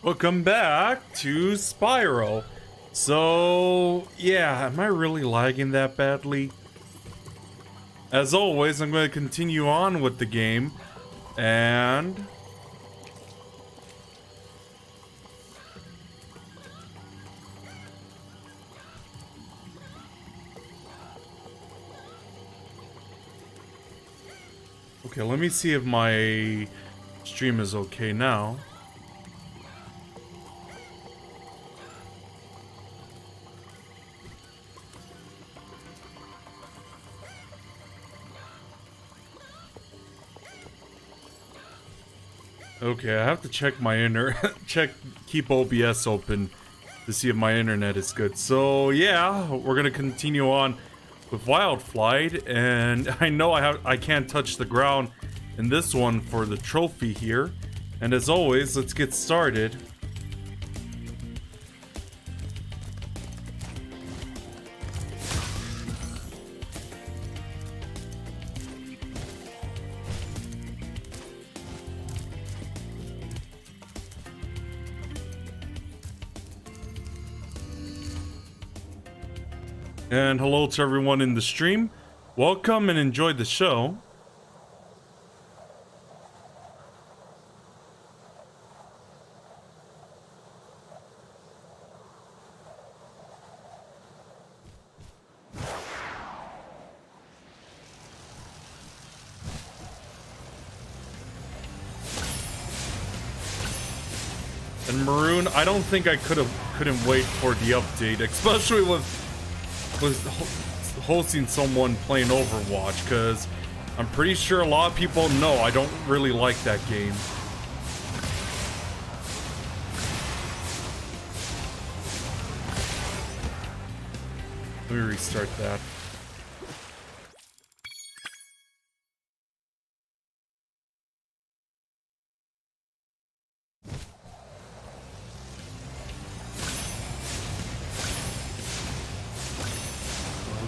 Welcome back to Spyro. So, yeah, am I really lagging that badly? As always, I'm going to continue on with the game, and... Okay, let me see if my stream is okay now. Okay, I have to check my keep OBS open to see if my internet is good. So yeah, we're gonna continue on with Wild Flight, and I know I can't touch the ground in this one for the trophy here. And as always, let's get started. And hello to everyone in the stream. Welcome and enjoy the show. And Maroon, I don't think I couldn't wait for the update, especially with hosting someone playing Overwatch, because I'm pretty sure a lot of people know I don't really like that game. Let me restart that.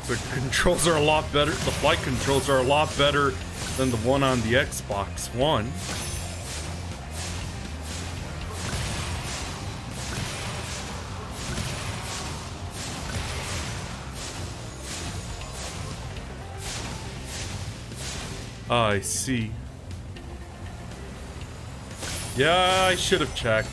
The controls are a lot better. The flight controls are a lot better than the one on the Xbox One. I see. Yeah, I should have checked.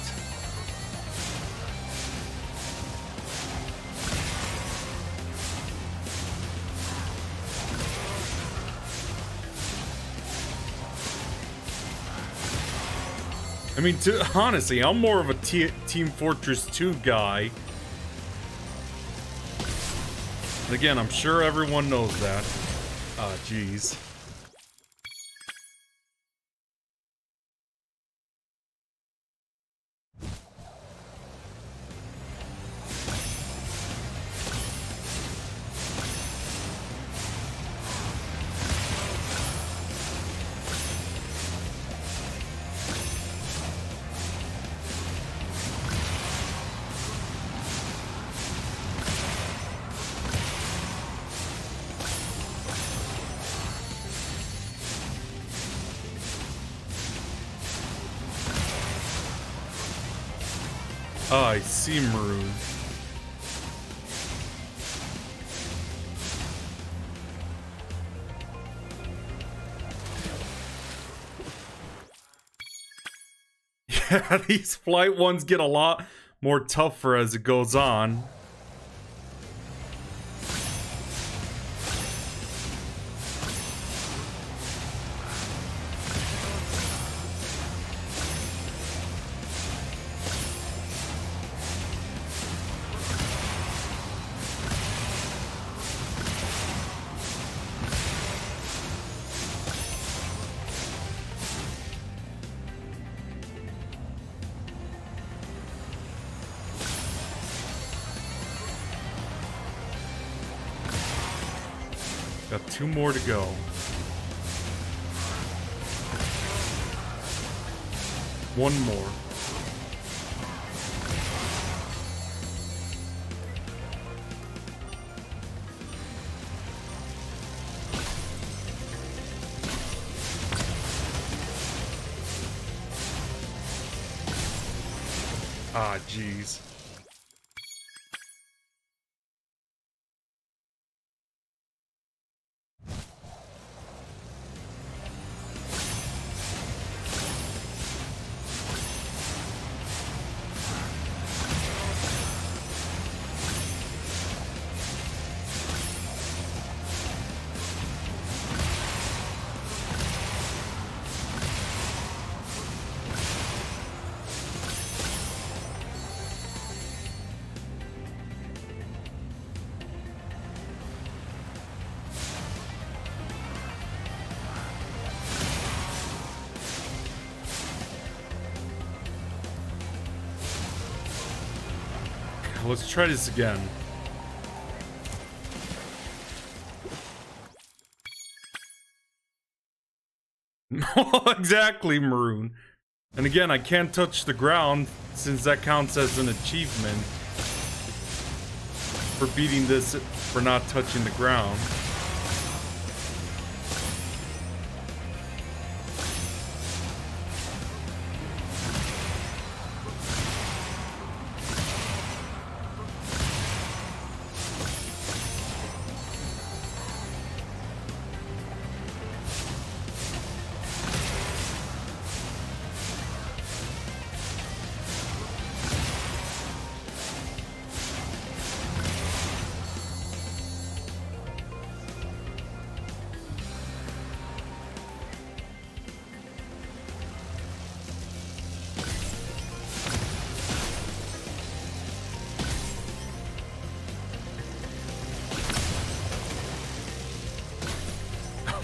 I mean, honestly, I'm more of a Team Fortress 2 guy. And again, I'm sure everyone knows that. Ah, jeez. I see, Maroon. Yeah, these flight ones get a lot more tougher as it goes on. Got 2 more to go. One more. Ah, jeez. Let's try this again. Exactly, Maroon. And again, I can't touch the ground since that counts as an achievement for beating this for not touching the ground.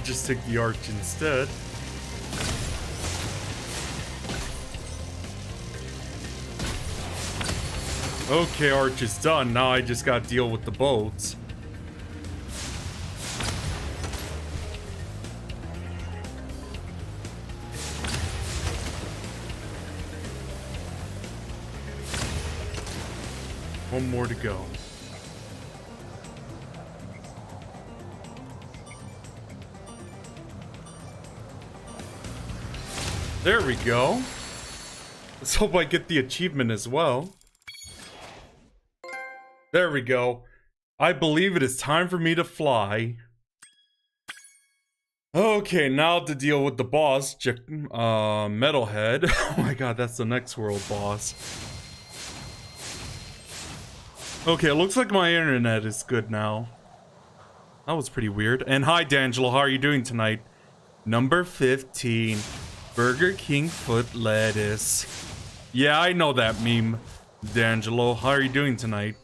Just take the arch instead. Okay, arch is done. Now I just gotta deal with the boats. One more to go. There we go. Let's hope I get the achievement as well. There we go. I believe it is time for me to fly. Okay, now to deal with the boss, Metalhead. Oh my god, that's the next world boss. Okay, it looks like my internet is good now. That was pretty weird. And hi, D'Angelo, how are you doing tonight? Number 15. Burger King foot lettuce. Yeah, I know that meme, D'Angelo. How are you doing tonight?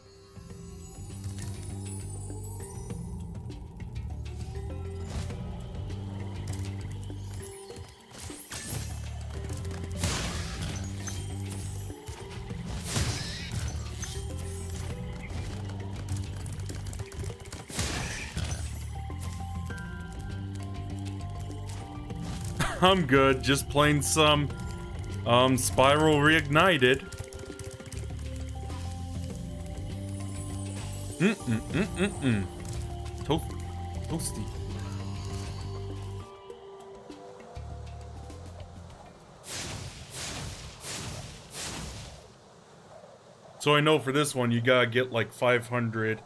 I'm good, just playing some Spyro Reignited. Toasty. So I know for this one you gotta get like 500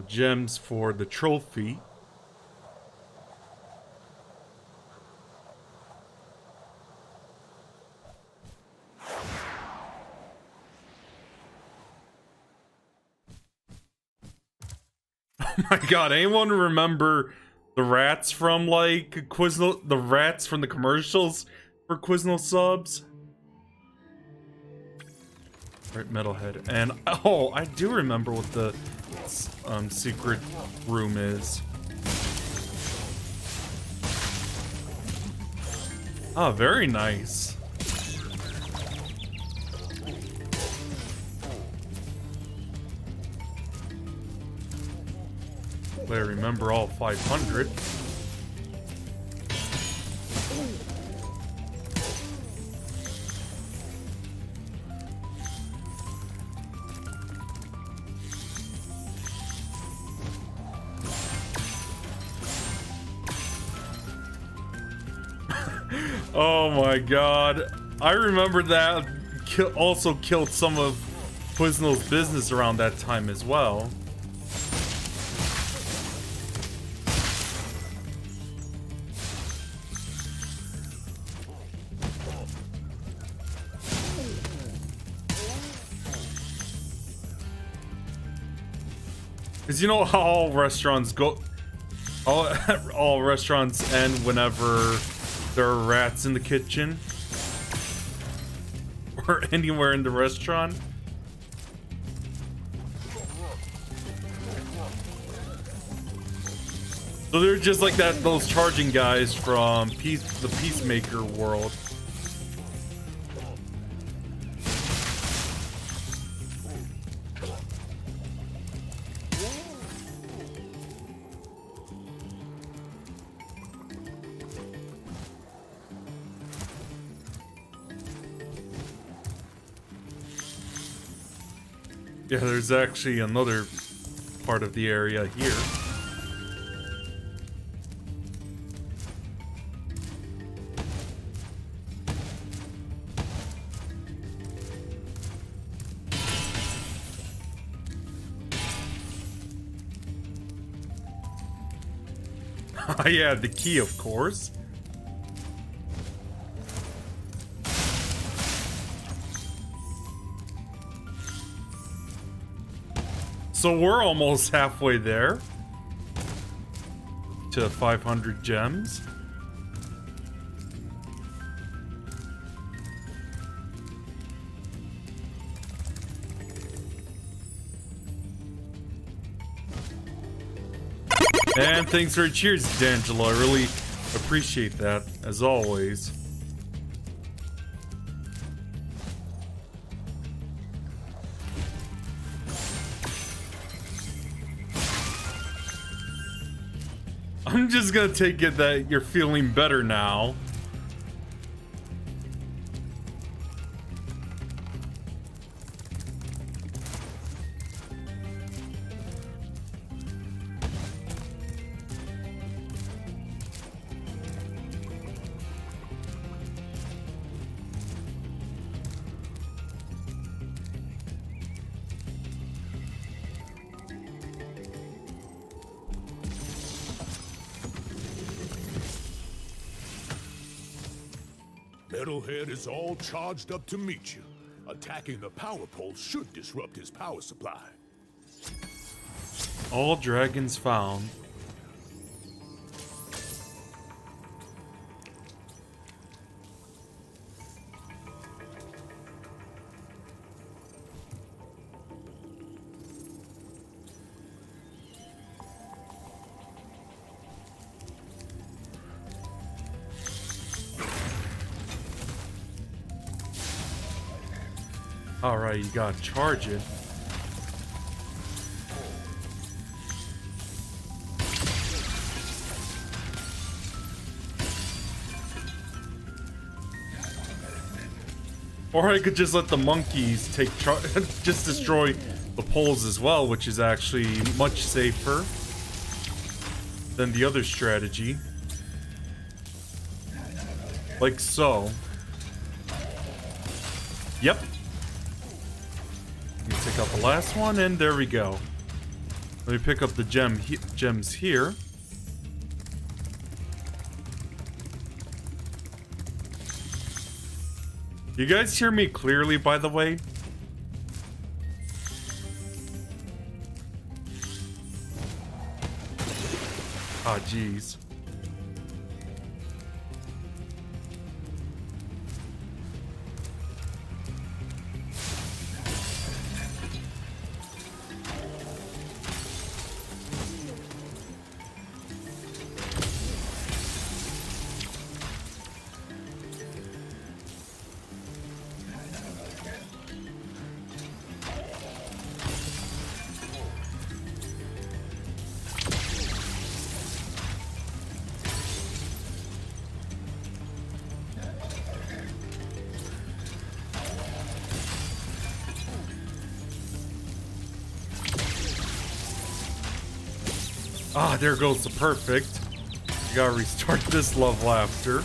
gems for the trophy. Oh my god, anyone remember the rats from like Quizno, the rats from the commercials for Quizno subs? Right, Metalhead. And oh, I do remember what the secret room is. Ah, very nice. I remember all 500. Oh my god. I remember that also killed some of Quizno's business around that time as well. Because you know how all restaurants go, all restaurants end whenever there are rats in the kitchen or anywhere in the restaurant. So they're just like that, those charging guys from the Peacemaker world. Yeah, there's actually another part of the area here. Yeah, the key, of course. So we're almost halfway there to 500 gems. And thanks for your cheers, D'Angelo. I really appreciate that, as always. I'm just gonna take it that you're feeling better now. Metalhead is all charged up to meet you. Attacking the power pole should disrupt his power supply. All dragons found. Alright, you gotta charge it. Or I could just let the monkeys take charge, just destroy the poles as well, which is actually much safer than the other strategy. Like so. Yep. Let me take out the last one, and there we go. Let me pick up the gems here. You guys hear me clearly, by the way? Ah, jeez. Ah, there goes the perfect. You gotta restart this level after.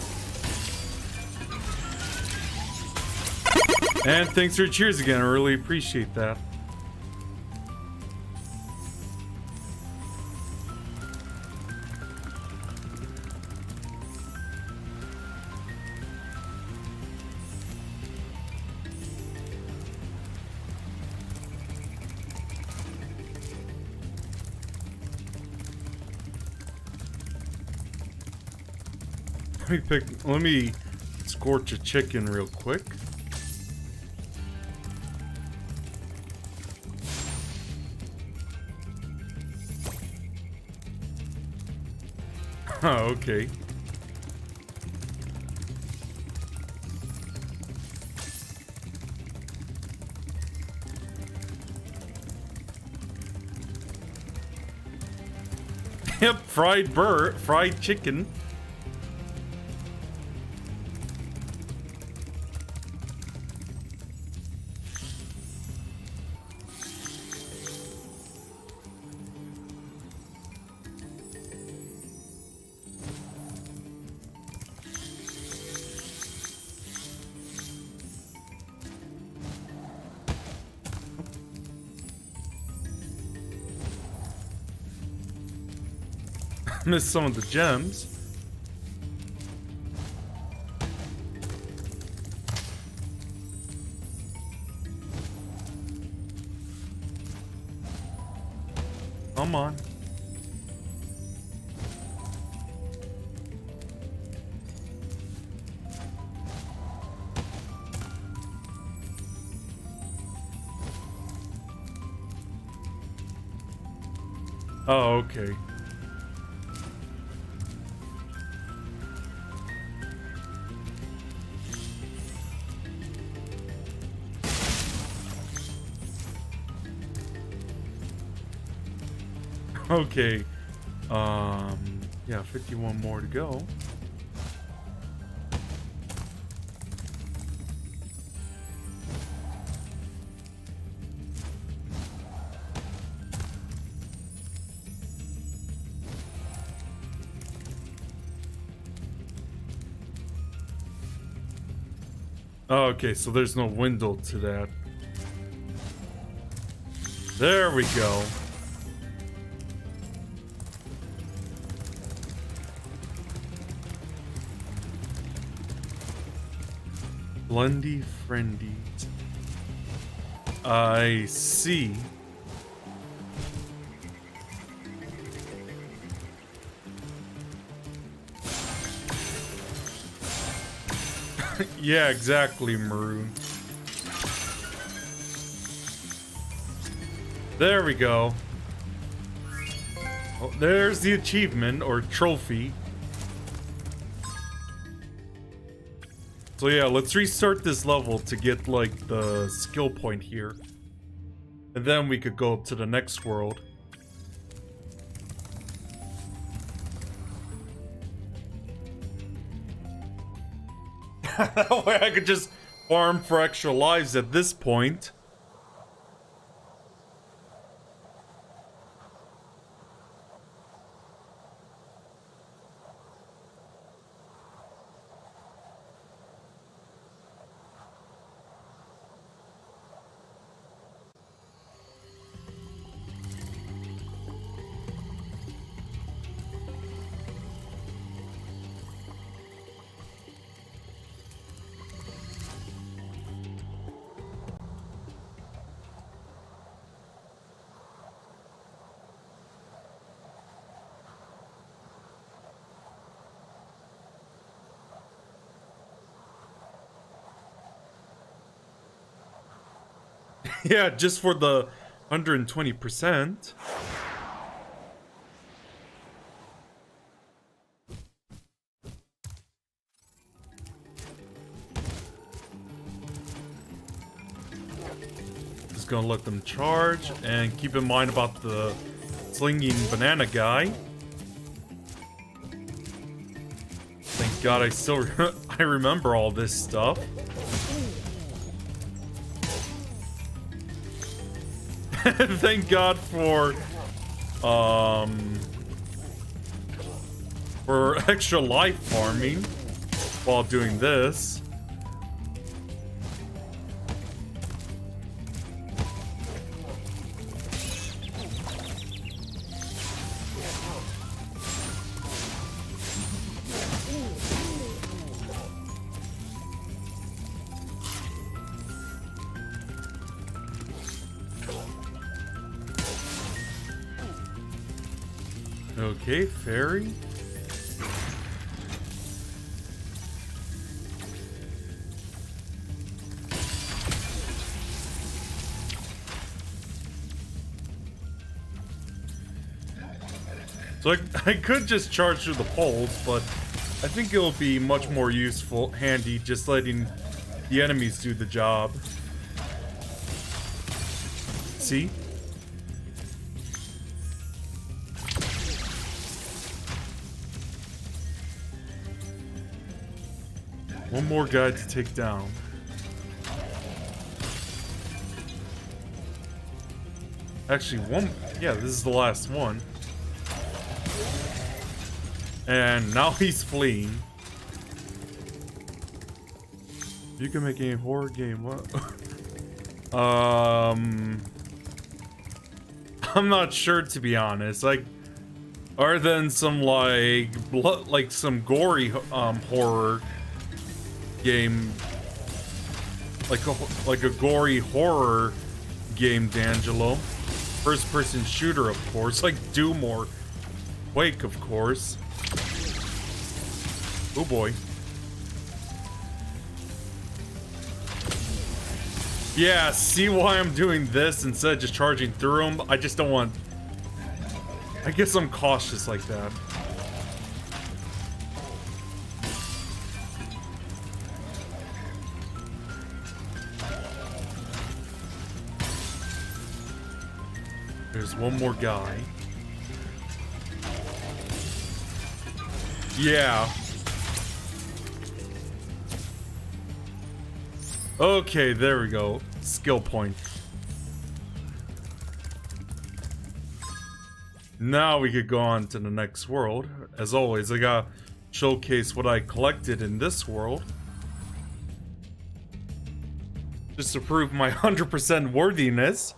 And thanks for your cheers again. I really appreciate that. Let me scorch a chicken real quick. Oh, okay. Yep, fried chicken. Missed some of the gems. Come on. Oh, okay. Okay, yeah, 51 more to go. Oh, okay, so there's no window to that. There we go. Blundy Friendy. I see. Yeah, exactly, Maroon. There we go. Oh, there's the achievement or trophy. So yeah, let's restart this level to get like the skill point here. And then we could go to the next world. That way I could just farm for extra lives at this point. Yeah, just for the 120%. Just gonna let them charge and keep in mind about the slinging banana guy. Thank God I still I remember all this stuff. Thank God for extra life farming while doing this. Okay, fairy. So I could just charge through the poles, but I think it'll be much more handy just letting the enemies do the job. See? One more guy to take down. Actually, yeah, this is the last one. And now he's fleeing. You can make a horror game, what? I'm not sure, to be honest. Like, other than some like some gory horror game, like a gory horror game, D'Angelo. First-person shooter, of course, like Doom or Quake, of course. Oh boy. Yeah, see why I'm doing this instead of just charging through them? I just don't want... I guess I'm cautious like that. There's one more guy. Yeah. Okay, there we go. Skill point. Now we could go on to the next world. As always, I gotta showcase what I collected in this world. Just to prove my 100% worthiness.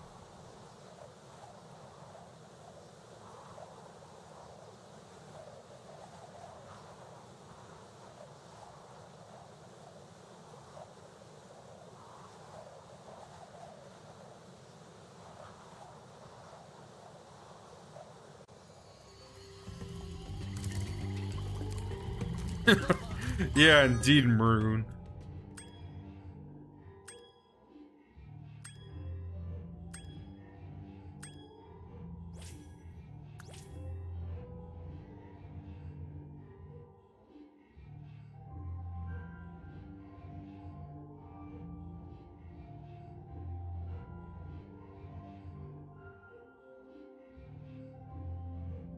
Yeah, indeed, Maroon.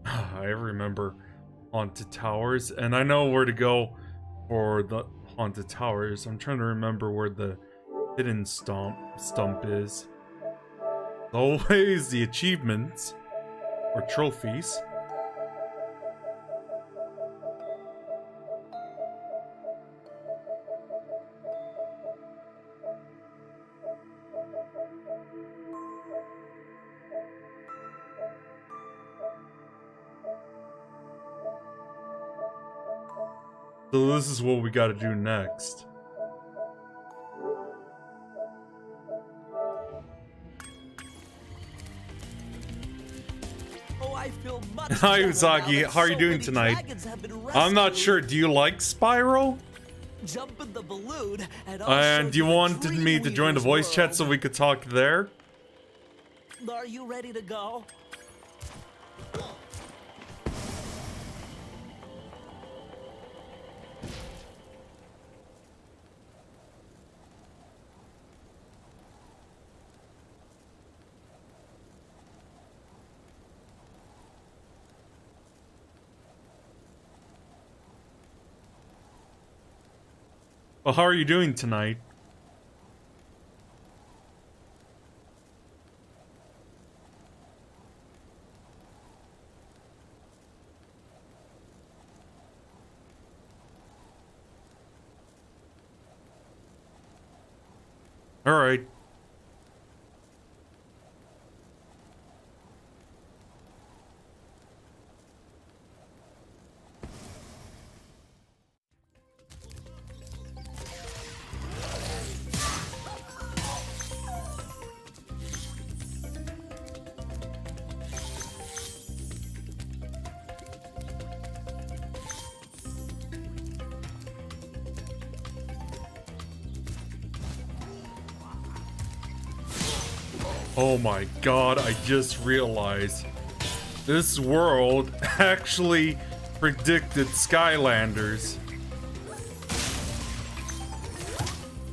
I remember Haunted Towers, and I know where to go for the Haunted Towers. I'm trying to remember where the hidden stump is. Always the achievements or trophies. So this is what we gotta do next. Oh, I feel much Hi better Usagi, now that how are you so doing many tonight? dragons have been I'm not rescued. sure, do you like Spyro? Jump in the balloon and And you wanted me to join the voice chat so we could talk there? Are you ready to go? Well, how are you doing tonight? All right. Oh my god, I just realized this world actually predicted Skylanders.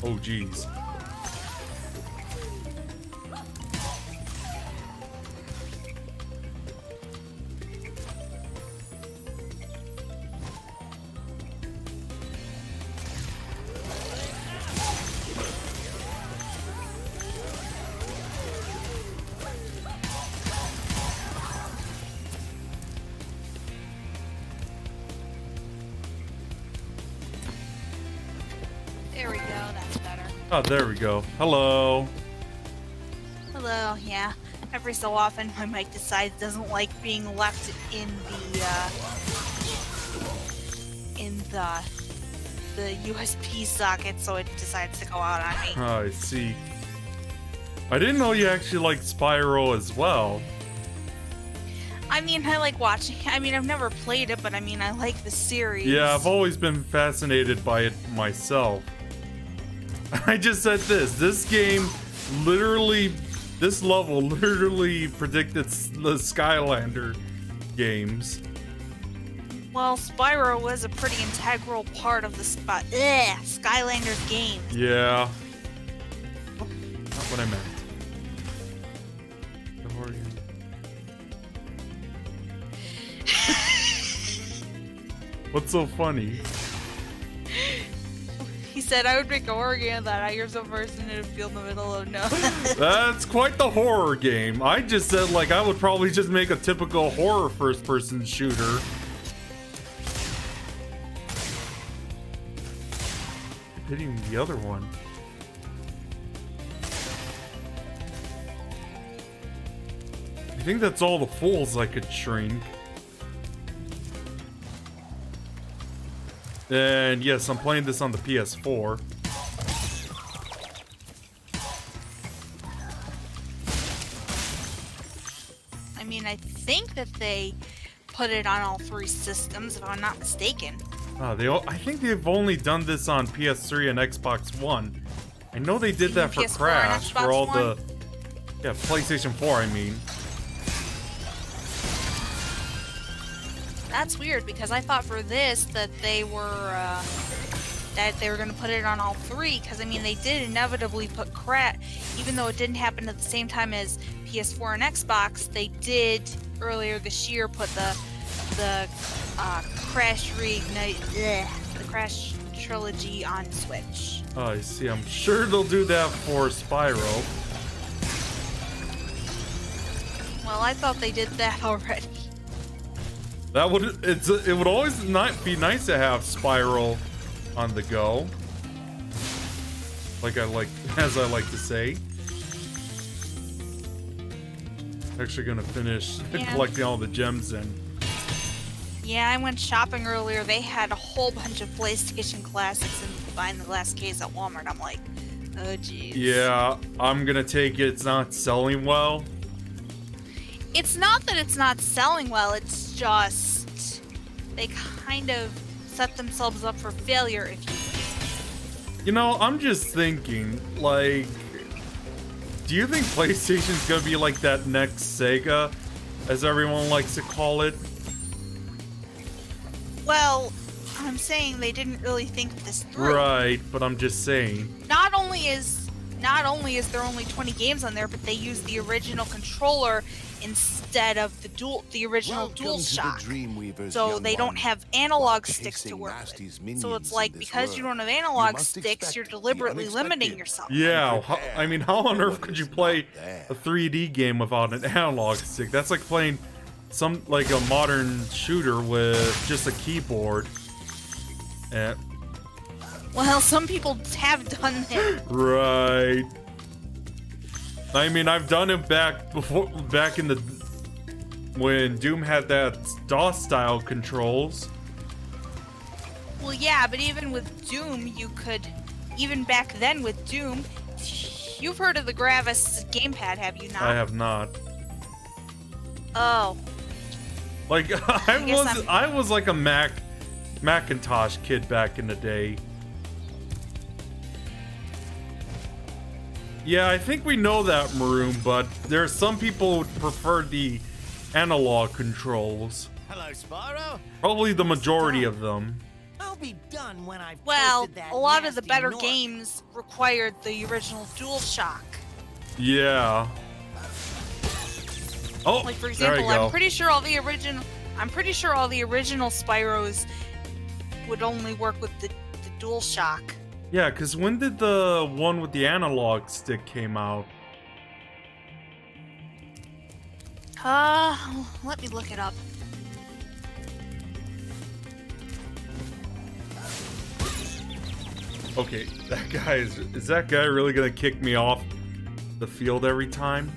Oh geez. There we go, that's better. Oh, there we go. Hello. Hello, yeah. Every so often my mic decides it doesn't like being left in the USB socket, so it decides to go out on me. Oh, I see. I didn't know you actually liked Spyro as well. I mean, I like watching. I mean, I've never played it, but I mean, I like the series. Yeah, I've always been fascinated by it myself. I just said this. This game literally, this level literally predicted the Skylander games. Well, Spyro was a pretty integral part of the Skylanders game. Yeah. Oh, not what I meant. What's so funny? He said, I would make a horror game that I hear some person in a field in the middle of no. That's quite the horror game. I just said, like, I would probably just make a typical horror first-person shooter. Hitting the other one. I think that's all the fools I could shrink. And yes, I'm playing this on the PS4. I mean, I think that they put it on all three systems, if I'm not mistaken. I think they've only done this on PS3 and Xbox One. I know they did that for PS4 and Crash, Xbox for all One? the... Yeah, PlayStation 4, I mean. That's weird, because I thought for this that they were going to put it on all three, because I mean they did inevitably put Crash, even though it didn't happen at the same time as PS4 and Xbox. They did earlier this year put the Crash Reignited, the Crash trilogy on Switch. Oh, I see. I'm sure they'll do that for Spyro. Well, I thought they did that already. That would it would always not be nice to have Spyro on the go. As I like to say. Actually gonna finish collecting all the gems in. Yeah, I went shopping earlier. They had a whole bunch of PlayStation Classics in behind the glass case at Walmart. I'm like, oh jeez. Yeah, I'm gonna take it's not selling well. It's not that it's not selling well, it's just they kind of set themselves up for failure if you... You know, I'm just thinking, like, do you think PlayStation's gonna be like that next Sega, as everyone likes to call it? Well, I'm saying they didn't really think this through. Right, but I'm just saying. Not only is there only 20 games on there, but they use the original controller instead of the original DualShock. So they don't have analog sticks to work with. So it's like, because you don't have analog sticks, you're deliberately limiting yourself. Yeah, I mean, how on earth could you play a 3D game without an analog stick? That's like playing like a modern shooter with just a keyboard. Well, some people have done that. Right. I mean, I've done it back in the when Doom had that DOS style controls. Well, yeah, but even with Doom, you could, even back then with Doom, you've heard of the Gravis gamepad, have you not? I have not. Oh. Like I was like a Macintosh kid back in the day. Yeah, I think we know that, Maroon, but there are some people who prefer the analog controls. Hello, Spyro. Probably the majority of them. I'll be done when I've Well, toasted that a lot of the Gnasty better Gnorc. games required the original DualShock. Yeah. Oh, Like for there example, you go. I'm pretty sure all the original Spyros would only work with the DualShock. Yeah, because when did the one with the analog stick came out? Let me look it up. Okay, that guy is that guy really gonna kick me off the field every time?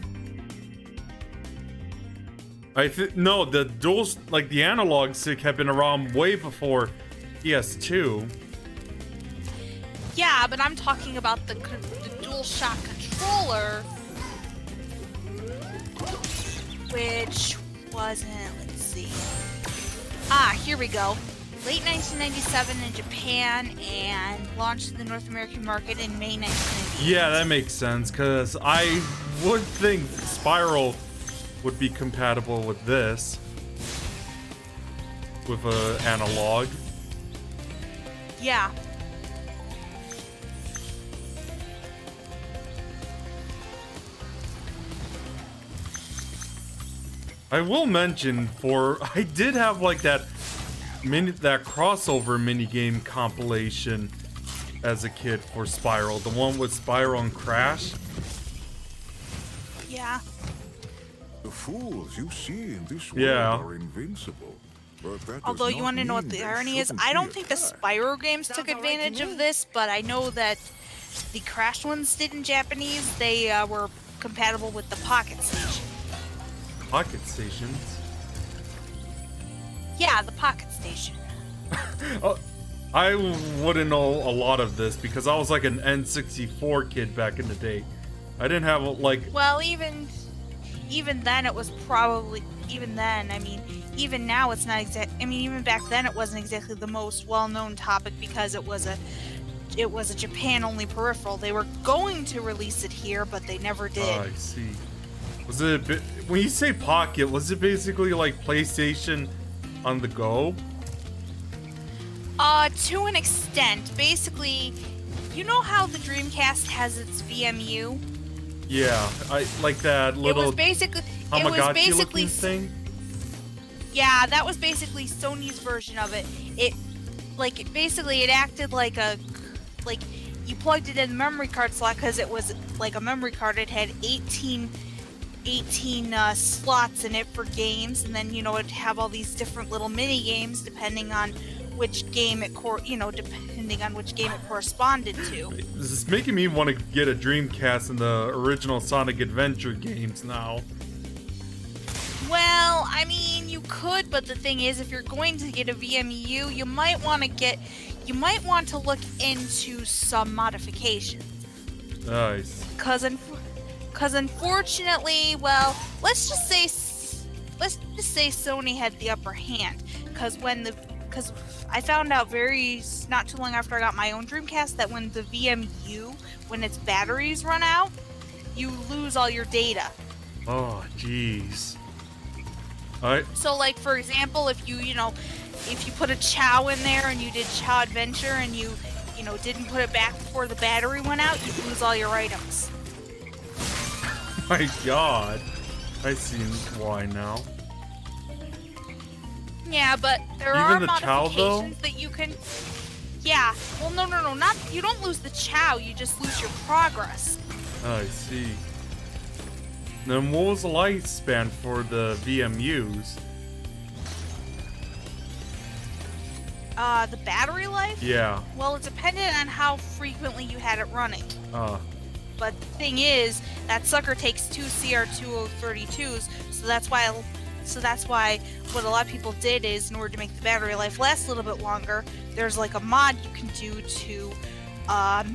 No, the the analog stick had been around way before PS2. Yeah, but I'm talking about the DualShock controller, which wasn't. Let's see. Here we go. Late 1997 in Japan and launched in the North American market in May 1998. Yeah, that makes sense, because I would think Spyro would be compatible with this. With an analog. Yeah. I will mention I did have like that crossover minigame compilation as a kid for Spyro, the one with Spyro and Crash. Yeah. The fools you see in this world Yeah. are invincible. But that does Although you not want to know what mean the they irony is, shouldn't I be don't think the attacked. Spyro games took Sounds all right to advantage of me. this, but I know that the Crash ones did in Japanese. They were compatible with the Pocket Station. Pocket stations. Yeah, the Pocket Station. I wouldn't know a lot of this because I was like an N64 kid back in the day. I didn't have like. Well, even then, it was probably even then. I mean, even now, it's not exact. I mean, even back then, it wasn't exactly the most well-known topic because it was a Japan-only peripheral. They were going to release it here, but they never did. I see. Was it a bit, when you say Pocket? Was it basically like PlayStation on the go? To an extent. Basically, you know how the Dreamcast has its VMU? Yeah, I like that little It was basically Tamagotchi-looking thing. Yeah, that was basically Sony's version of it. It acted like you plugged it in the memory card slot because it was like a memory card. It had 18 slots in it for games, and then it'd have all these different little mini games depending on which game it corresponded to. This is making me want to get a Dreamcast in the original Sonic Adventure games now. Well, I mean, you could, but the thing is, if you're going to get a VMU, you might want to look into some modifications. Nice. Cause unfortunately, well, let's just say Sony had the upper hand. Cause I found out not too long after I got my own Dreamcast that when the VMU, when its batteries run out, you lose all your data. Oh, jeez. Alright. So, like, for example, if you put a Chow in there and you did Chow Adventure and you didn't put it back before the battery went out, you lose all your items. My God. I see why now. Yeah, but there Even are the Chow, though? modifications that you can. Yeah. Well, no, not you don't lose the Chow. You just lose your progress. I see. Then what was the lifespan for the VMUs? The battery life? Yeah. Well, it depended on how frequently you had it running. But the thing is, that sucker takes 2 CR2032s, so that's why what a lot of people did is, in order to make the battery life last a little bit longer, there's like a mod you can do to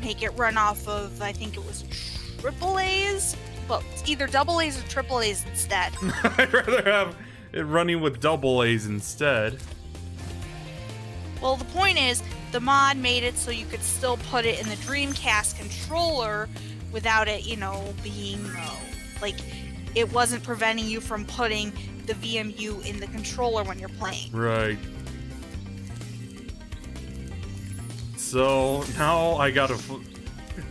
make it run off of, I think it was AAAs? Well, it's either AA's or AAA's instead. I'd rather have it running with AA's instead. Well, the point is, the mod made it so you could still put it in the Dreamcast controller without it, you know, being like it wasn't preventing you from putting the VMU in the controller when you're playing. Right. So now I gotta,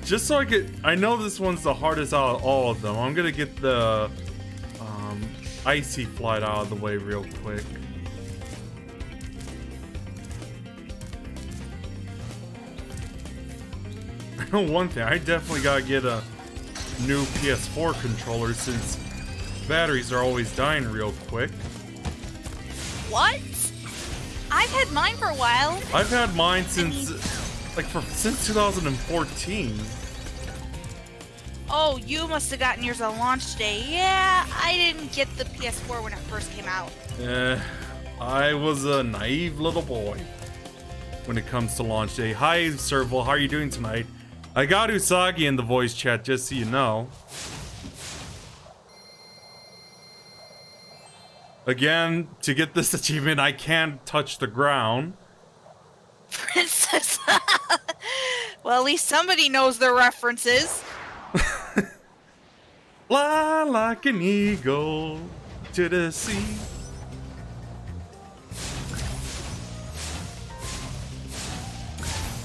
just so I know this one's the hardest out of all of them. I'm gonna get the icy flight out of the way real quick. I know one thing, I definitely gotta get a new PS4 controller since batteries are always dying real quick. What? I've had mine for a while. I've had mine since since 2014. Oh, you must have gotten yours on launch day. Yeah, I didn't get the PS4 when it first came out. I was a naive little boy when it comes to launch day. Hi, Serval, how are you doing tonight? I got Usagi in the voice chat, just so you know. Again, to get this achievement, I can't touch the ground. Princess. Well, at least somebody knows their references. Fly like an eagle to the sea.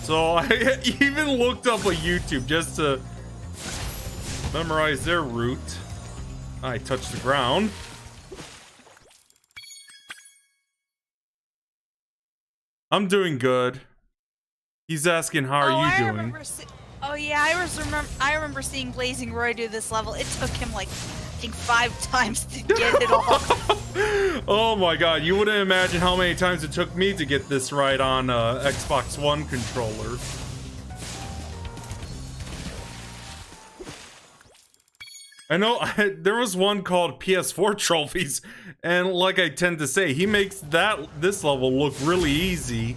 So I even looked up a YouTube just to memorize their route. I touched the ground. I'm doing good. He's asking, how are you doing? Oh yeah, I remember seeing Blazing Roy do this level. It took him like, I think 5 times to get it all. Oh my god, you wouldn't imagine how many times it took me to get this right on Xbox One controller. I know there was one called PS4 trophies, and like I tend to say, he makes this level look really easy.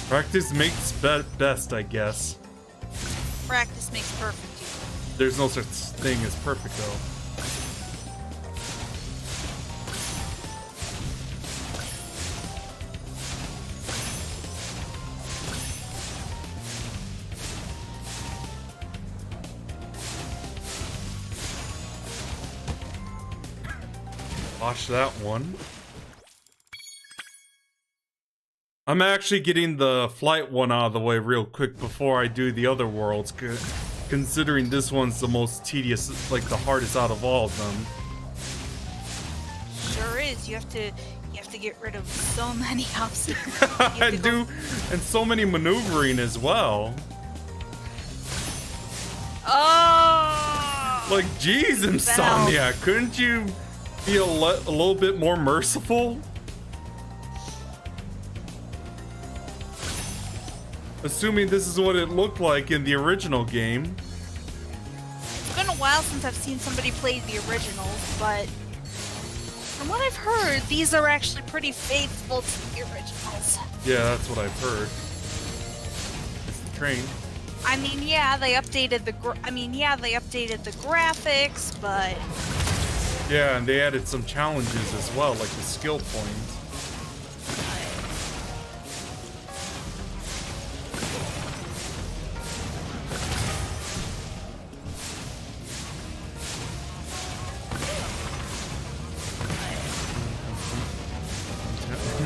Practice makes best, I guess. Practice makes perfect. There's no such thing as perfect, though. Watch that one. I'm actually getting the flight one out of the way real quick before I do the other worlds, considering this one's the most tedious, like the hardest out of all of them. Sure is. You have to get rid of so many obstacles. I do, and so many maneuvering as well. Oh! Like, geez, Insomnia, couldn't you be a little bit more merciful? Assuming this is what it looked like in the original game. It's been a while since I've seen somebody play the originals, but from what I've heard, these are actually pretty faithful to the originals. Yeah, that's what I've heard. It's the train. I mean, yeah, they updated the graphics, but yeah, and they added some challenges as well, like the skill points.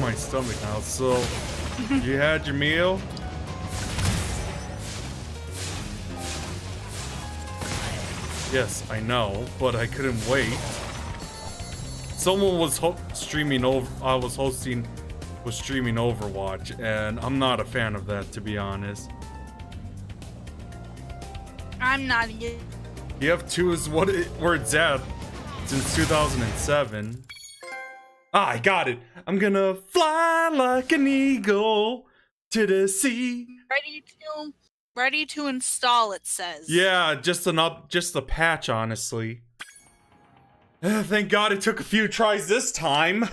My stomach now. So, you had your meal? Yes, I know, but I couldn't wait. Someone was streaming streaming Overwatch, and I'm not a fan of that, to be honest. I'm not either. TF2 is where it's at since 2007. Ah, I got it. I'm gonna fly like an eagle to the sea. Ready to install, it says. Yeah, just a patch, honestly. Thank God it took a few tries this time.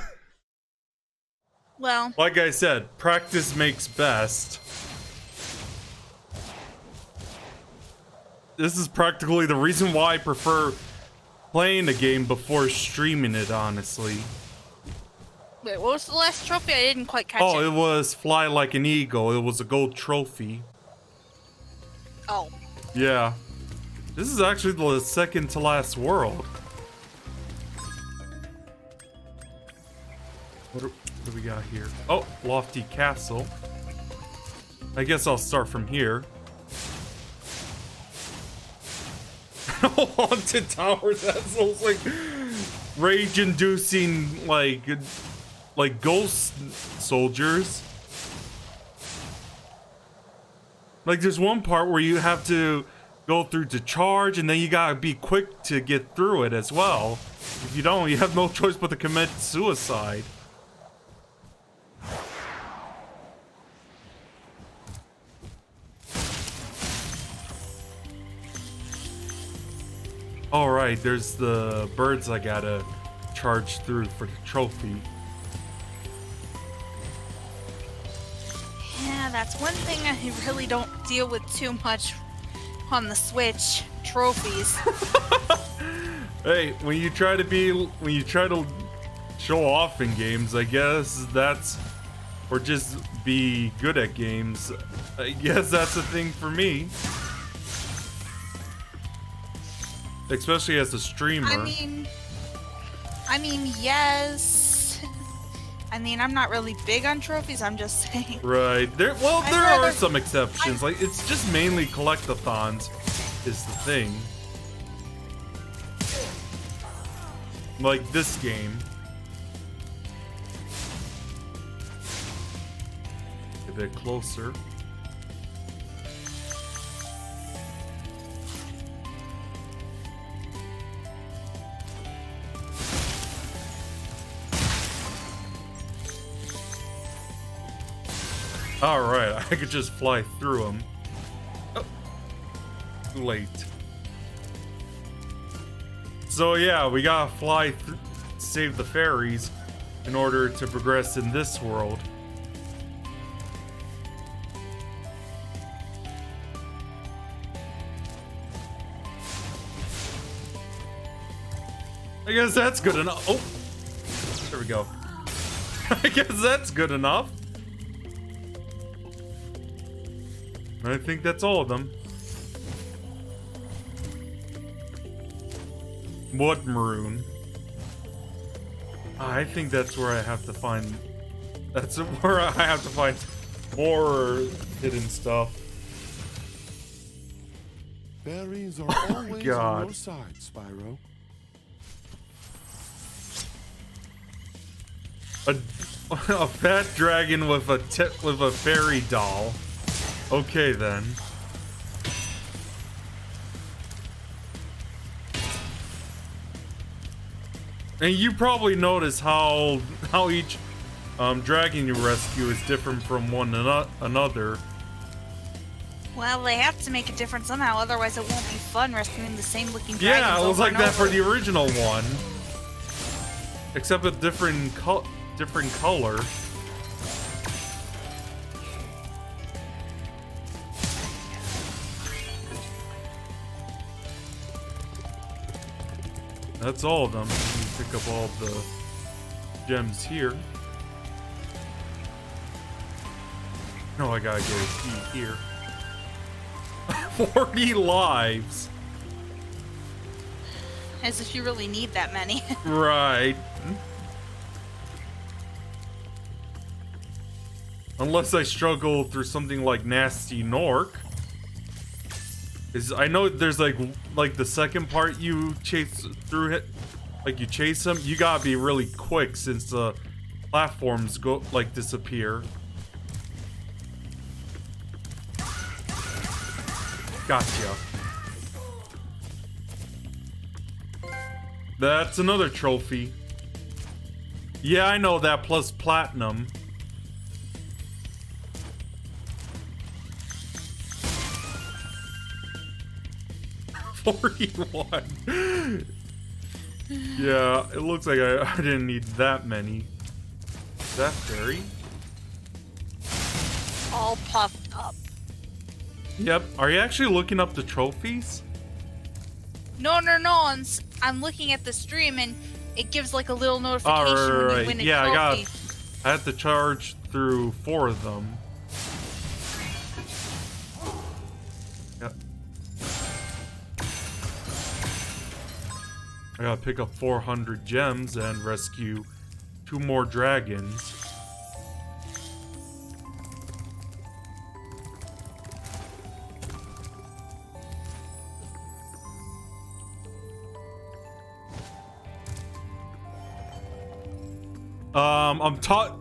Well, like I said, practice makes best. This is practically the reason why I prefer playing the game before streaming it, honestly. Wait, what was the last trophy? I didn't quite catch Oh, it. it was fly like an eagle. It was a gold trophy. Oh. Yeah. This is actually the second to last world. What do we got here? Oh, lofty castle. I guess I'll start from here. Haunted tower. That sounds like rage-inducing, like ghost soldiers. Like there's one part where you have to go through to charge, and then you gotta be quick to get through it as well. If you don't, you have no choice but to commit suicide. Alright, there's the birds I gotta charge through for the trophy. Yeah, that's one thing I really don't deal with too much on the Switch. Trophies. Hey, when you try to show off in games, I guess that's, or just be good at games, I guess that's a thing for me. Especially as a streamer. I mean, yes. I mean, I'm not really big on trophies, I'm just saying. Right. There I'd are rather- some exceptions. Like, it's just mainly collectathons is the thing. Like this game. A bit closer. Alright, I could just fly through them. Oh, too late. So yeah, we gotta fly save the fairies in order to progress in this world. I guess that's good enough. Oh, there we go. I guess that's good enough. I think that's all of them. What maroon? I think that's where I have to find. That's where I have to find more hidden stuff. Berries are always God. on your side, Spyro. A fat dragon with a fairy doll. Okay then. And you probably notice how each dragon you rescue is different from one another. Well, they have to make it different somehow, otherwise it won't be fun rescuing the same looking dragons. Yeah, it was over like and that for over. the original one, except a different color. That's all of them. Let me pick up all the gems here. No, I gotta get a key here. 40 lives. As if you really need that many. Right. Unless I struggle through something like Gnasty Gnorc. I know there's like the second part you chase through it, like you chase them, you gotta be really quick since the platforms disappear. Gotcha. That's another trophy. Yeah, I know that, plus platinum. $41. Yeah, it looks like I didn't need that many. Is that fairy? All puffed up. Yep. Are you actually looking up the trophies? No, I'm looking at the stream, and It gives like a little notification when you win a Yeah, trophy. I had to charge through 4 of them. Yep. I gotta pick up 400 gems and rescue 2 more dragons.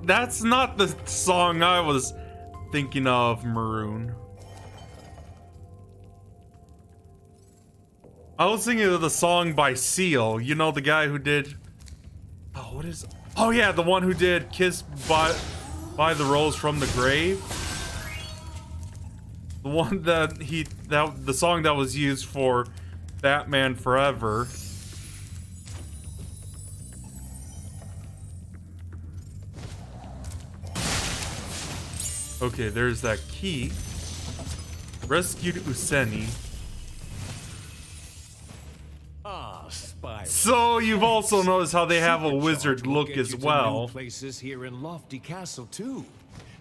That's not the song I was thinking of, Maroon. I was thinking of the song by Seal. You know, the guy who did... Oh, what is... Oh, yeah, the one who did Kiss by the Rose from the Grave. The one that the song that was used for Batman Forever. Okay, there's that key. Rescued Useni. Ah, Spyro. So you've also noticed how they have a Supercharge wizard will look get you as to well. new places here in Lofty Castle too.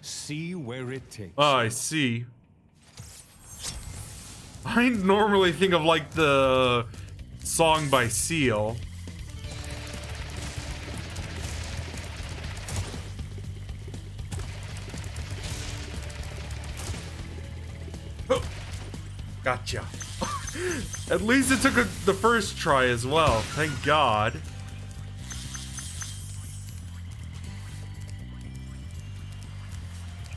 See where it takes. Oh, I see. I normally think of like the song by Seal. Gotcha. At least it took the first try as well. Thank God.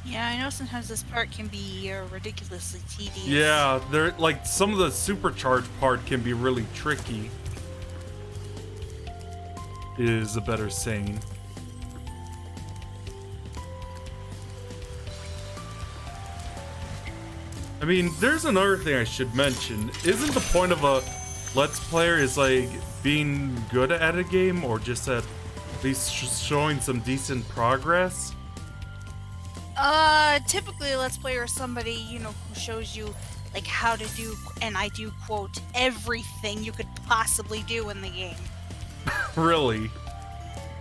Yeah, I know sometimes this part can be ridiculously tedious. Yeah, they're like some of the supercharged part can be really tricky. Is a better saying. I mean, there's another thing I should mention. Isn't the point of a Let's Player is like being good at a game or just at least showing some decent progress? Typically Let's Player is somebody, you know, who shows you like how to do, and I do quote, everything you could possibly do in the game. Really?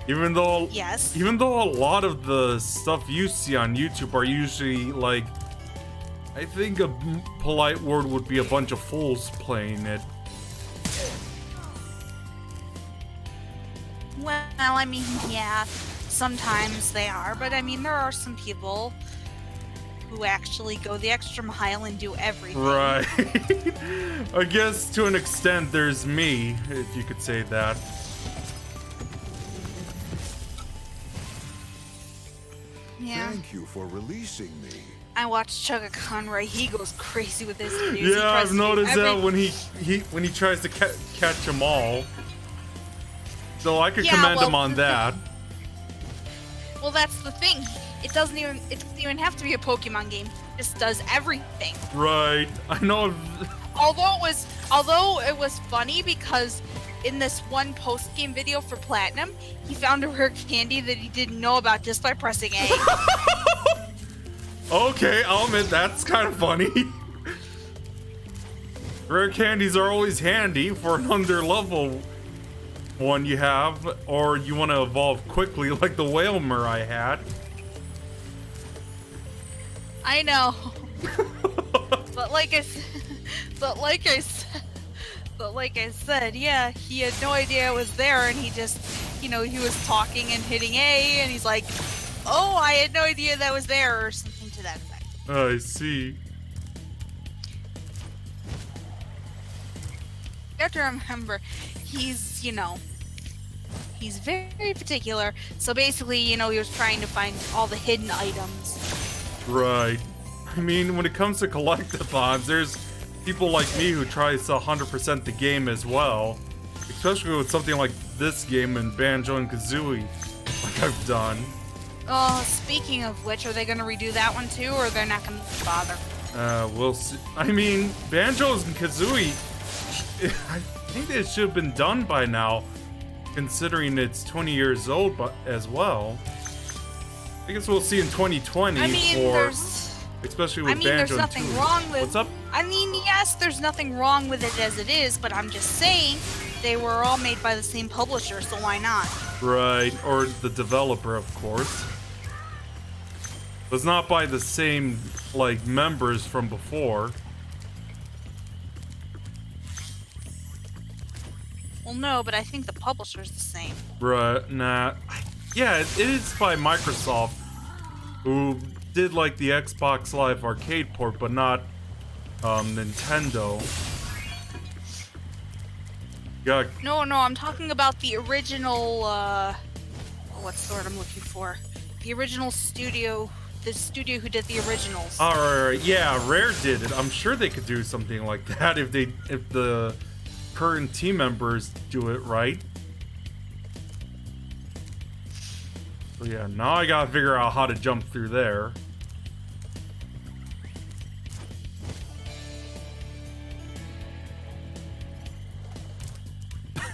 Even though Yes. Even though a lot of the stuff you see on YouTube are usually like, I think a polite word would be a bunch of fools playing it. Well, I mean, yeah, sometimes they are, but I mean, there are some people who actually go the extra mile and do everything. Right. I guess to an extent there's me, if you could say that. Yeah. Thank you for releasing me. I watched Chugga Conroy. He goes crazy with his videos. He Yeah, tries I've to do noticed that every- when he tries to catch them all. So I could Yeah, commend well, him on that. Well, that's the thing. It doesn't even have to be a Pokemon game. It just does everything. Right. I know. Although it was funny because in this one post-game video for Platinum, he found a rare candy that he didn't know about just by pressing A. Okay, I'll admit that's kind of funny. Rare candies are always handy for an under-level one you have, or you want to evolve quickly like the Whalmer I had. I know. But like I said, yeah, he had no idea it was there, and he just, you know, he was talking and hitting A, and he's like, oh, I had no idea that was there, or something to that effect. I see. You have to remember, he's, you know, he's very particular, so basically, you know, he was trying to find all the hidden items. Right. I mean, when it comes to collectathons, there's people like me who try to 100% the game as well. Especially with something like this game and Banjo and Kazooie, like I've done. Oh, speaking of which, are they going to redo that one too, or they're not going to bother? We'll see. I mean, Banjos and Kazooie, I think it should have been done by now, considering it's 20 years old but as well. I guess we'll see in 2020 I mean, especially with there's Banjo nothing 2. wrong with. What's up? I mean, yes, there's nothing wrong with it as it is, but I'm just saying, they were all made by the same publisher, so why not? Right, or the developer, of course. But it's not by the same, like, members from before. Well, no, but I think the publisher's the same. Right, nah. Yeah, it is by Microsoft, who did, like, the Xbox Live Arcade port, but not, Nintendo. Yeah. No, I'm talking about the original, what's the word I'm looking for? The original studio, the studio who did the originals. Alright, yeah, Rare did it. I'm sure they could do something like that if the current team members do it right. So yeah, now I gotta figure out how to jump through there.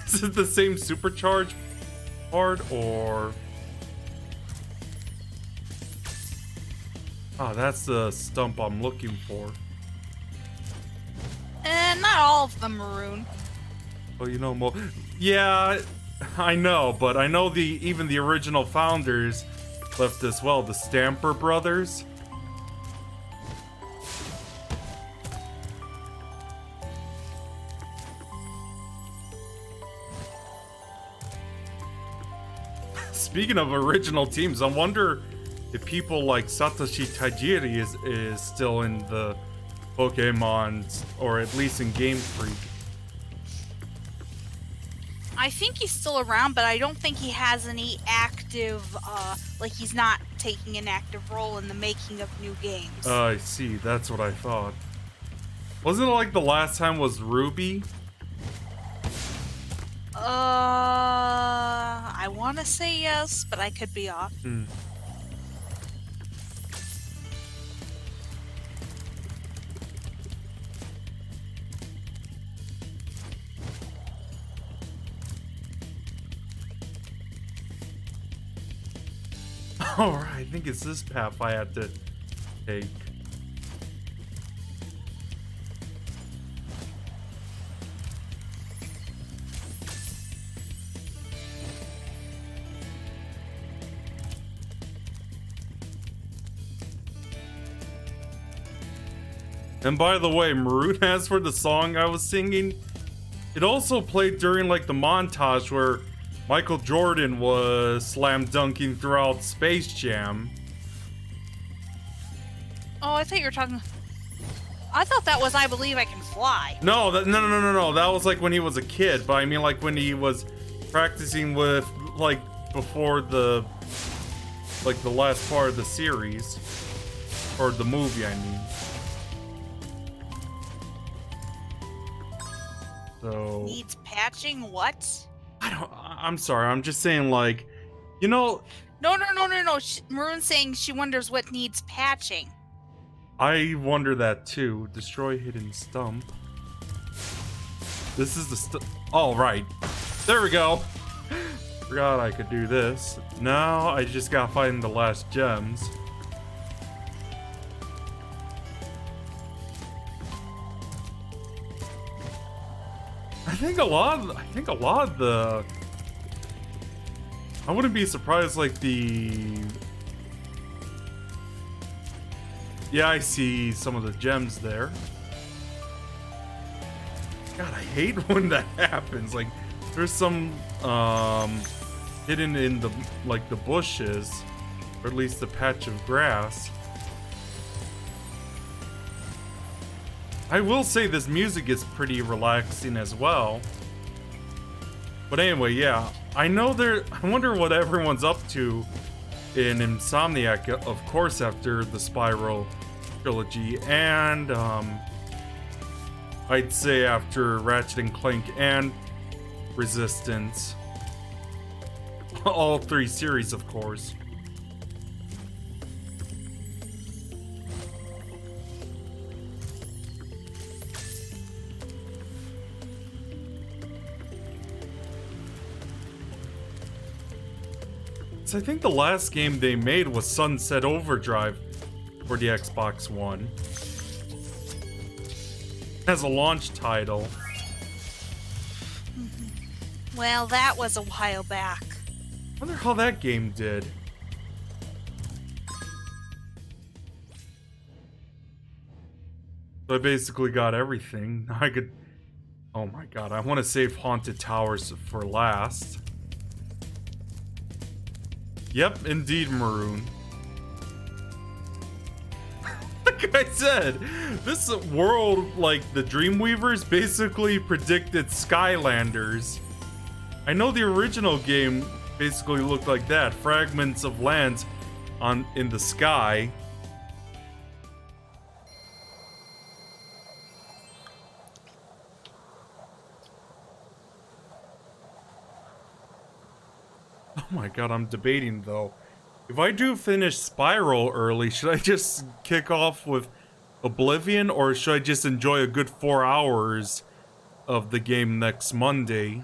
Is it the same supercharge part, or... Ah, that's the stump I'm looking for. Not all of them, Maroon. Oh, you know more. Yeah, I know, but I know even the original founders left as well, the Stamper brothers. Speaking of original teams, I wonder if people like Satoshi Tajiri is still in the Pokemon, or at least in Game Freak. I think he's still around, but I don't think he has any active, like he's not taking an active role in the making of new games. I see, that's what I thought. Wasn't it like the last time was Ruby? I want to say yes, but I could be off. Alright, I think it's this path I have to take. And by the way, Maroon has for the song I was singing, it also played during like the montage where Michael Jordan was slam dunking throughout Space Jam. Oh, I thought you were talking... I thought that was I Believe I Can Fly. No, no. That was like when he was a kid, but I mean like when he was practicing with, like, before the, like, the last part of the series. Or the movie, I mean. So... Needs patching? What? I'm sorry, I'm just saying, like, you know... No. Maroon's saying she wonders what needs patching. I wonder that too. Destroy hidden stump. This is the oh, right. There we go. Forgot I could do this. Now I just gotta find the last gems. I think a lot of the... I wouldn't be surprised, like, the... Yeah, I see some of the gems there. God, I hate when that happens. Like, there's some, hidden in the, like, the bushes. Or at least the patch of grass. I will say this music is pretty relaxing as well. But anyway, yeah. I wonder what everyone's up to in Insomniac, of course, after the Spyro trilogy, and I'd say after Ratchet and Clank and Resistance. All three series, of course. So I think the last game they made was Sunset Overdrive for the Xbox One. As a launch title. Well, that was a while back. I wonder how that game did. So I basically got everything. I could... Oh my god, I want to save Haunted Towers for last. Yep, indeed, Maroon. Like I said, this world, like the Dreamweavers, basically predicted Skylanders. I know the original game basically looked like that, fragments of lands in the sky. Oh my god, I'm debating though. If I do finish Spyro early, should I just kick off with Oblivion, or should I just enjoy a good 4 hours of the game next Monday?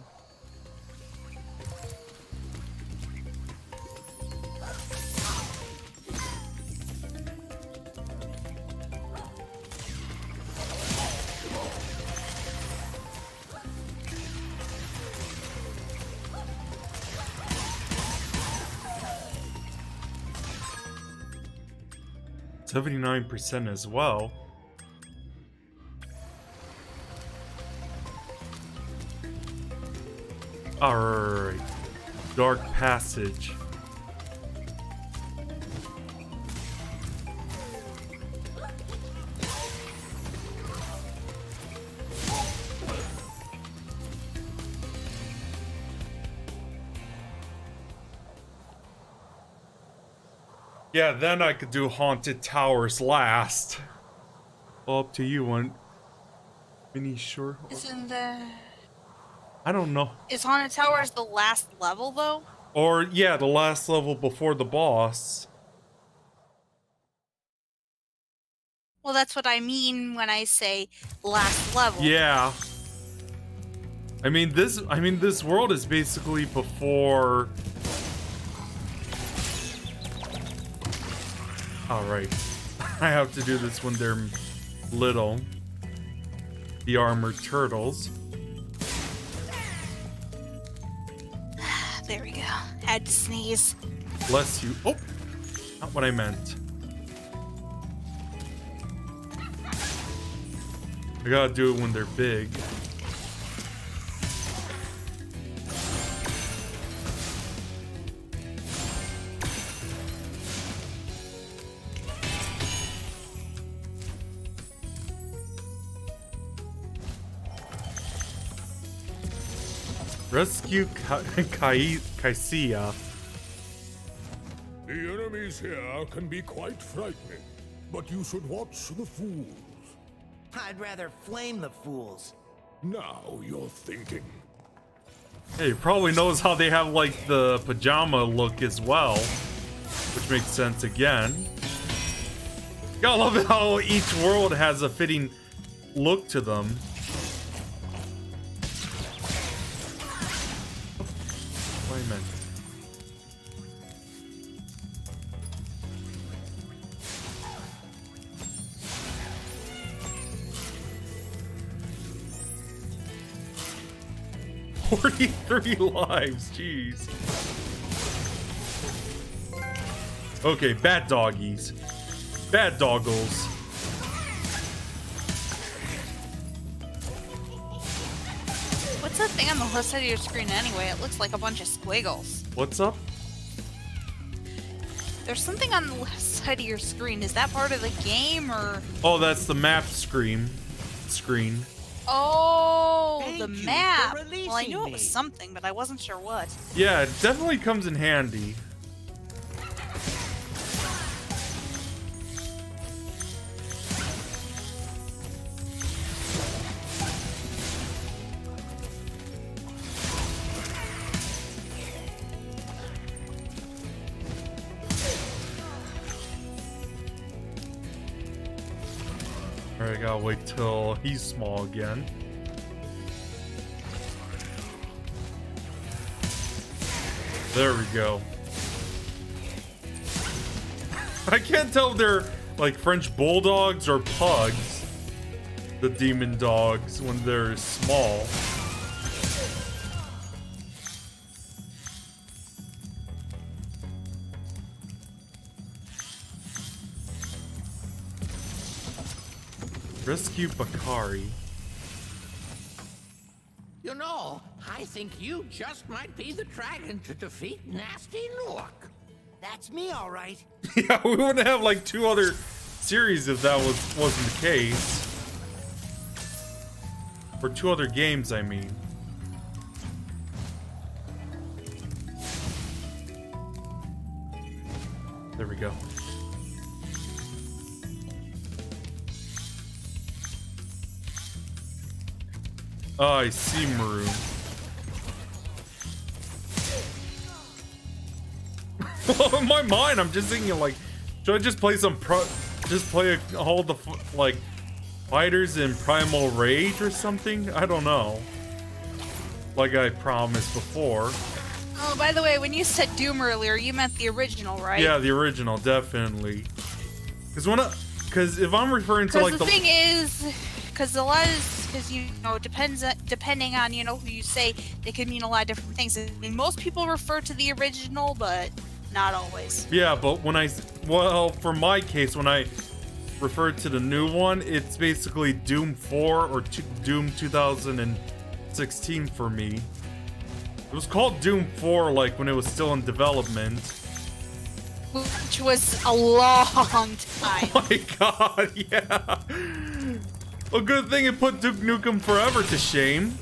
%, as well. Alright. Dark Passage. Yeah, then I could do Haunted Towers last. All up to you, one. Mini sure. Isn't the... I don't know. Is Haunted Towers the last level, though? Or, yeah, the last level before the boss. Well, that's what I mean when I say last level. Yeah. I mean, this world is basically before... Alright. I have to do this when they're little. The armored turtles. There we go. Had to sneeze. Bless you. Oh! Not what I meant. I gotta do it when they're big. Rescue Kaisia. The enemies here can be quite frightening, but you should watch the fools. I'd rather flame the fools. Now you're thinking. Hey, he probably knows how they have like the pajama look as well, which makes sense again. Gotta love it how each world has a fitting look to them. What I meant. "43 lives, jeez." Okay, bad doggies. Bad doggles. What's that thing on the left side of your screen anyway? It looks like a bunch of squiggles. What's up? There's something on the left side of your screen. Is that part of the game or? Oh, that's the map screen. Oh, Thank the you for map. Well, I releasing knew it me. was something, but I wasn't sure what. Yeah, it definitely comes in handy. Alright, I gotta wait till he's small again. There we go. I can't tell if they're like French bulldogs or pugs. The demon dogs when they're small. Rescue Bakari. You know, I think you just might be the dragon to defeat Gnasty Gnorc. That's me, all right. Yeah, we wouldn't have like 2 other series if that wasn't the case. Or 2 other games, I mean. There we go. Oh, I see Maroon. Well, in my mind, I'm just thinking like, should I just play all the like fighters in Primal Rage or something? I don't know. Like I promised before. Oh, by the way, when you said Doom earlier, you meant the original, right? Yeah, the original, definitely. Because if I'm referring to like the thing is, because you know, depending on, you know, who you say, they could mean a lot of different things. I mean, most people refer to the original, but not always. Yeah, but for my case, when I refer to the new one, it's basically Doom 4 or Doom 2016 for me. It was called Doom 4 like when it was still in development. Which was a long time. Oh my god, yeah. A good thing it put Duke Nukem Forever to shame.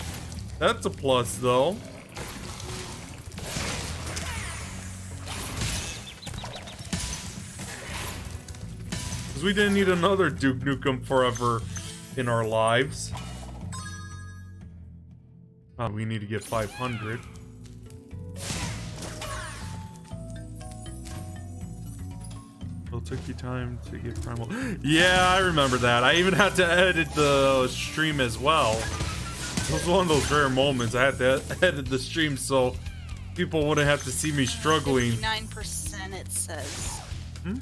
That's a plus, though. Because we didn't need another Duke Nukem Forever in our lives. Oh, we need to get 500. It'll take you time to get primal. Yeah, I remember that. I even had to edit the stream as well. It was one of those rare moments. I had to edit the stream so people wouldn't have to see me struggling. 59% it says. Hmm?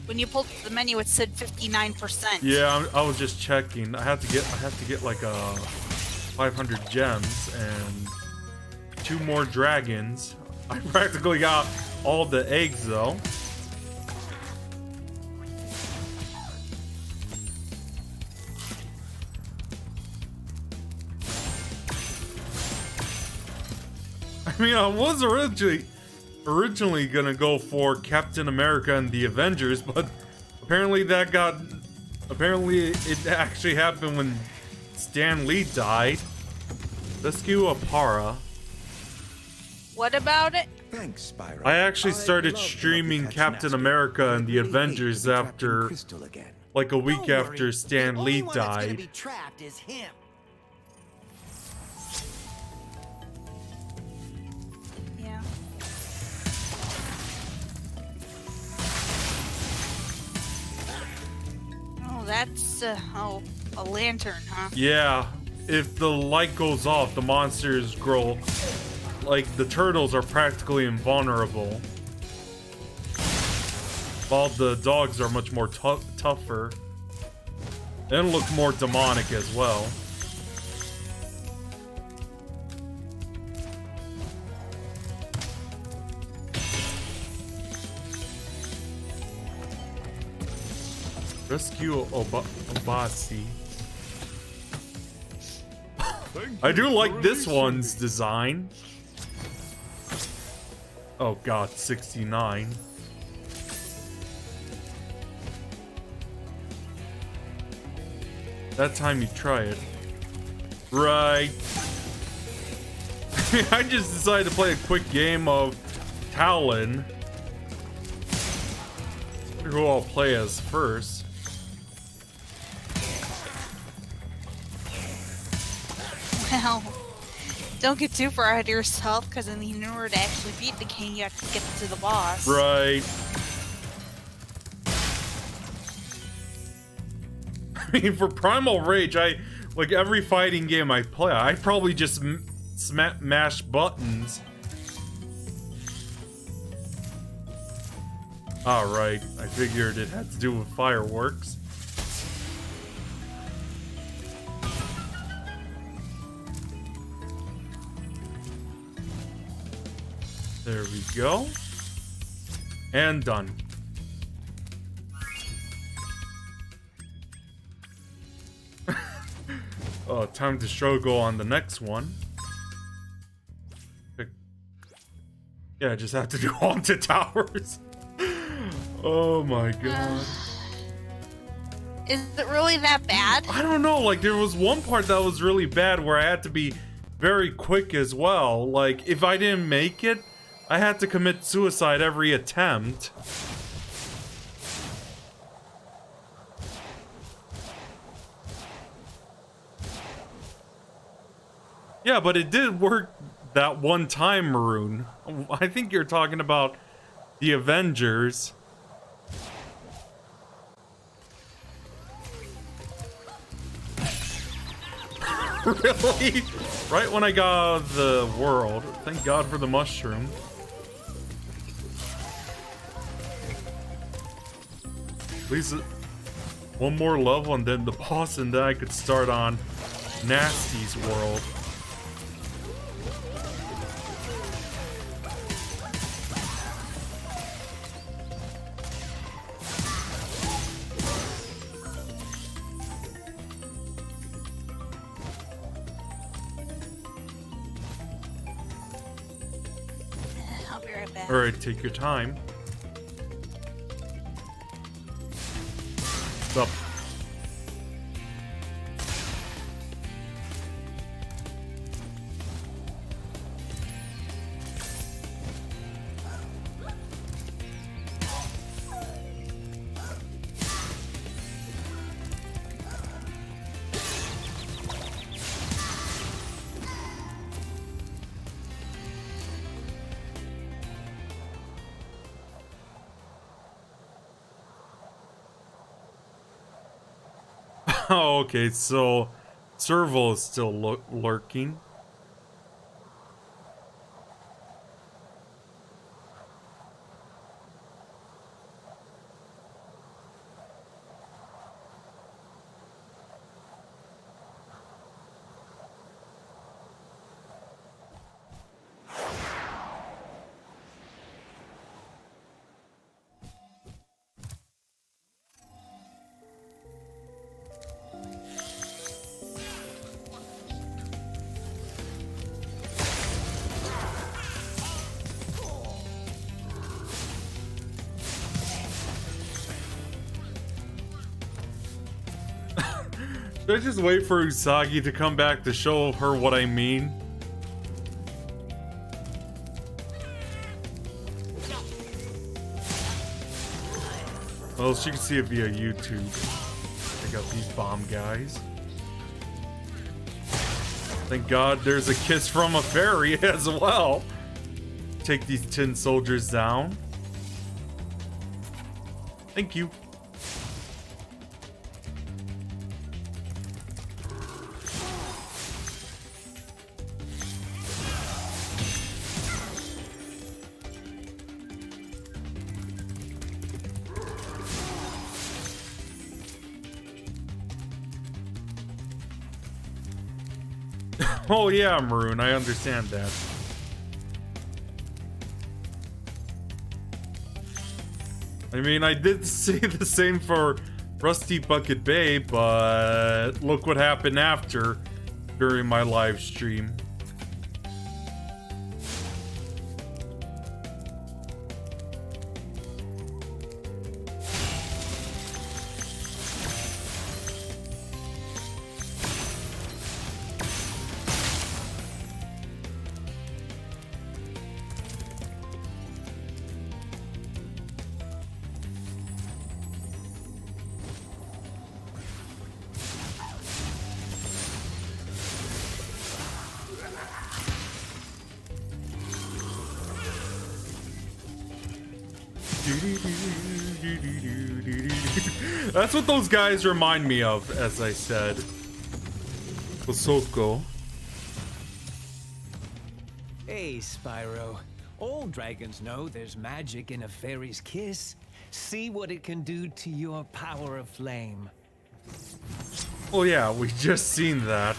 When you pulled the menu, it said 59%. Yeah, I was just checking. I have to get like 500 gems and 2 more dragons. I practically got all the eggs though. I mean, I was originally gonna go for Captain America and the Avengers, but apparently it actually happened when Stan Lee died. Rescue Apara. What about it? Thanks, Spyro. I actually started streaming Captain America and the Avengers after, like a week after Stan Lee died. The only one that's gonna be trapped is him. Yeah. Oh, that's a lantern, huh? Yeah, if the light goes off, the monsters grow. Like, the turtles are practically invulnerable. While the dogs are much more tougher. And look more demonic as well. Rescue Obasi. I do like this one's design. Oh god, 69. That time you try it. Right. I just decided to play a quick game of Talon. Wonder who I'll play as first. Well, don't get too far ahead of yourself, because in order to actually beat the king, you have to get to the boss. Right. I mean, for Primal Rage, like every fighting game I play, I probably just mash buttons. Alright, I figured it had to do with fireworks. There we go. And done. time to struggle on the next one. Yeah, I just have to do haunted towers. Oh my god. Is it really that bad? I don't know, like there was one part that was really bad where I had to be very quick as well. Like if I didn't make it, I had to commit suicide every attempt. Yeah, but it did work that one time, Maroon. I think you're talking about the Avengers. Really? Right when I got the world. Thank God for the mushroom. At least one more level and then the boss, and then I could start on Gnasty's world. I'll be right back. Alright, take your time. What's up? Oh, okay, so Serval is still lurking. Should I just wait for Usagi to come back to show her what I mean? Well, she can see it via YouTube. Check out these bomb guys. Thank God there's a kiss from a fairy as well. Take these tin soldiers down. Thank you. Oh yeah, Maroon, I understand that. I mean, I did say the same for Rusty Bucket Bay, but look what happened after during my live stream. That's what those guys remind me of, as I said. Osoko. Hey, Spyro. All dragons know there's magic in a fairy's kiss. See what it can do to your power of flame. Oh yeah, we just seen that.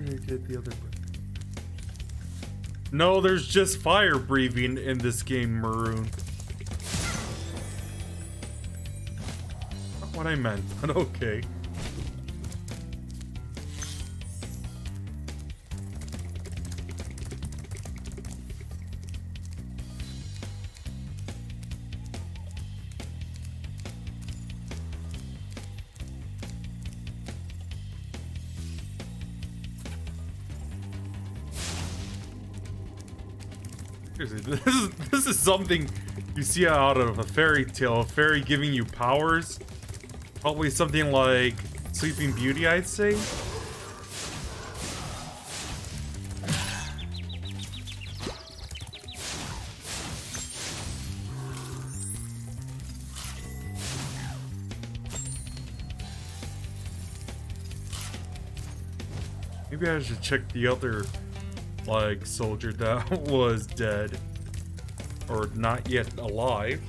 Get the other. No, there's just fire breathing in this game, Maroon. Not what I meant, but okay. This is something you see out of a fairy tale. A fairy giving you powers. Probably something like Sleeping Beauty, I'd say. Maybe I should check the other like soldier that was dead or not yet alive.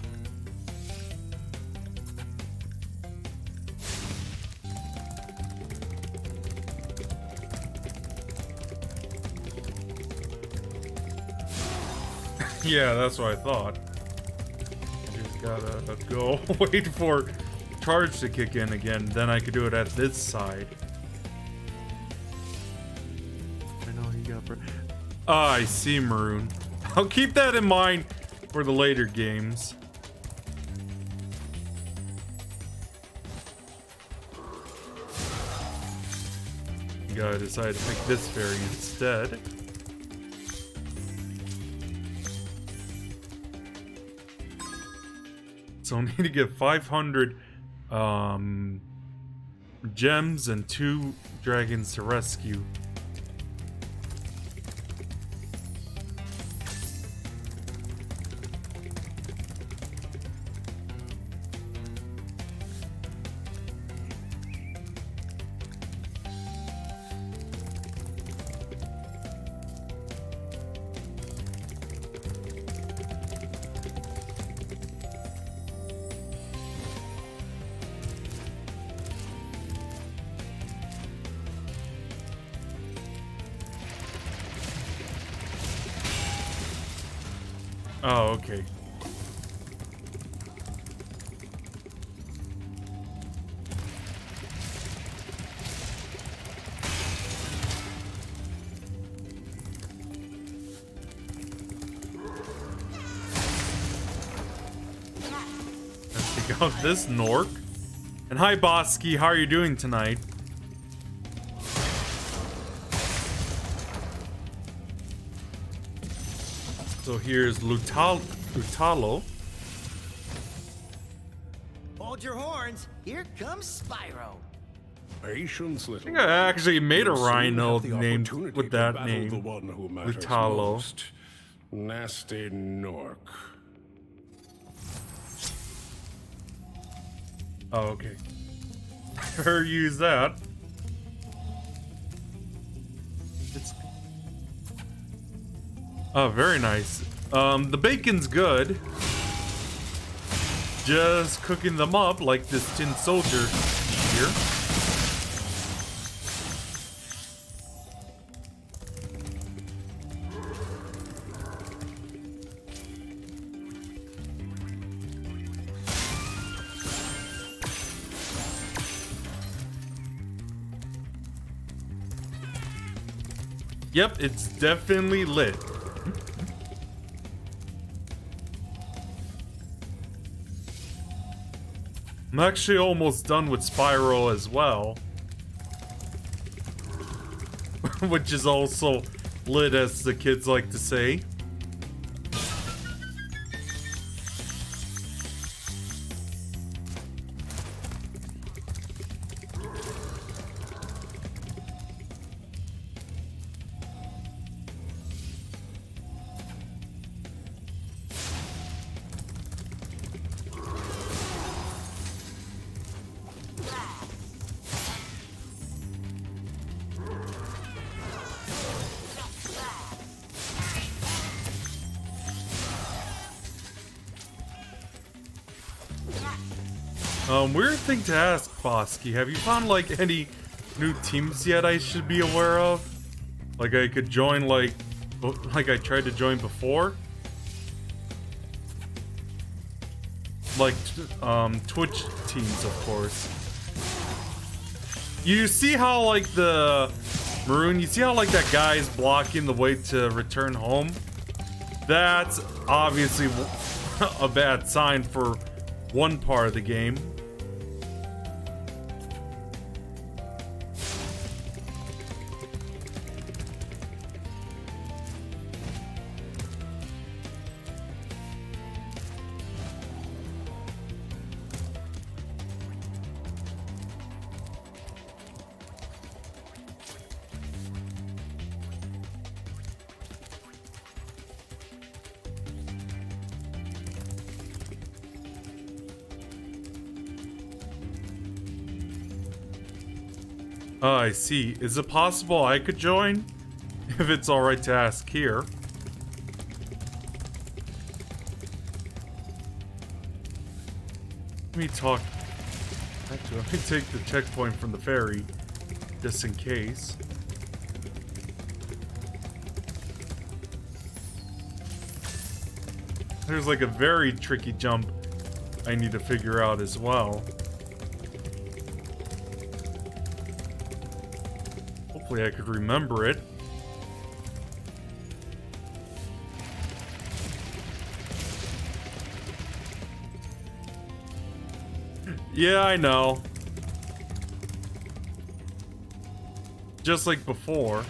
Yeah, that's what I thought. Just gotta go wait for charge to kick in again, then I could do it at this side. I see, Maroon. I'll keep that in mind for the later games. Gotta decide to pick this fairy instead. So I need to get 500 gems and 2 dragons to rescue. Oh, okay. Let's take out this Gnorc. And hi, Bosky, how are you doing tonight? So here's Lutalo. Hold your horns. Here comes Spyro. Patience, I little. think I actually made a You'll soon rhino have the named opportunity with to that battle name. the one who matters Lutalo. most. Gnasty Gnorc. Oh, okay. Never use that. It's... Oh, very nice. The bacon's good. Just cooking them up like this tin soldier here. Yep, it's definitely lit. I'm actually almost done with Spyro as well. Which is also lit, as the kids like to say. Weird thing to ask, Bosky. Have you found, like, any new teams yet I should be aware of? Like I could join like I tried to join before. Like Twitch teams, of course. You see how like the Maroon, you see how like that guy's blocking the way to return home? That's obviously a bad sign for one part of the game. Oh, I see. Is it possible I could join? If it's alright to ask here. Let me talk. Actually, let me take the checkpoint from the ferry, just in case. There's like a very tricky jump I need to figure out as well. Hopefully I could remember it. Yeah, I know. Just like before.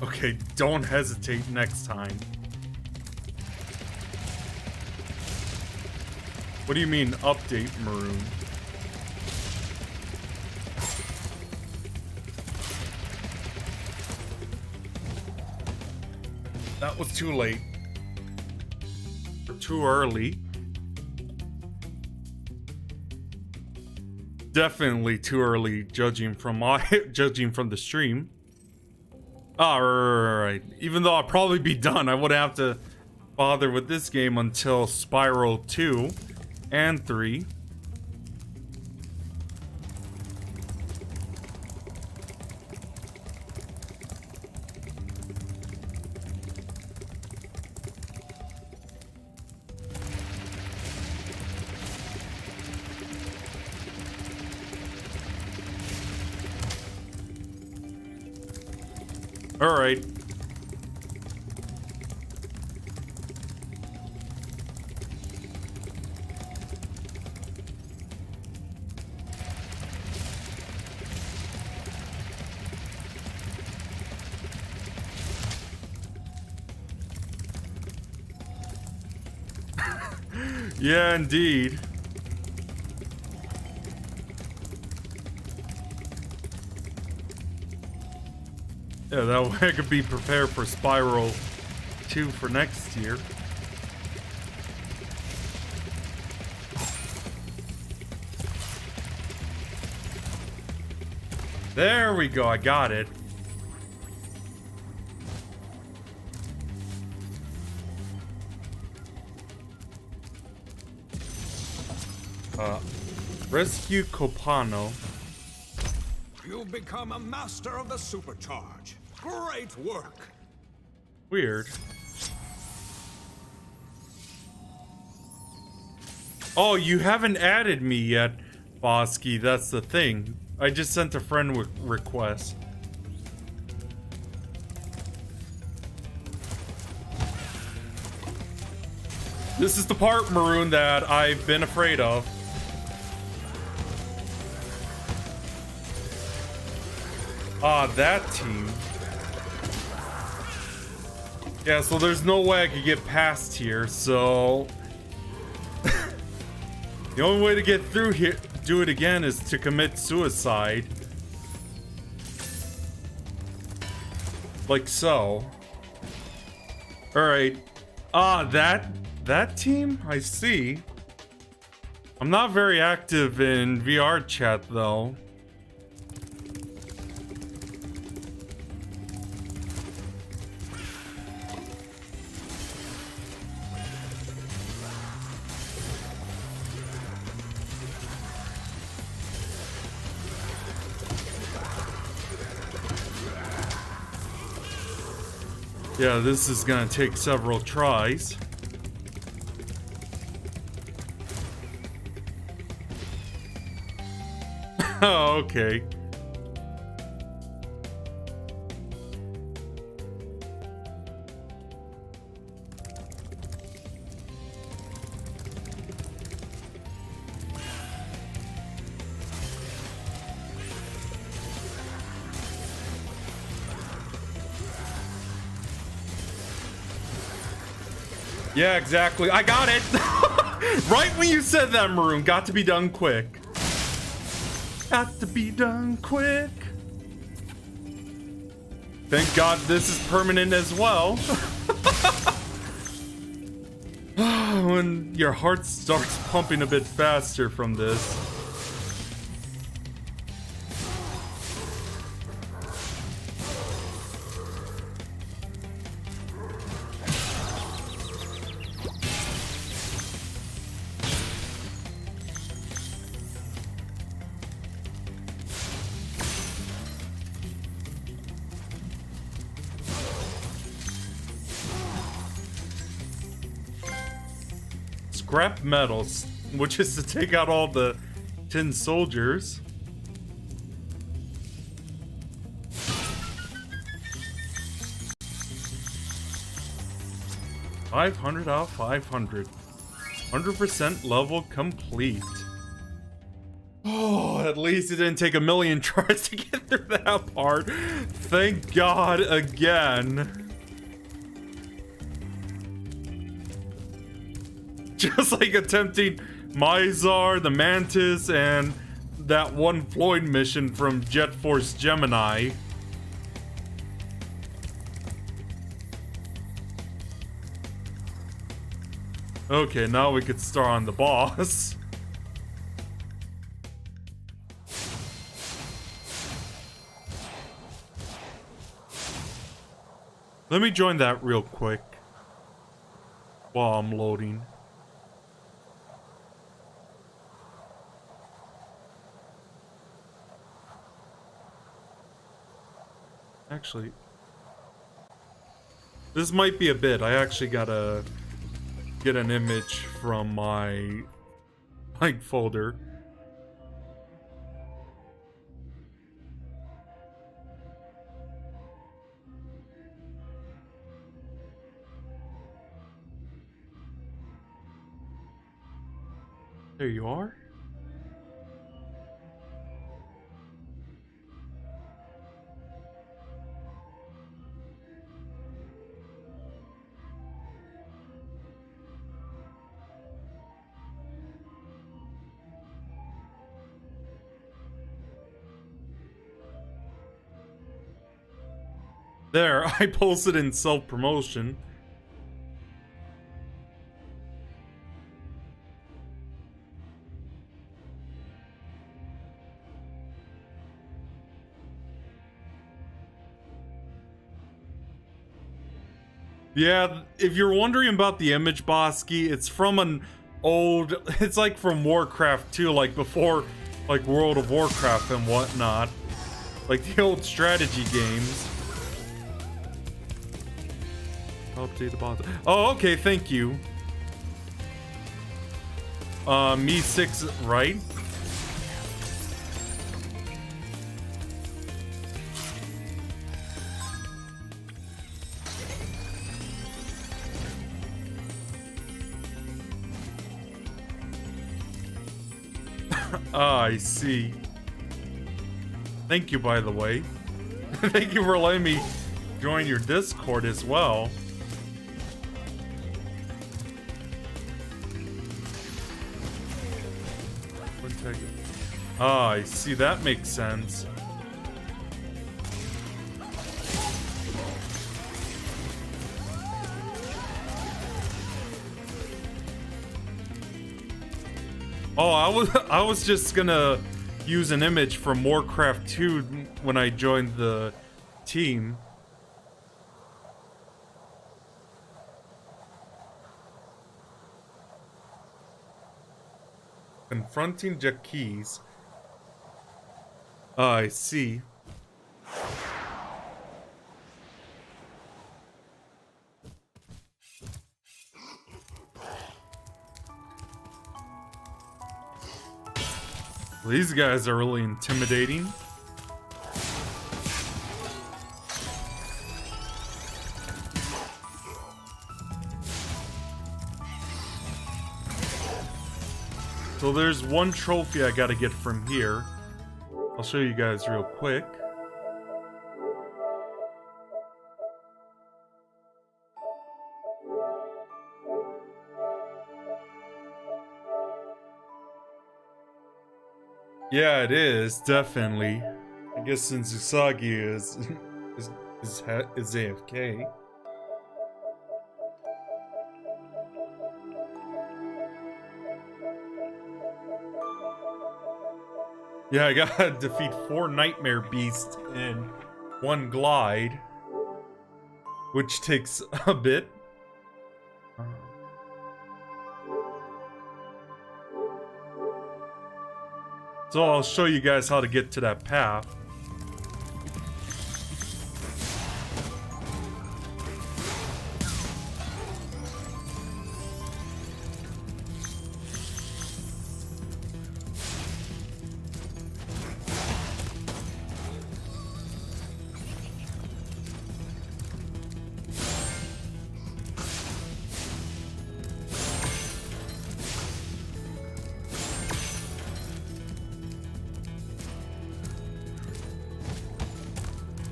Okay, don't hesitate next time. What do you mean, update, Maroon? That was too late. Or too early. Definitely too early, judging from the stream. Alright. Even though I'll probably be done, I wouldn't have to bother with this game until Spyro 2 and 3. All right. Yeah, indeed. Yeah, that way I could be prepared for Spyro 2 for next year. There we go, I got it. Rescue Copano. You've become a master of the supercharge. Great work. Weird. Oh, you haven't added me yet, Bosky. That's the thing. I just sent a friend request. This is the part, Maroon, that I've been afraid of. Ah, that team. Yeah, so there's no way I could get past here, so... The only way to get through here, do it again, is to commit suicide. Like so. Alright. Ah, that team? I see. I'm not very active in VR chat, though. Yeah, this is gonna take several tries. Oh, okay. Yeah, exactly. I got it! Right when you said that, Maroon. Got to be done quick. Got to be done quick. Thank God this is permanent as well. When your heart starts pumping a bit faster from this. Scrap metals, which is to take out all the tin soldiers. $500 out of 500. 100% level complete. Oh, at least it didn't take a million tries to get through that part. Thank God again. Just like attempting Mizar, the Mantis, and that one Floyd mission from Jet Force Gemini. Okay, now we could start on the boss. Let me join that real quick while I'm loading. Actually, this might be a bit. I actually gotta get an image from my folder. There you are. There, I posted in self-promotion. Yeah, if you're wondering about the image, Bosky, it's from an old... It's like from Warcraft 2, like before, like World of Warcraft and whatnot. Like the old strategy games. Update the boss. Oh, okay, thank you. Me 6, right? Ah, I see. Thank you, by the way. Thank you for letting me join your Discord as well. Ah, I see. That makes sense. Oh, I was just gonna use an image from Warcraft 2 when I joined the team. Confronting Jackie's. I see. These guys are really intimidating. So there's one trophy I gotta get from here. I'll show you guys real quick. Yeah, it is, definitely. I guess since Usagi is AFK. Yeah, I gotta defeat 4 Nightmare Beasts in 1 glide, which takes a bit. So I'll show you guys how to get to that path.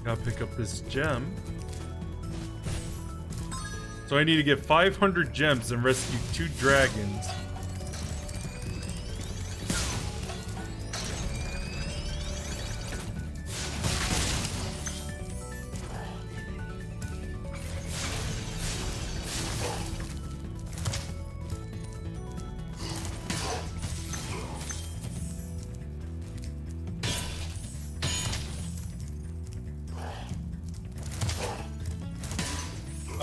Gotta pick up this gem. So I need to get 500 gems and rescue 2 dragons.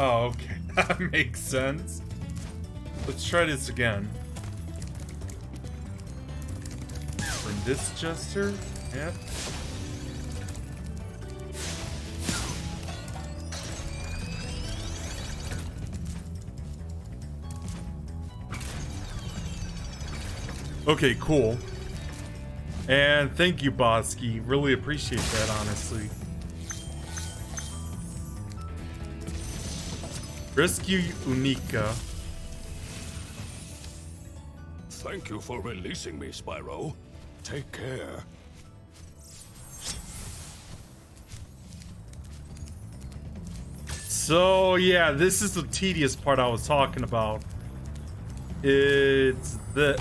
Oh, okay. That makes sense. Let's try this again. Bring this Jester. Yep. Okay, cool. And thank you, Bosky. Really appreciate that, honestly. Rescue Unica. Thank you for releasing me, Spyro. Take care. So yeah, this is the tedious part I was talking about. It's the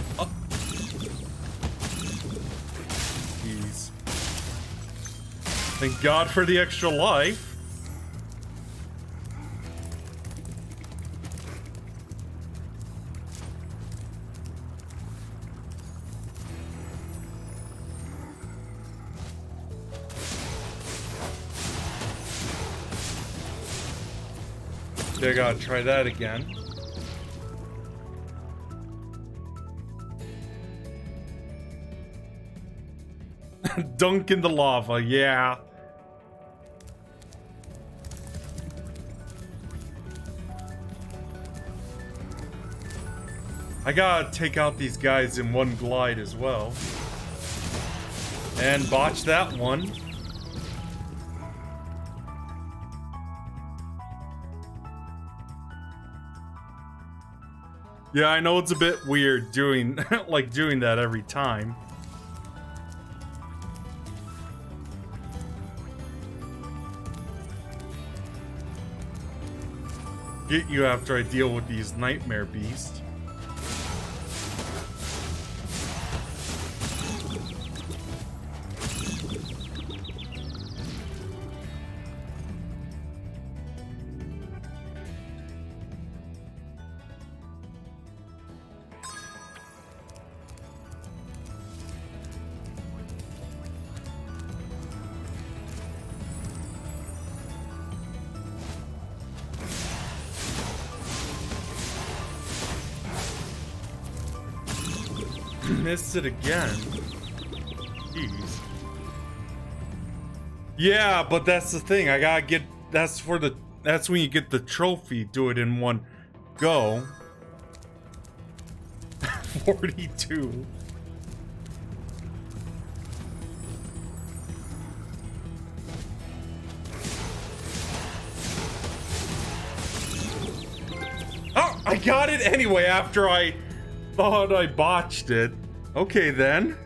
Jeez. Thank God for the extra life. I gotta try that again. Dunk in the lava, yeah. I gotta take out these guys in 1 glide as well. And botch that one. Yeah, I know it's a bit weird doing like doing that every time. Get you after I deal with these Nightmare Beasts. Missed it again. Jeez. Yeah, but that's the thing. I gotta get. That's when you get the trophy. Do it in 1 go. 42. I got it anyway after I thought I botched it. Okay then.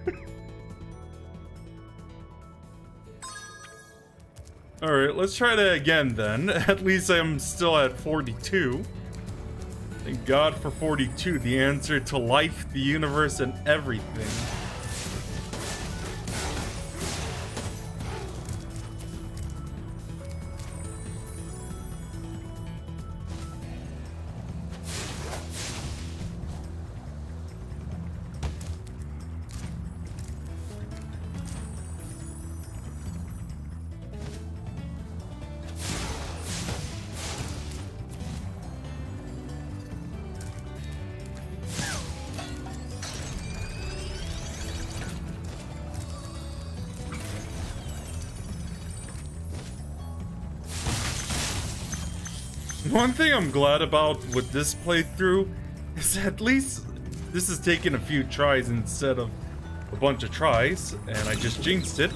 Alright, let's try that again then. At least I'm still at 42. Thank God for 42, the answer to life, the universe, and everything. One thing I'm glad about with this playthrough is at least this is taking a few tries instead of a bunch of tries, and I just jinxed it.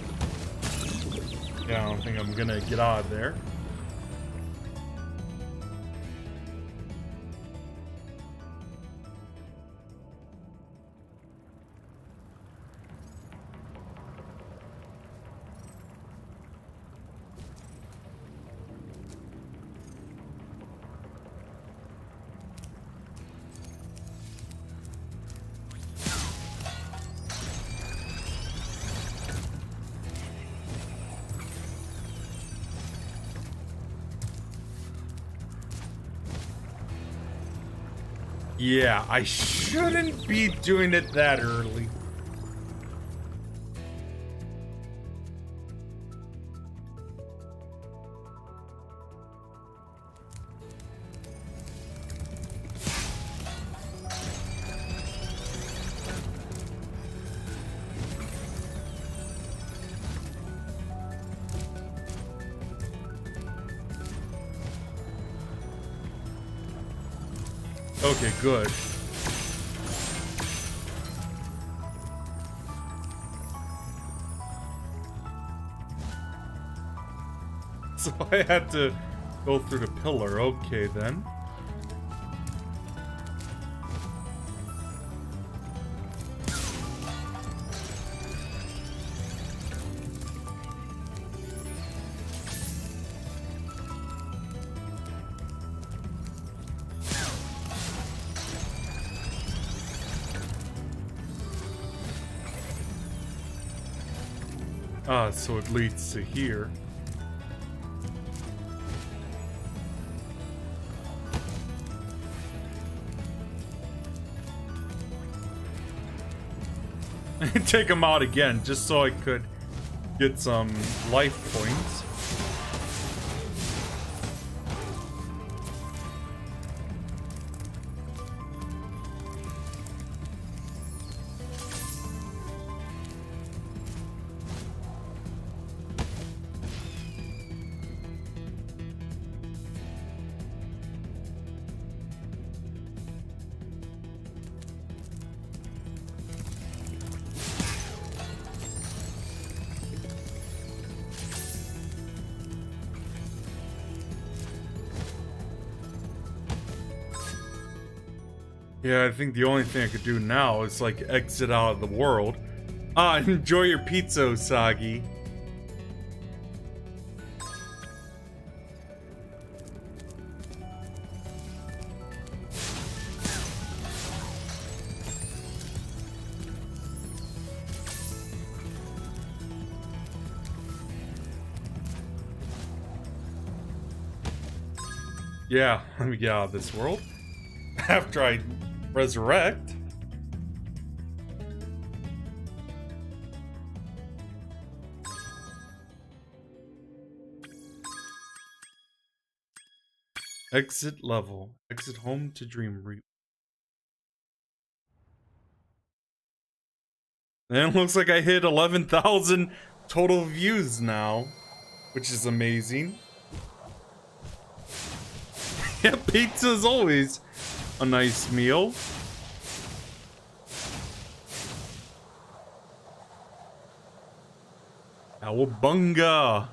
Yeah, I don't think I'm gonna get out of there. Yeah, I shouldn't be doing it that early. Okay, good. So I had to go through the pillar. Okay, then. Ah, so it leads to here. Take him out again, just so I could get some life points. Yeah, I think the only thing I could do now is like exit out of the world. Ah, enjoy your pizza, Usagi. Yeah, let me get out of this world. After I resurrect. Exit level. Exit home to Dream Reap. And it looks like I hit 11,000 total views now, which is amazing. Yeah, pizza is always a nice meal. Cowabunga!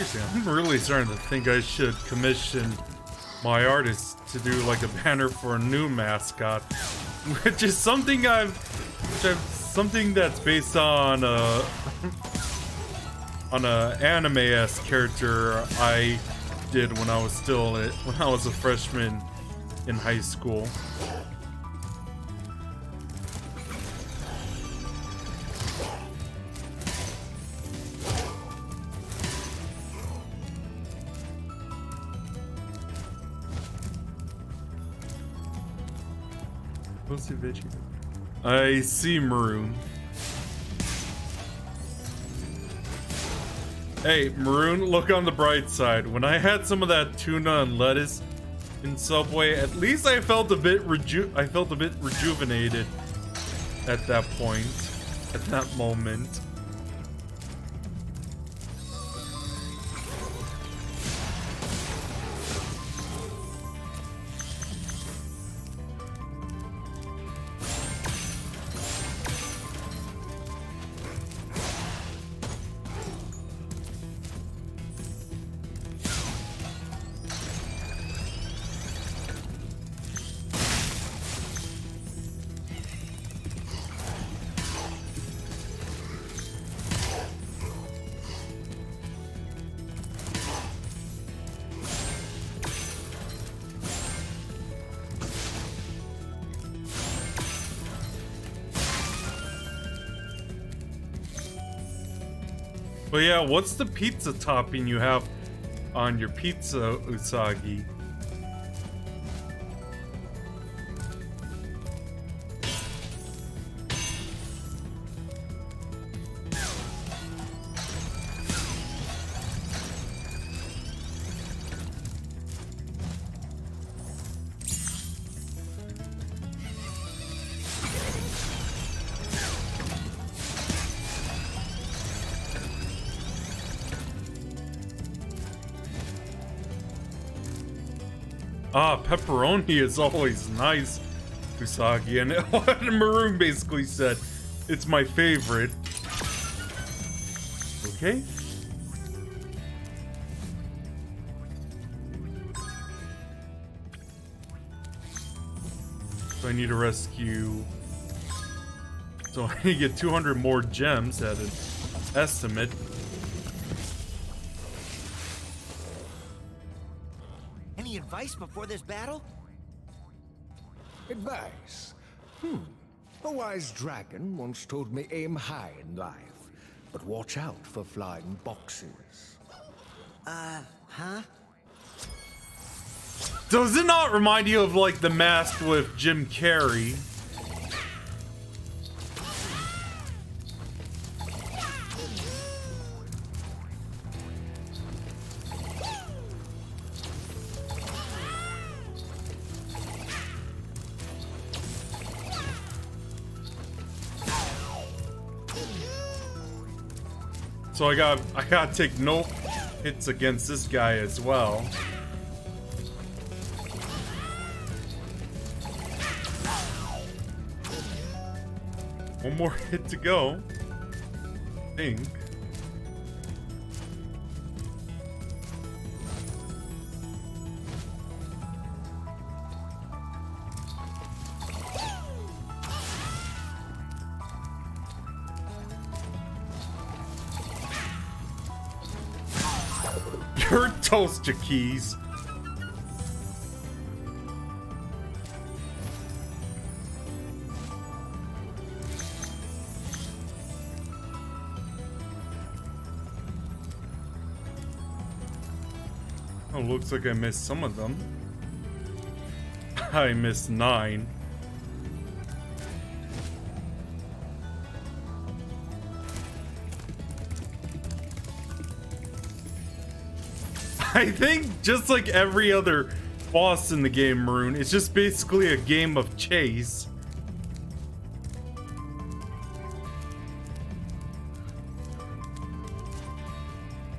Seriously, I'm really starting to think I should commission my artist to do like a banner for a new mascot, which is something something that's based on on a anime-esque character I did when I was a freshman in high school. I see Maroon. Hey, Maroon, look on the bright side. When I had some of that tuna and lettuce in Subway, at least I felt a bit rejuvenated at that point, at that moment. But yeah, what's the pizza topping you have on your pizza, Usagi? Ah, pepperoni is always nice, Usagi, and what Maroon basically said, it's my favorite. Okay. So I need to rescue... So I need to get 200 more gems at an estimate. Any advice before this battle? Advice? A wise dragon once told me aim high in life, but watch out for flying boxes. Huh? Does it not remind you of like The Mask with Jim Carrey? So I gotta take no hits against this guy as well. One more hit to go, I think. You're toast, Jaquise. Oh, looks like I missed some of them. I missed 9. I think just like every other boss in the game, Maroon, it's just basically a game of chase.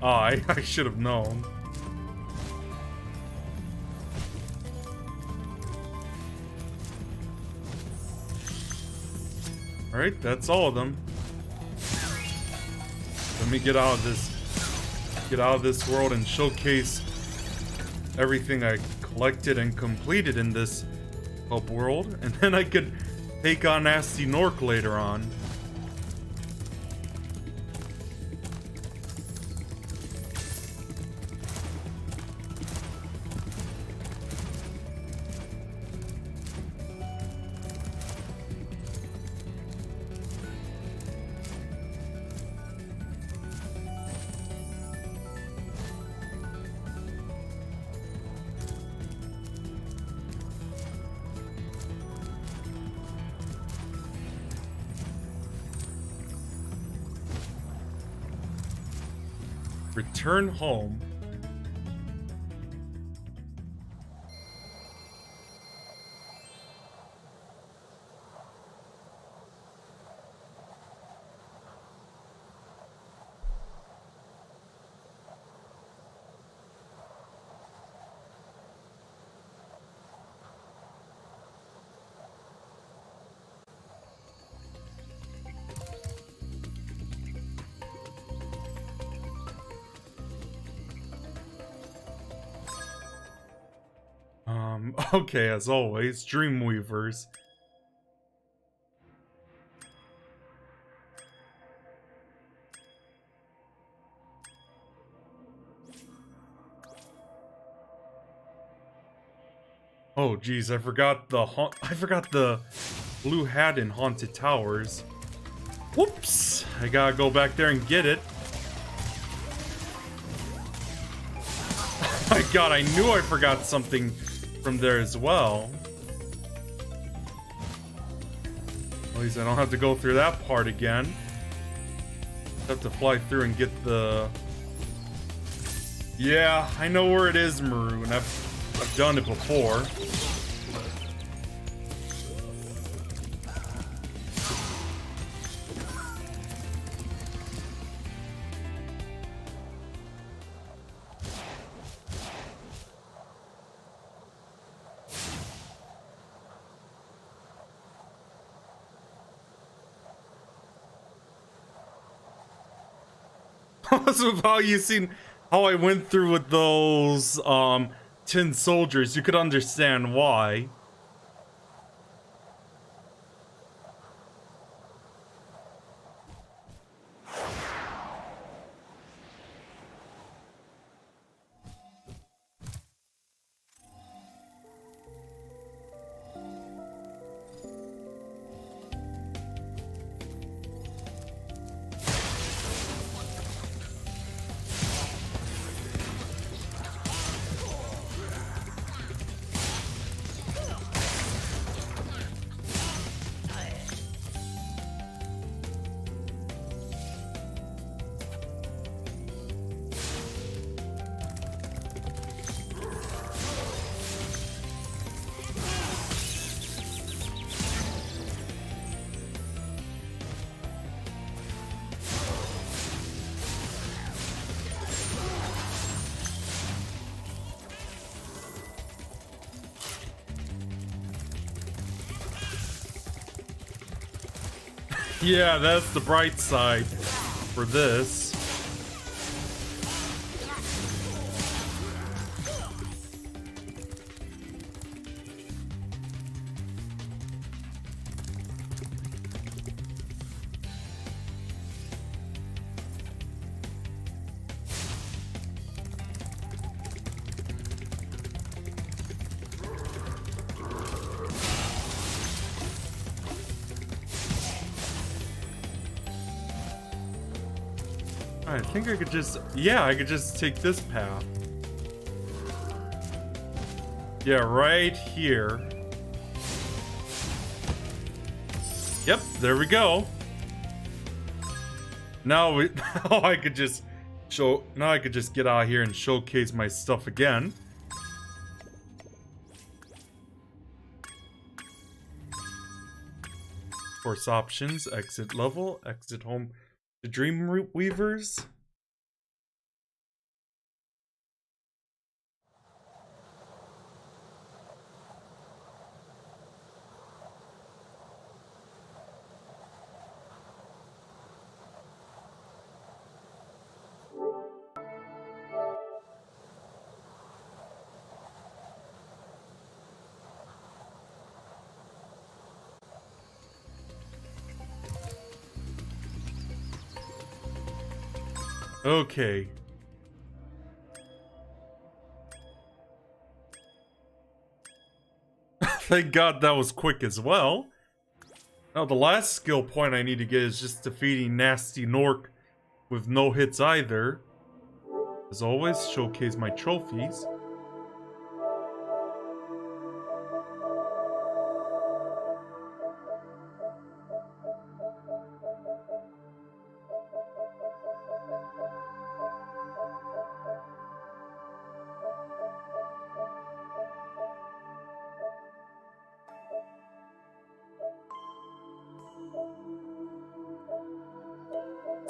Oh, I should have known. Alright, that's all of them. Let me get out of this get out of this world and showcase everything I collected and completed in this hub world, and then I could take on Gnasty Gnorc later on. Return home. Okay, as always, Dreamweavers. Oh geez, I forgot the blue hat in Haunted Towers. Whoops! I gotta go back there and get it. Oh my god, I knew I forgot something from there as well. At least I don't have to go through that part again. Have to fly through and get the... Yeah, I know where it is, Maroon. I've done it before. Also, how you seen how I went through with those tin soldiers, you could understand why. Yeah, that's the bright side for this. I think I could just... Yeah, I could just take this path. Yeah, right here. Yep, there we go. Now we... Now I could just show... Now I could just get out here and showcase my stuff again. Course options, exit level, exit home to Dreamweavers. Okay. Thank God that was quick as well. Now the last skill point I need to get is just defeating Gnasty Gnorc with no hits either. As always, showcase my trophies.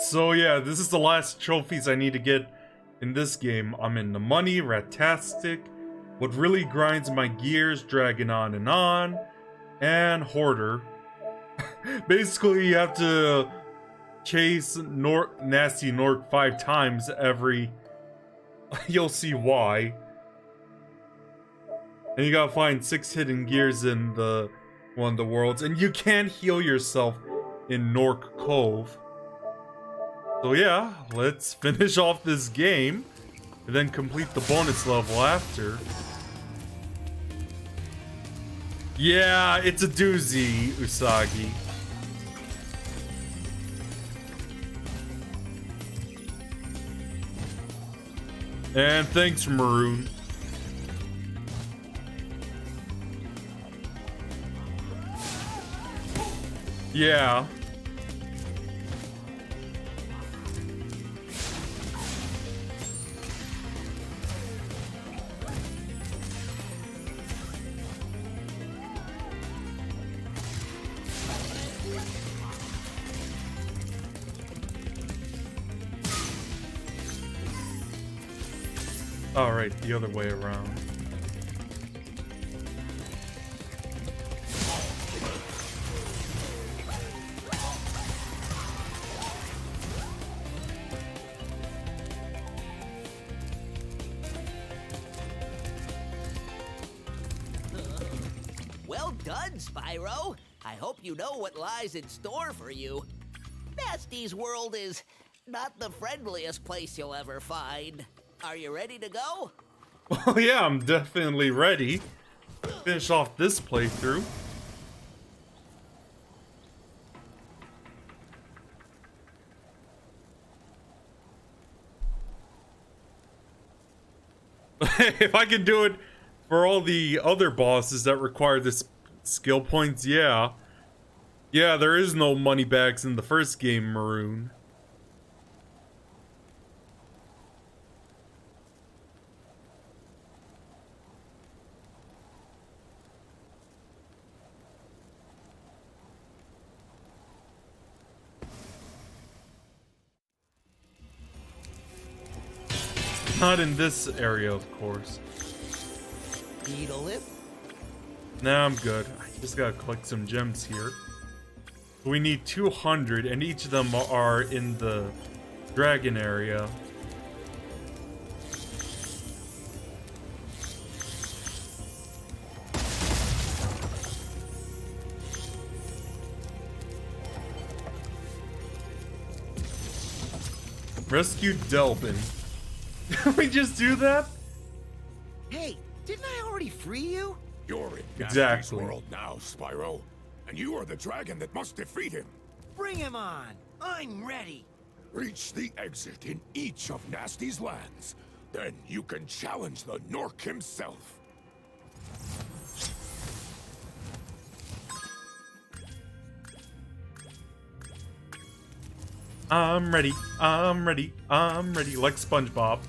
So yeah, this is the last trophies I need to get in this game. I'm in the money, Ratastic, what really grinds my gears, Dragon On, and Hoarder. Basically, you have to chase Gnasty Gnorc 5 times every... You'll see why. And you gotta find 6 hidden gears in one of the worlds, and you can't heal yourself in Gnorc Cove. So yeah, let's finish off this game, and then complete the bonus level after. Yeah, it's a doozy, Usagi. And thanks, Maroon. Yeah. Alright, the other way around. Well done, Spyro. I hope you know what lies in store for you. Gnasty's world is not the friendliest place you'll ever find. Are you ready to go? Well, yeah, I'm definitely ready. Finish off this playthrough. If I can do it for all the other bosses that require this skill points, yeah. Yeah, there is no money bags in the first game, Maroon. Not in this area, of course. Need a lift? Nah, I'm good. I just gotta collect some gems here. We need 200, and each of them are in the dragon area. Rescue Delbin. Did we just do that? Hey, didn't I already free you? You're in Gnasty's Exactly. world now, Spyro. And you are the dragon that must defeat him. Bring him on. I'm ready. Reach the exit in each of Gnasty's lands. Then you can challenge the Gnorc himself. I'm ready, I'm ready, I'm ready, like SpongeBob.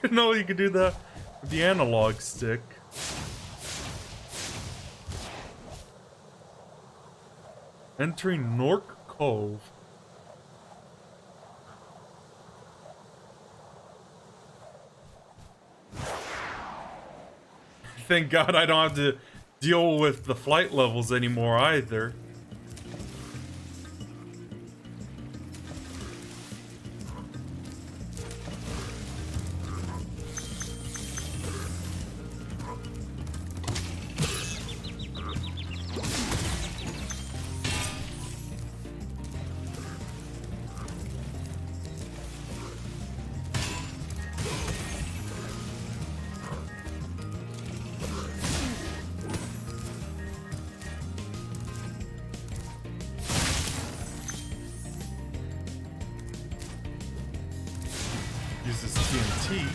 Didn't know you could do that with the analog stick. Entering Gnorc Cove. Thank God I don't have to deal with the flight levels anymore either. Uses TNT.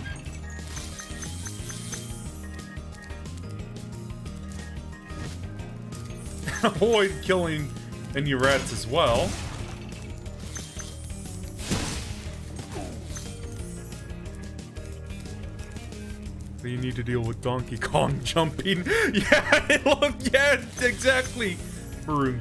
Avoid killing any rats as well. So you need to deal with Donkey Kong jumping. Yeah, look, yeah, exactly. Maroon.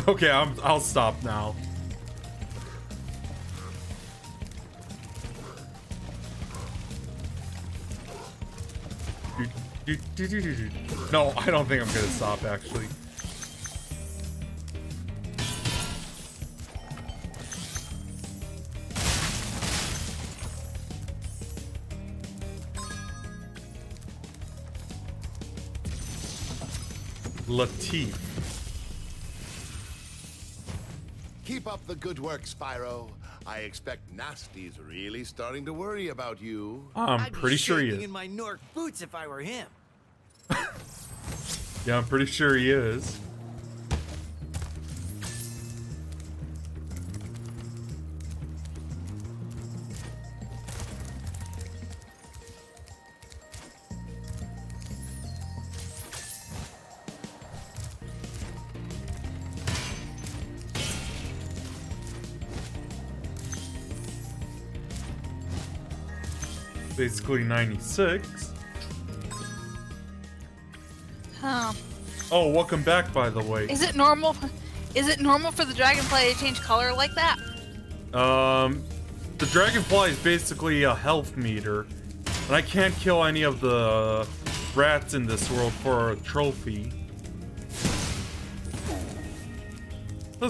Okay, I'll stop now. No, I don't think I'm gonna stop actually. Latif. Keep up the good work, Spyro. I expect Gnasty's really starting to worry about you. I'm pretty sure he is. in my Gnorc boots if I were him. Yeah, I'm pretty sure he is. Basically 96. Huh. Oh, welcome back, by the way. Is it normal? Is it normal for the dragonfly to change color like that? The dragonfly is basically a health meter, and I can't kill any of the rats in this world for a trophy.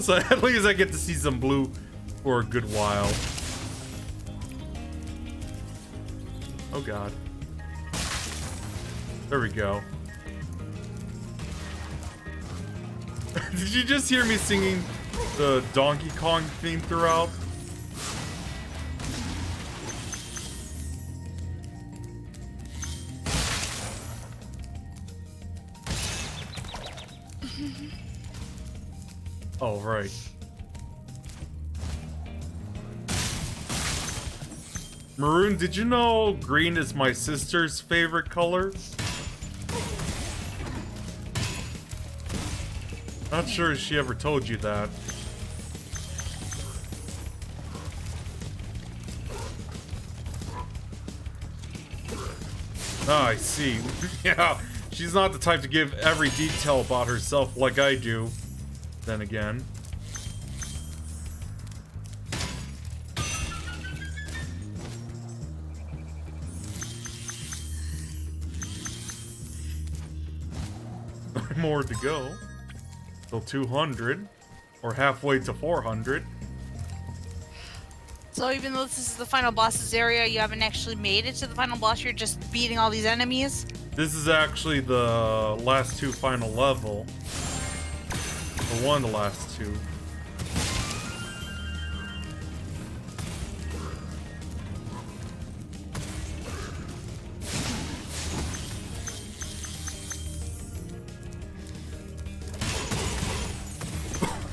So at least I get to see some blue for a good while. Oh god. There we go. Did you just hear me singing the Donkey Kong theme throughout? Oh, right. Maroon, did you know green is my sister's favorite color? Not sure if she ever told you that. Ah, I see. Yeah, she's not the type to give every detail about herself like I do. Then again. More to go. Till 200. Or halfway to 400. So even though this is the final boss's area, you haven't actually made it to the final boss, you're just beating all these enemies? This is actually the last two final level. Or one of the last two.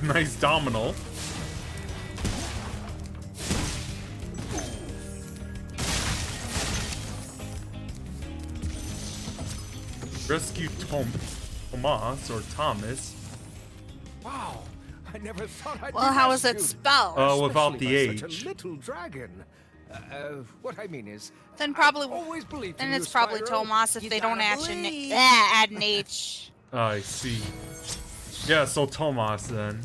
Nice domino. Rescue Tomas or Thomas. Wow, I never thought I'd Well, be how is it rescued. spelled? Without the Especially by H. such a little dragon. What I mean is, Then probably, I've always believed then in it's you, probably Spyro. Tomas if You they don't gotta add believe. add an H. I see. Yeah, so Tomas then.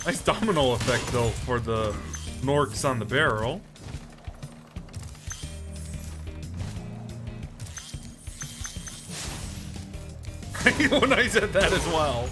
Nice domino effect though for the Gnorcs on the barrel. When I said that as well.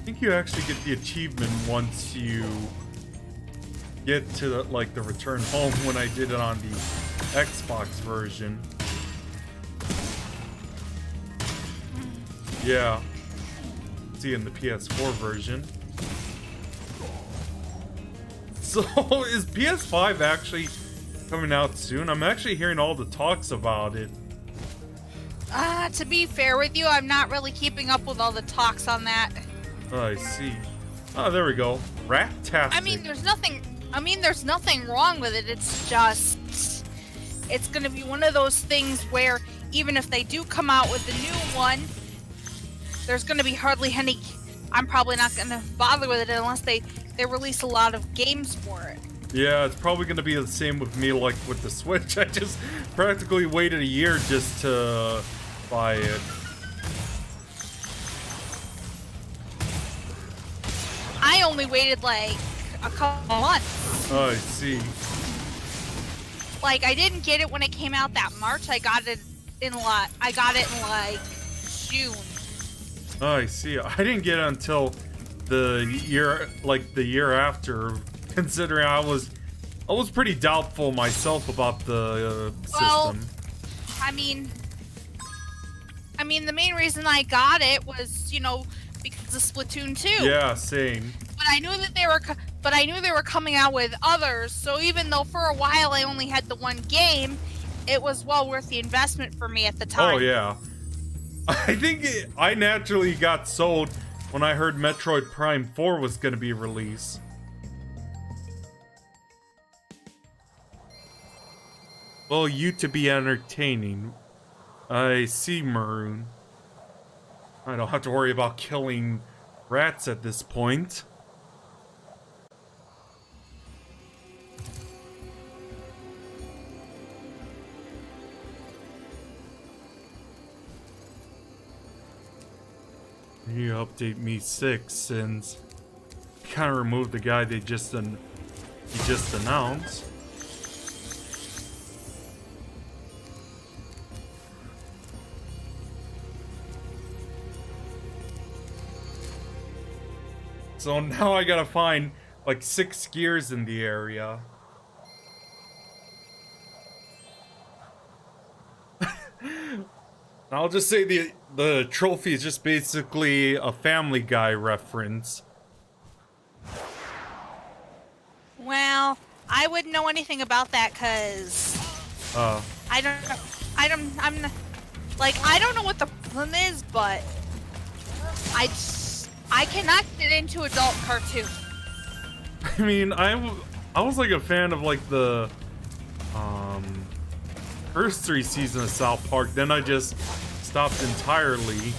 I think you actually get the achievement once you get to the, like the return home when I did it on the Xbox version. Yeah. See in the PS4 version. So is PS5 actually coming out soon? I'm actually hearing all the talks about it. To be fair with you, I'm not really keeping up with all the talks on that. Oh, I see. Oh, there we go. Rat-tastic. I mean, there's nothing wrong with it. It's just, it's gonna be one of those things where even if they do come out with the new one, there's gonna be hardly any. I'm probably not gonna bother with it unless they release a lot of games for it. Yeah, it's probably gonna be the same with me like with the Switch. I just practically waited a year just to buy it. I only waited like a couple months. Oh, I see. Like I didn't get it when it came out that March. I got it in like June. Oh, I see. I didn't get it until the year after, considering I was pretty doubtful myself about the Well, system. I mean, the main reason I got it was, you know, because of Splatoon 2. Yeah, same. But I knew that they were coming out with others. So even though for a while I only had the one game, it was well worth the investment for me at the time. Oh yeah. I think I naturally got sold when I heard Metroid Prime 4 was going to be released. Well, you to be entertaining. I see, Maroon. I don't have to worry about killing rats at this point. You update me 6 since kind of removed the guy he just announced. So now I gotta find like 6 gears in the area. I'll just say the trophy is just basically a Family Guy reference. Well, I wouldn't know anything about that because I don't know what the problem is, but I cannot get into adult cartoon. I mean, I was like a fan of like the first 3 seasons of South Park, then I just stopped entirely.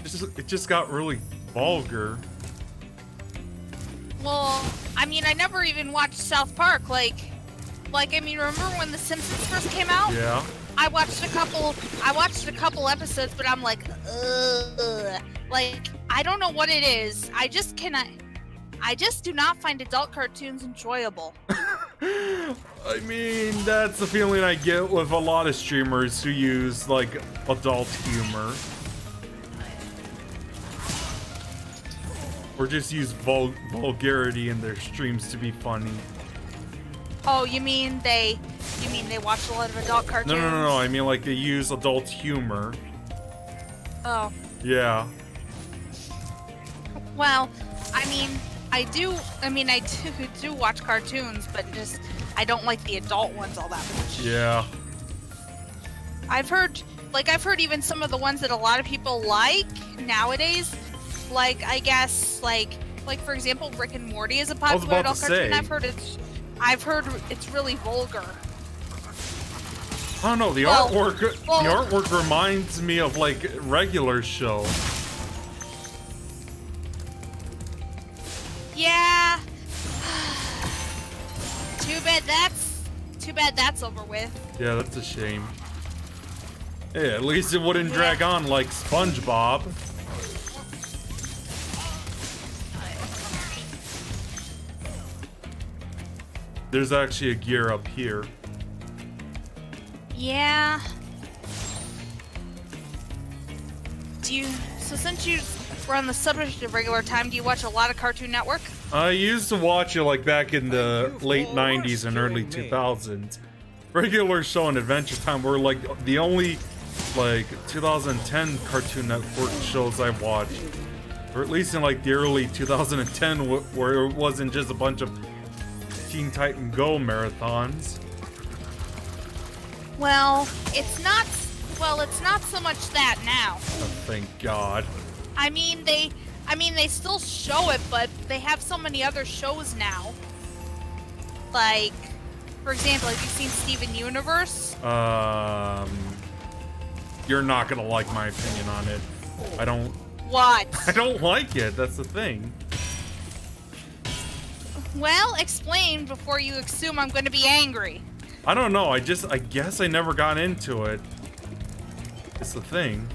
It just got really vulgar. Well, I mean, I never even watched South Park. Like, I mean, remember when The Simpsons first came out? Yeah. I watched a couple episodes, but I'm like, ugh. Like, I don't know what it is. I just do not find adult cartoons enjoyable. I mean, that's the feeling I get with a lot of streamers who use, like, adult humor. Or just use vulgarity in their streams to be funny. Oh, you mean they watch a lot of adult cartoons? No, I mean, like, they use adult humor. Oh. Yeah. Well, I do watch cartoons, but just I don't like the adult ones all that much. Yeah. I've heard even some of the ones that a lot of people like nowadays, like I guess like for example, Rick and Morty is a popular adult cartoon. I've heard it's really vulgar. I don't know, the artwork reminds me of like regular show. Yeah. Too bad that's over with. Yeah, that's a shame. Yeah, at least it wouldn't drag on like SpongeBob. There's actually a gear up here. Yeah. So since we're on the subject of regular time, do you watch a lot of Cartoon Network? I used to watch it like back in the late 90s and early 2000s. Regular Show and Adventure Time were like the only like 2010 Cartoon Network shows I watched. Or at least in like the early 2010 where it wasn't just a bunch of Teen Titan Go marathons. Well, it's not so much that now. Oh, thank God. I mean, they still show it, but they have so many other shows now. Like, for example, have you seen Steven Universe? You're not gonna like my opinion on it. I don't like it, that's the thing. Well, explain before you assume I'm gonna be angry. I don't know, I guess I never got into it. It's the thing.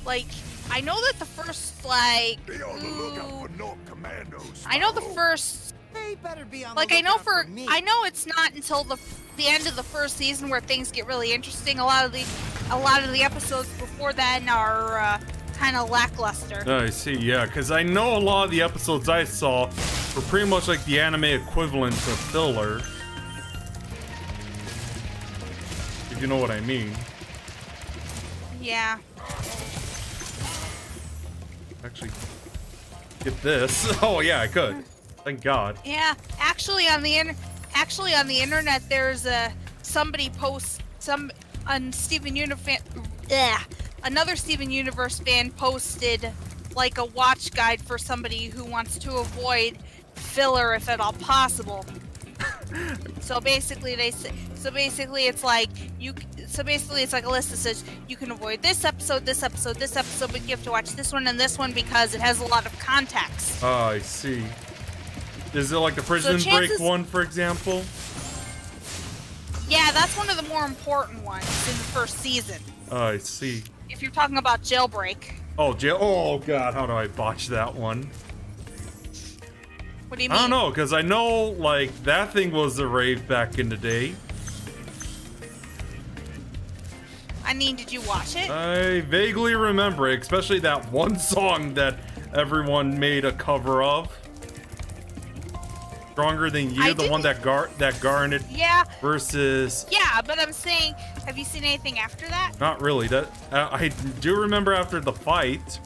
Like, I know that the first, like, Be on the lookout for Gnorc commandos. I know the first, They better be on like, the I know lookout for me. I know it's not until the end of the first season where things get really interesting. A lot of the episodes before then are kind of lackluster. I see, yeah, because I know a lot of the episodes I saw were pretty much like the anime equivalent to filler. If you know what I mean. Yeah. Actually, get this. Oh yeah, I could. Thank God. Yeah, actually on the internet there's somebody posts on Steven Universe. Another Steven Universe fan posted like a watch guide for somebody who wants to avoid filler if at all possible. So basically it's like a list that says you can avoid this episode, but you have to watch this one and this one because it has a lot of context. Oh, I see. Is it like the Prison Break one, for example? Yeah, that's one of the more important ones in the first season. Oh, I see. If you're talking about Jailbreak. Oh, oh God, how do I botch that one? What do you mean? I don't know, because I know, like, that thing was a rave back in the day. I mean, did you watch it? I vaguely remember it, especially that one song that everyone made a cover of. Stronger Than You, the one that Garnet versus... Yeah, but I'm saying, have you seen anything after that? Not really. That I do remember after the fight.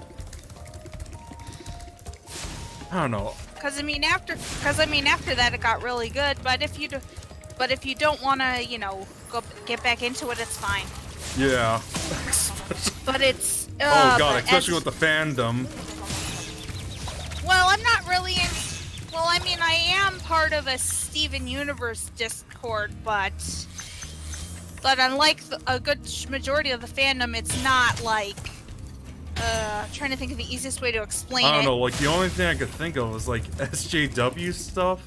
I don't know. Because I mean after that it got really good. But if you don't want to, go get back into it, it's fine. Yeah. But it's. Oh God, especially with the fandom. Well, I'm not really in. Well, I mean, I am part of a Steven Universe Discord, but unlike a good majority of the fandom, it's not like. Trying to think of the easiest way to explain it. I don't know, like the only thing I could think of was like SJW stuff.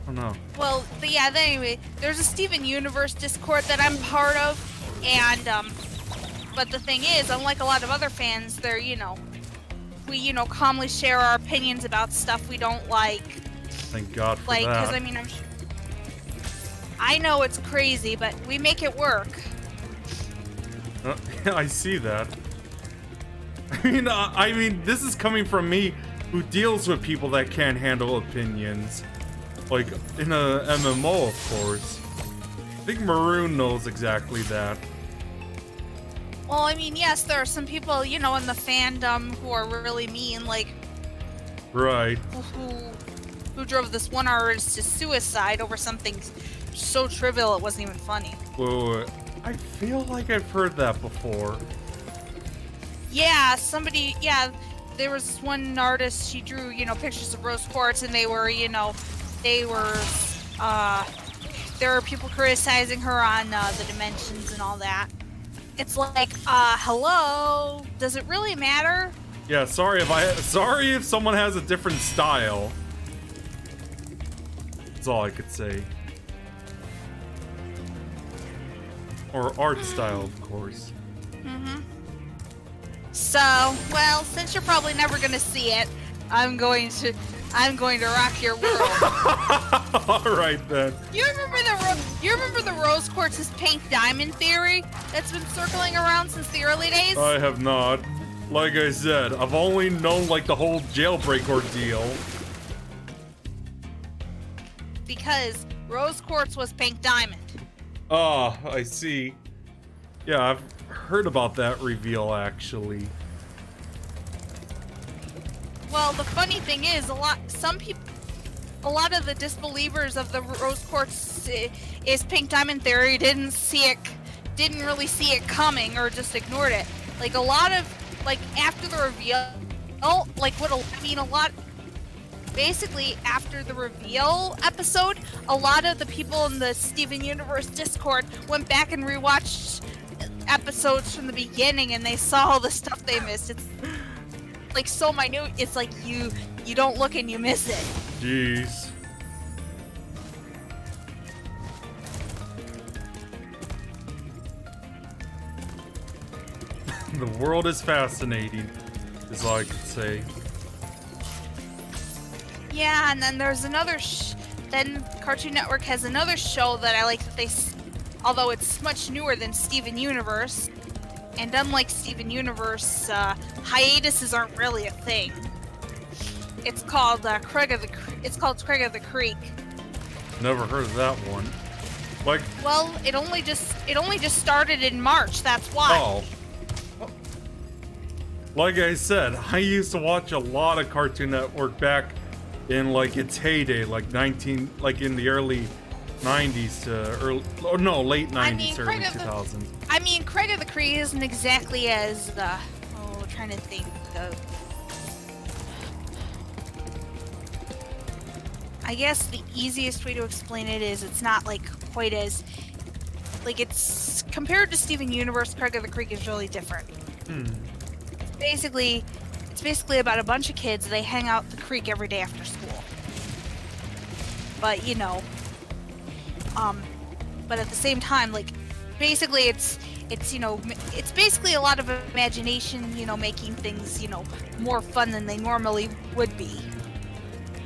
I don't know. Well, but yeah, anyway, there's a Steven Universe Discord that I'm part of, and but the thing is, unlike a lot of other fans, they're we calmly share our opinions about stuff we don't like. Thank God for that. Because that. I mean, I know it's crazy, but we make it work. I see that. I mean, this is coming from me, who deals with people that can't handle opinions, like in a MMO, of course. I think Maroon knows exactly that. Well, I mean, yes, there are some people, in the fandom who are really mean, like, right, who drove this one artist to suicide over something so trivial it wasn't even funny. Whoa, I feel like I've heard that before. Yeah, there was this one artist, she drew, pictures of rose quartz, and there were people criticizing her on the dimensions and all that. It's like, hello, does it really matter? Yeah, sorry if someone has a different style. That's all I could say. Or art style, of course. Mm-hmm. So, well, since you're probably never gonna see it, I'm going to I'm going to rock your world. All right then. You remember the rose quartz's pink diamond theory that's been circling around since the early days? I have not. Like I said, I've only known like the whole jailbreak ordeal. Because rose quartz was pink diamond. Ah, I see. Yeah, I've heard about that reveal actually. Well, the funny thing is, a lot of the disbelievers of the rose quartz is pink diamond theory didn't really see it coming, or just ignored it. Like a lot of, like after the reveal, basically after the reveal episode, a lot of the people in the Steven Universe Discord went back and rewatched episodes from the beginning, and they saw all the stuff they missed. It's like so minute, it's like you don't look and you miss it. Jeez. The world is fascinating, is all I could say. Yeah, and then there's another then Cartoon Network has another show that I like that although it's much newer than Steven Universe, and unlike Steven Universe, hiatuses aren't really a thing. It's called Craig of the Creek. Never heard of that one. Like, well, it only just started in March. That's why. Oh. Like I said, I used to watch a lot of Cartoon Network back in like its heyday, like in the early 90s to late 90s, early 2000s. I mean, Craig of the Creek isn't exactly as trying to think of. I guess the easiest way to explain it is it's not like quite as it's compared to Steven Universe. Craig of the Creek is really different. It's basically about a bunch of kids. They hang out at the creek every day after school. But but at the same time, basically it's basically a lot of imagination, making things, more fun than they normally would be.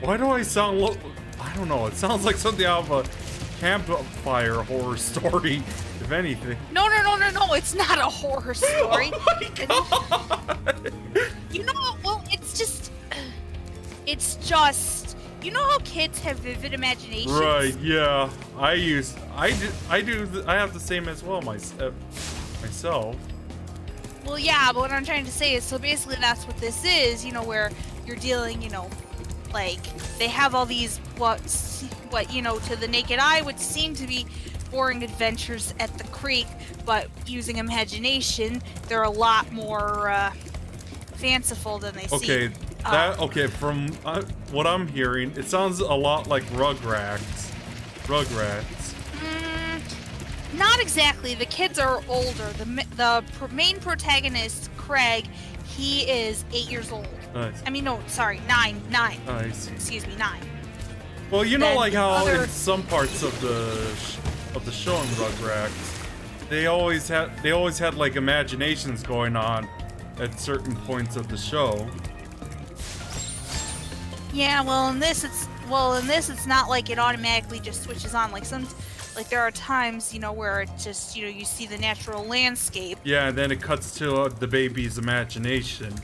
Why do I sound I don't know, it sounds like something out of a campfire horror story, if anything. No, it's not a horror story. Oh my God. Well, it's just, how kids have vivid imaginations? Right, yeah. I have the same as well myself. Well, yeah, but what I'm trying to say is, so basically that's what this is, where you're dealing, they have all these, what, to the naked eye would seem to be boring adventures at the creek, but using imagination, they're a lot more, fanciful than they seem. Okay, from what I'm hearing, it sounds a lot like Rugrats. Not exactly. The kids are older. The main protagonist, Craig, he is 8 years old. Nice. I mean, no, sorry, 9. I see. Excuse me, 9. Well, Then like how in some parts of the show in Rugrats, they always had like imaginations going on at certain points of the show. Yeah, well, in this it's not like it automatically just switches on. There are times, where it just, you see the natural landscape. Yeah, and then it cuts to the baby's imagination.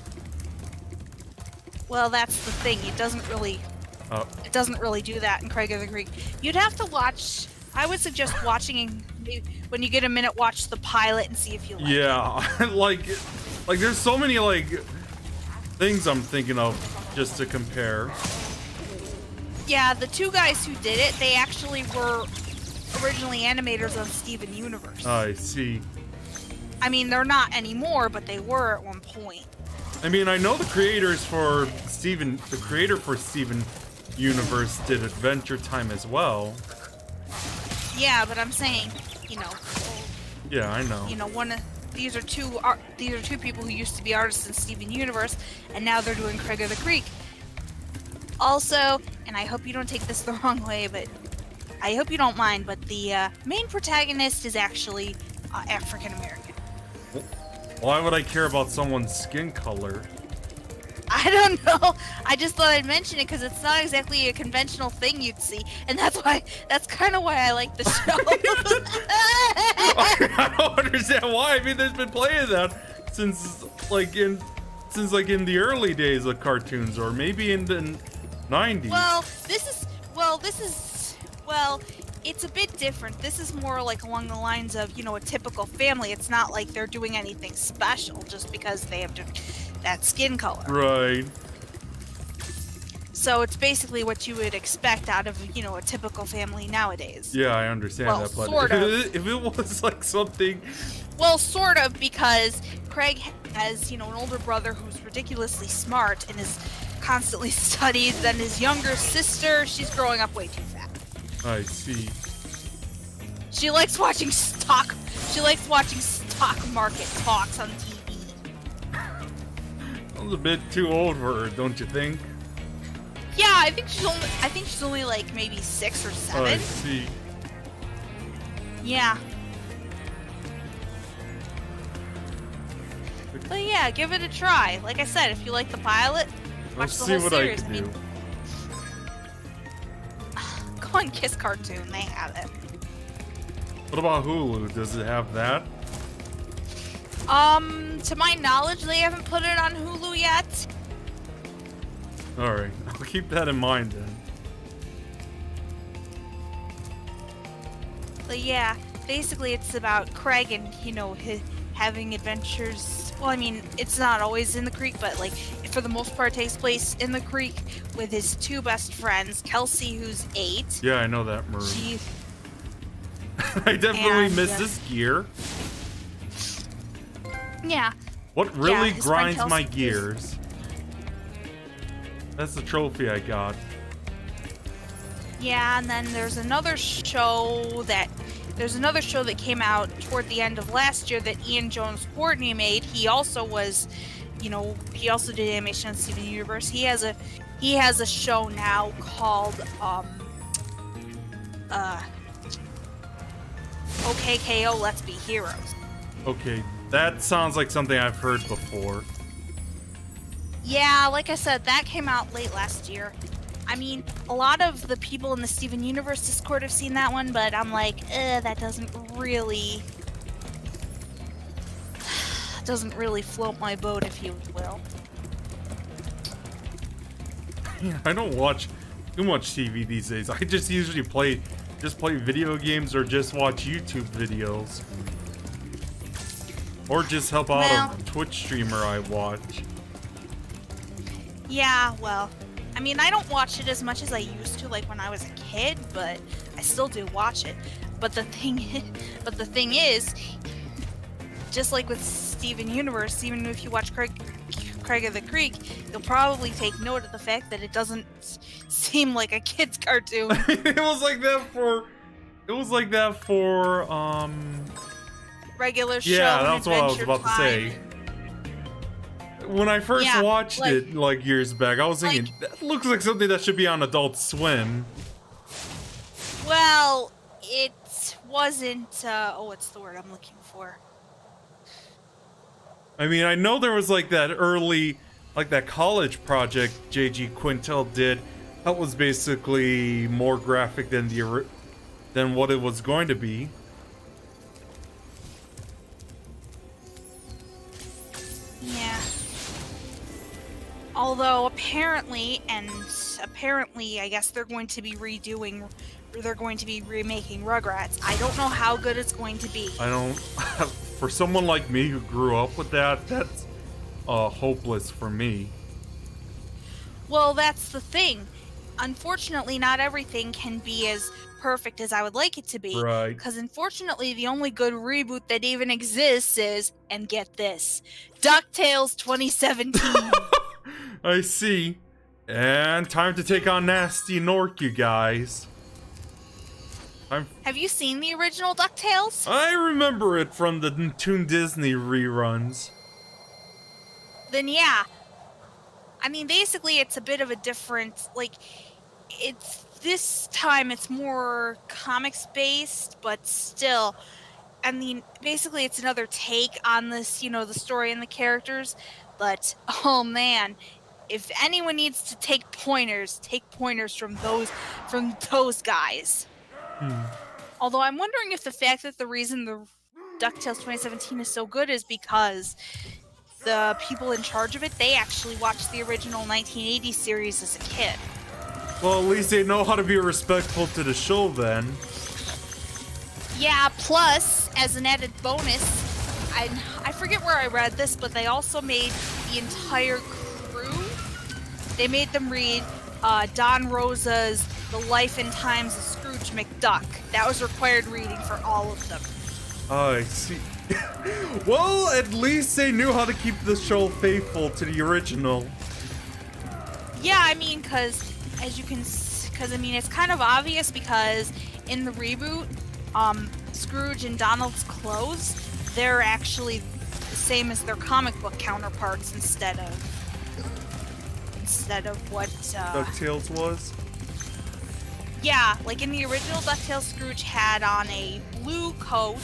Well, that's the thing. It doesn't really do that in Craig of the Creek. You'd have to watch. I would suggest watching when you get a minute. Watch the pilot and see if you like it. Yeah, like there's so many things I'm thinking of just to compare. Yeah, the two guys who did it, they actually were originally animators of Steven Universe. I see. I mean, they're not anymore, but they were at one point. I mean, I know the creator for Steven Universe did Adventure Time as well. Yeah, but I'm saying, Yeah, I know. These are two people who used to be artists in Steven Universe, and now they're doing Craig of the Creek. Also, and I hope you don't take this the wrong way, but I hope you don't mind, but the main protagonist is actually African American. Why would I care about someone's skin color? I don't know. I just thought I'd mention it because it's not exactly a conventional thing you'd see, and that's kind of why I like the show. I don't understand why. I mean, there's been plenty of that since in the early days of cartoons, or maybe in the 90s. Well, it's a bit different. This is more like along the lines of, a typical family. It's not like they're doing anything special just because they have that skin color. Right. So it's basically what you would expect out of, a typical family nowadays. Yeah, I understand that, but sort of. if it was like something... Well, sort of, because Craig has, an older brother who's ridiculously smart and is constantly studies. Then his younger sister, she's growing up way too fat. I see. She likes watching stock market talks on TV. I was a bit too old for her, don't you think? Yeah, I think she's only like maybe 6 or 7. I see. Yeah. But yeah, give it a try. Like I said, if you like the pilot, watch Let's the see whole what series. I can do. Go on Kiss Cartoon, they have it. What about Hulu? Does it have that? To my knowledge, they haven't put it on Hulu yet. Alright, I'll keep that in mind then. But yeah, basically it's about Craig and, having adventures. Well, I mean, it's not always in the creek, but like, for the most part, it takes place in the creek with his 2 best friends, Kelsey, who's 8. Yeah, I know that maroon. She... I definitely miss this gear. Yeah. What really his friend grinds my Kelsey gears? That's the trophy I got. Yeah, and then there's another show that came out toward the end of last year that Ian Jones Courtney made. He also was, he also did animation on Steven Universe. He has a show now called OKKO Let's Be Heroes. Okay, that sounds like something I've heard before. Yeah, like I said, that came out late last year. I mean, a lot of the people in the Steven Universe Discord have seen that one, but I'm like, that doesn't really float my boat, if you will. Yeah, I don't watch too much TV these days. I just usually play video games or just watch YouTube videos. Or just help out a Twitch streamer I watch. Yeah, well, I mean, I don't watch it as much as I used to, like when I was a kid, but I still do watch it. But the thing is, just like with Steven Universe, even if you watch Craig of the Creek, you'll probably take note of the fact that it doesn't seem like a kid's cartoon. It was like that for regular show. Yeah, that's what I was about to say. When I first watched it, like years back, I was thinking, that looks like something that should be on Adult Swim. Well, it wasn't, what's the word I'm looking for? I mean, I know there was like that early, like that college project J.G. Quintel did. That was basically more graphic than what it was going to be. Yeah. Although apparently, I guess they're going to be remaking Rugrats. I don't know how good it's going to be. I don't. For someone like me who grew up with that, that's hopeless for me. Well, that's the thing. Unfortunately, not everything can be as perfect as I would like it to be. Right. Because unfortunately, the only good reboot that even exists is, and get this, DuckTales 2017. I see. And time to take on Gnasty Gnorc, you guys. Have you seen the original DuckTales? I remember it from the Toon Disney reruns. Then yeah. I mean, basically, it's a bit of a different, this time it's more comics-based, but still, I mean, basically it's another take on this, the story and the characters, but, oh man, if anyone needs to take pointers from those guys. Although I'm wondering if the fact that the reason the DuckTales 2017 is so good is because the people in charge of it, they actually watched the original 1980 series as a kid. Well, at least they know how to be respectful to the show then. Yeah, plus, as an added bonus, I forget where I read this, but they also made the entire crew, they made them read Don Rosa's The Life and Times of Scrooge McDuck. That was required reading for all of them. I see. Well, at least they knew how to keep the show faithful to the original. Yeah, I mean, because I mean, it's kind of obvious because in the reboot, Scrooge and Donald's clothes, they're actually the same as their comic book counterparts instead of what DuckTales was? Yeah, like in the original DuckTales, Scrooge had on a blue coat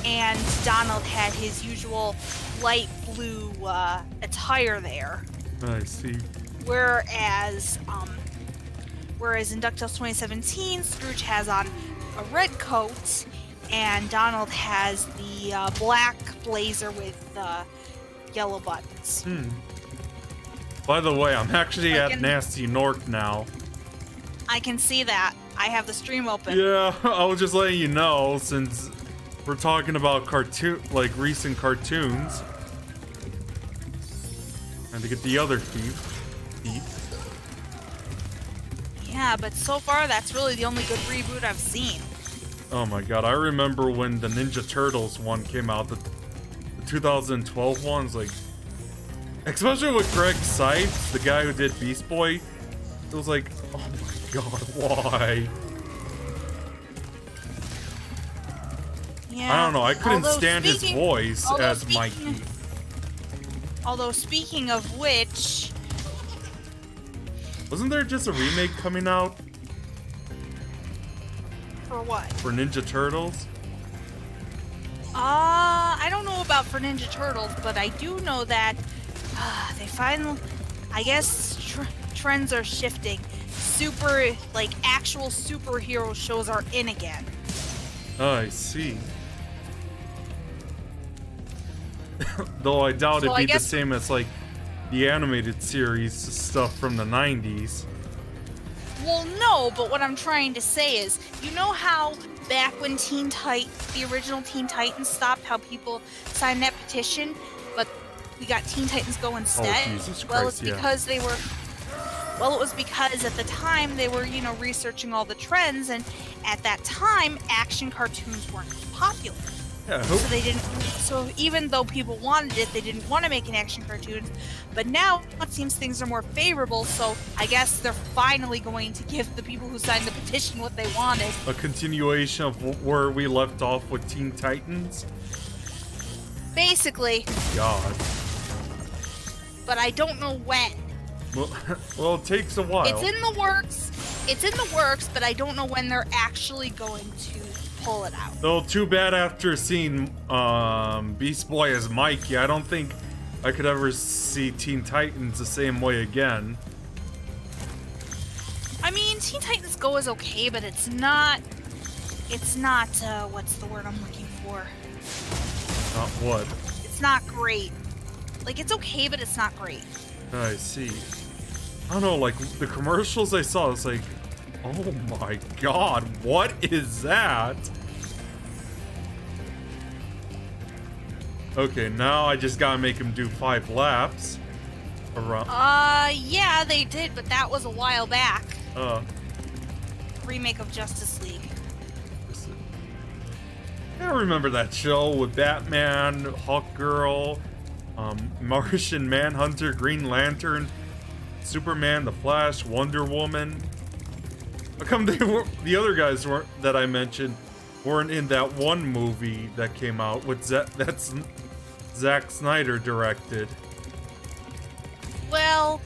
and Donald had his usual light blue attire there. I see. Whereas in DuckTales 2017, Scrooge has on a red coat and Donald has the black blazer with yellow buttons. By the way, I'm actually at Gnasty Gnorc now. I can see that. I have the stream open. Yeah, I was just letting you know since we're talking about recent cartoons. And to get the other thief. Yeah, but so far that's really the only good reboot I've seen. Oh my god, I remember when the Ninja Turtles one came out, the 2012 one's like, especially with Greg Sipes, the guy who did Beast Boy, it was like, oh my god, why? Yeah. I don't know, I couldn't stand his voice as Mikey. Although speaking of which... Wasn't there just a remake coming out? For what? For Ninja Turtles? I don't know about for Ninja Turtles, but I do know that they finally... I guess trends are shifting. Actual superhero shows are in again. Oh, I see. Though I doubt it'd be the same as like the animated series stuff from the 90s. Well, no, but what I'm trying to say is, you know how back when the original Teen Titans stopped, how people signed that petition, but we got Teen Titans Go instead? Oh, Jesus Christ, well, it's because they were... Well, it was because at the time they were, researching all the trends, and at that time, action cartoons weren't popular. Yeah, so they didn't. So even though people wanted it, they didn't want to make an action cartoon. But now it seems things are more favorable. So I guess they're finally going to give the people who signed the petition what they wanted. A continuation of where we left off with Teen Titans. Basically. God. But I don't know when. Well, it takes a while. It's in the works. It's in the works, but I don't know when they're actually going to pull it out. Though, too bad after seeing Beast Boy as Mikey, I don't think I could ever see Teen Titans the same way again. I mean, Teen Titans Go is okay, but it's not, what's the word I'm looking for? Not what? It's not great. Like, it's okay, but it's not great. I see. I don't know, like, the commercials I saw, it's like, oh my god, what is that? Okay, now I just gotta make him do 5 laps around. Yeah, they did, but that was a while back. Remake of Justice League. I remember that show with Batman, Hawkgirl, Martian Manhunter, Green Lantern, Superman, The Flash, Wonder Woman. How come the other guys that I mentioned weren't in that one movie that came out with that's Zack Snyder directed? Well,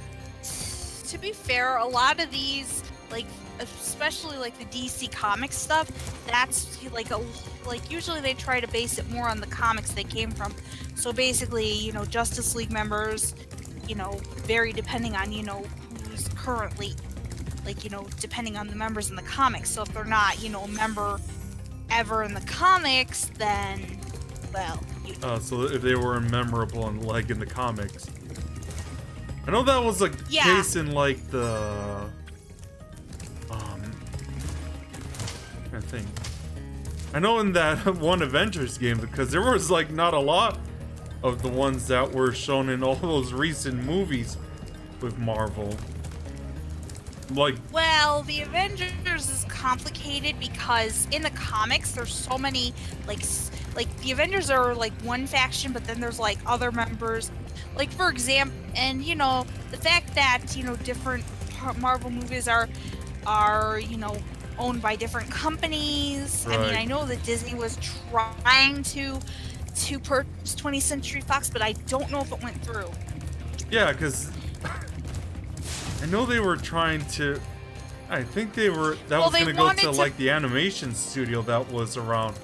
to be fair, a lot of these, like, especially like the DC Comics stuff, that's like usually they try to base it more on the comics they came from. So basically, Justice League members you know, vary depending on, you know, who's currently, like, you know, depending on the members in the comics. So if they're not, you know, a member ever in the comics, then, well, you so if they were memorable in like in the comics. I know that was a case in like the I think. I know in that one Avengers game, because there was like not a lot of the ones that were shown in all those recent movies with Marvel. Like, well, the Avengers is complicated because in the comics there's so many like the Avengers are like one faction, but then there's like other members. Like for example, and you know, the fact that, you know, different Marvel movies are you know, owned by different companies. Right. I mean, I know that Disney was trying to purchase 20th Century Fox, but I don't know if it went through. yeah, because I know they were trying to. I think they were. That was going to go to like the animation studio that was around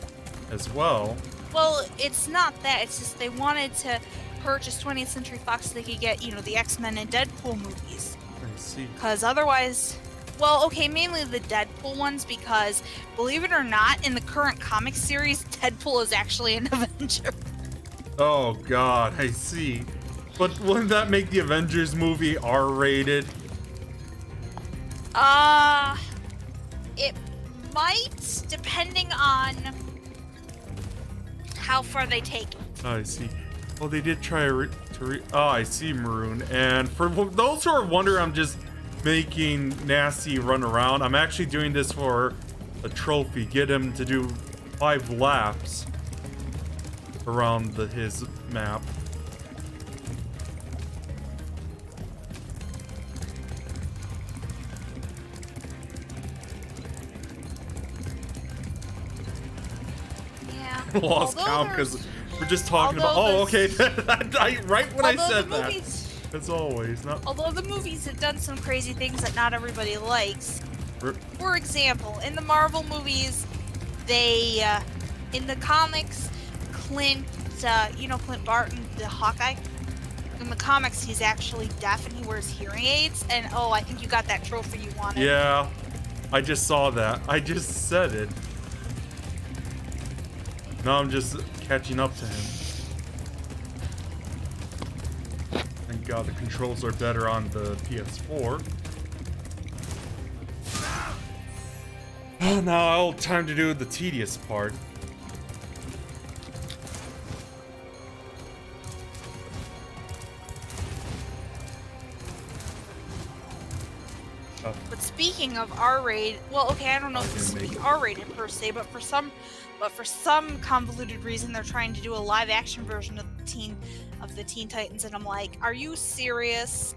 as well. Well, it's not that. It's just they wanted to purchase 20th Century Fox so they could get, you know, the X-Men and Deadpool movies. I see. Because otherwise, well, okay, mainly the Deadpool ones, because believe it or not, in the current comic series, Deadpool is actually an Avenger. Oh God, I see. But wouldn't that make the Avengers movie R-rated? It might, depending on how far they take it. Oh, I see. Well, they did try oh, I see, Maroon. And for those who are wondering, I'm just making Gnasty run around. I'm actually doing this for a trophy. Get him to do 5 laps around his map. Yeah. Lost count because we're just talking about. Oh, okay. Right when I said that. As always, not. Although the movies have done some crazy things that not everybody likes. For example, in the Marvel movies, they, in the comics, Clint, you know Clint Barton, the Hawkeye? In the comics, he's actually deaf and he wears hearing aids. And oh, I think you got that trophy you wanted. Yeah, I just saw that. I just said it. Now I'm just catching up to him. Thank God the controls are better on the PS4. Now, time to do the tedious part. But speaking of R-rated, well, okay, I don't know if this is R-rated per se, but for some convoluted reason, they're trying to do a live-action version of the Teen Titans, and I'm like, are you serious?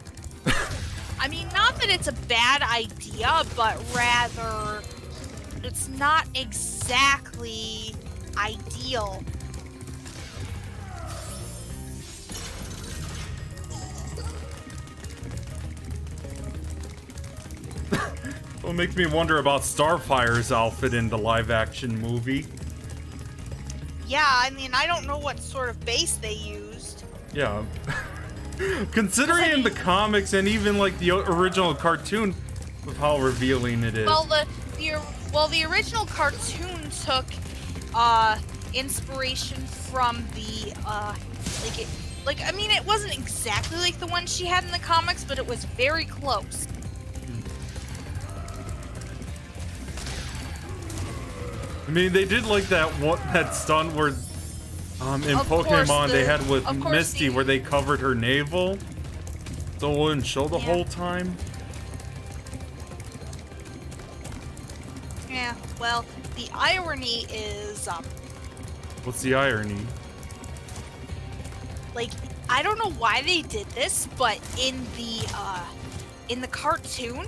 I mean, not that it's a bad idea, but rather, it's not exactly ideal. Well, it makes me wonder about Starfire's outfit in the live-action movie. Yeah, I mean, I don't know what sort of base they used. Yeah. Considering in the comics and even like the original cartoon of how revealing it is. Well, the original cartoon took inspiration from the I mean, it wasn't exactly like the one she had in the comics, but it was very close. I mean, they did like that stunt where in Pokemon they had with Misty where they covered her navel so it wouldn't show the whole time. Yeah, well, the irony is What's the irony? like, I don't know why they did this, but in the cartoon,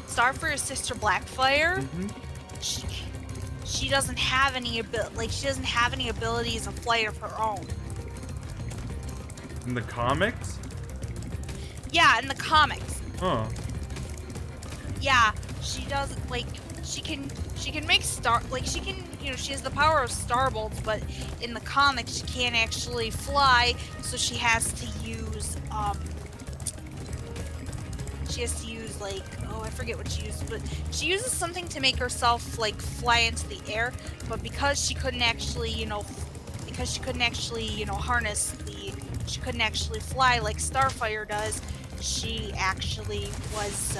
Starfire's sister Blackfire, she doesn't have any abilities of flight of her own. In the comics? Yeah, in the comics. Huh. Yeah, she does, like, she can make she has the power of starbolts, but in the comics she can't actually fly, so she has to use she has to use like, oh, I forget what she uses, but she uses something to make herself like fly into the air. But because she couldn't actually, harness she couldn't actually fly like Starfire does. She actually was,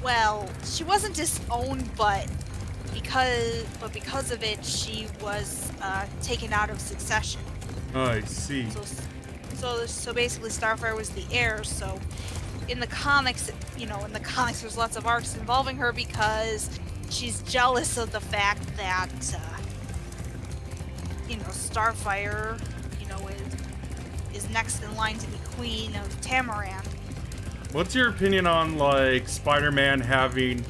well, she wasn't disowned, but because of it, she was taken out of succession. I see. So basically, Starfire was the heir. So in the comics, there's lots of arcs involving her because she's jealous of the fact that, Starfire, is next in line to be queen of Tamaran. What's your opinion on like Spider-Man having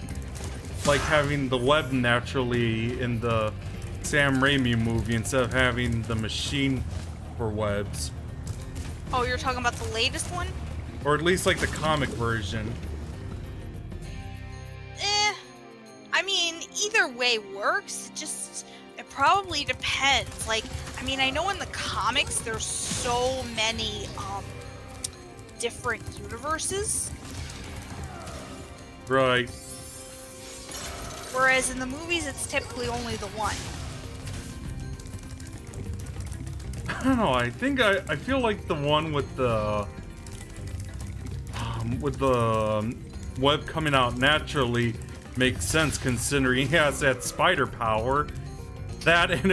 the web naturally in the Sam Raimi movie instead of having the machine for webs? Oh, you're talking about the latest one? Or at least like the comic version. I mean, either way works. It probably depends. Like, I mean, I know in the comics there's so many different universes. Right. Whereas in the movies it's typically only the one. I don't know, I think I feel like the one with the web coming out naturally makes sense considering he has that spider power. That and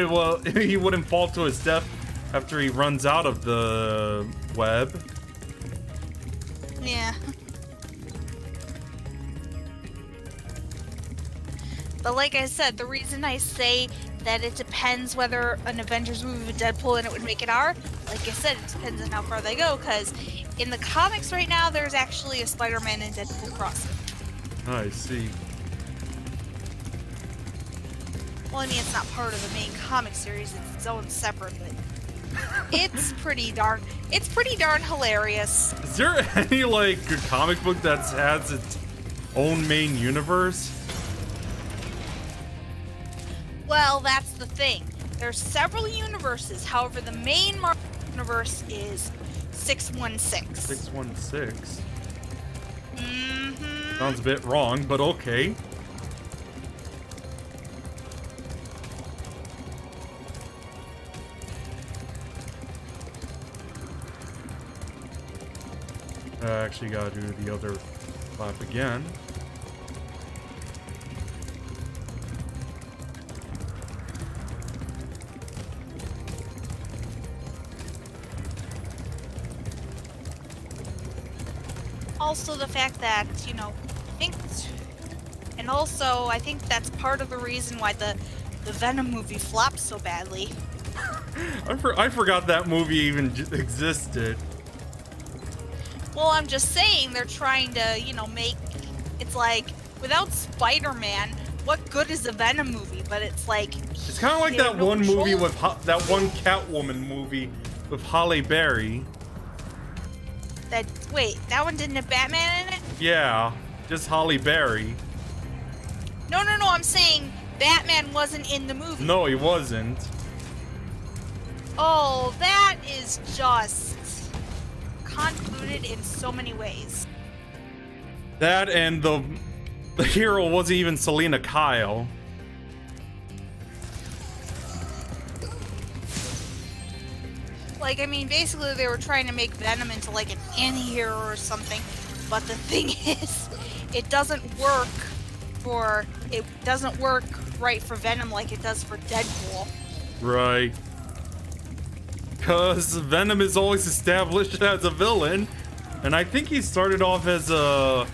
he wouldn't fall to his death after he runs out of the web. Yeah. But like I said, the reason I say that it depends whether an Avengers movie with Deadpool and it would make it R, like I said, it depends on how far they go, because in the comics right now, there's actually a Spider-Man and Deadpool crossover. I see. Well, I mean, it's not part of the main comic series, it's its own separate, but it's pretty darn hilarious. Is there any like good comic book that has its own main universe? Well, that's the thing. There's several universes. However, the main Marvel universe is 616. 616? Mm-hmm. Sounds a bit wrong, but okay. I actually gotta do the other lap again. Also the fact that, I think that's part of the reason why the Venom movie flopped so badly. I forgot that movie even existed. Well, I'm just saying they're trying to, make, it's like, without Spider-Man, what good is a Venom movie? But it's like... It's kind of like that one movie with, that one Catwoman movie with Halle Berry. Wait, that one didn't have Batman in it? Yeah, just Halle Berry. No, I'm saying Batman wasn't in the movie. No, he wasn't. Oh, that is just convoluted in so many ways. That and the hero wasn't even Selena Kyle. Like, I mean, basically they were trying to make Venom into like an anti-hero or something, but the thing is, it doesn't work right for Venom like it does for Deadpool. Right. Because Venom is always established as a villain, and I think he started off as a,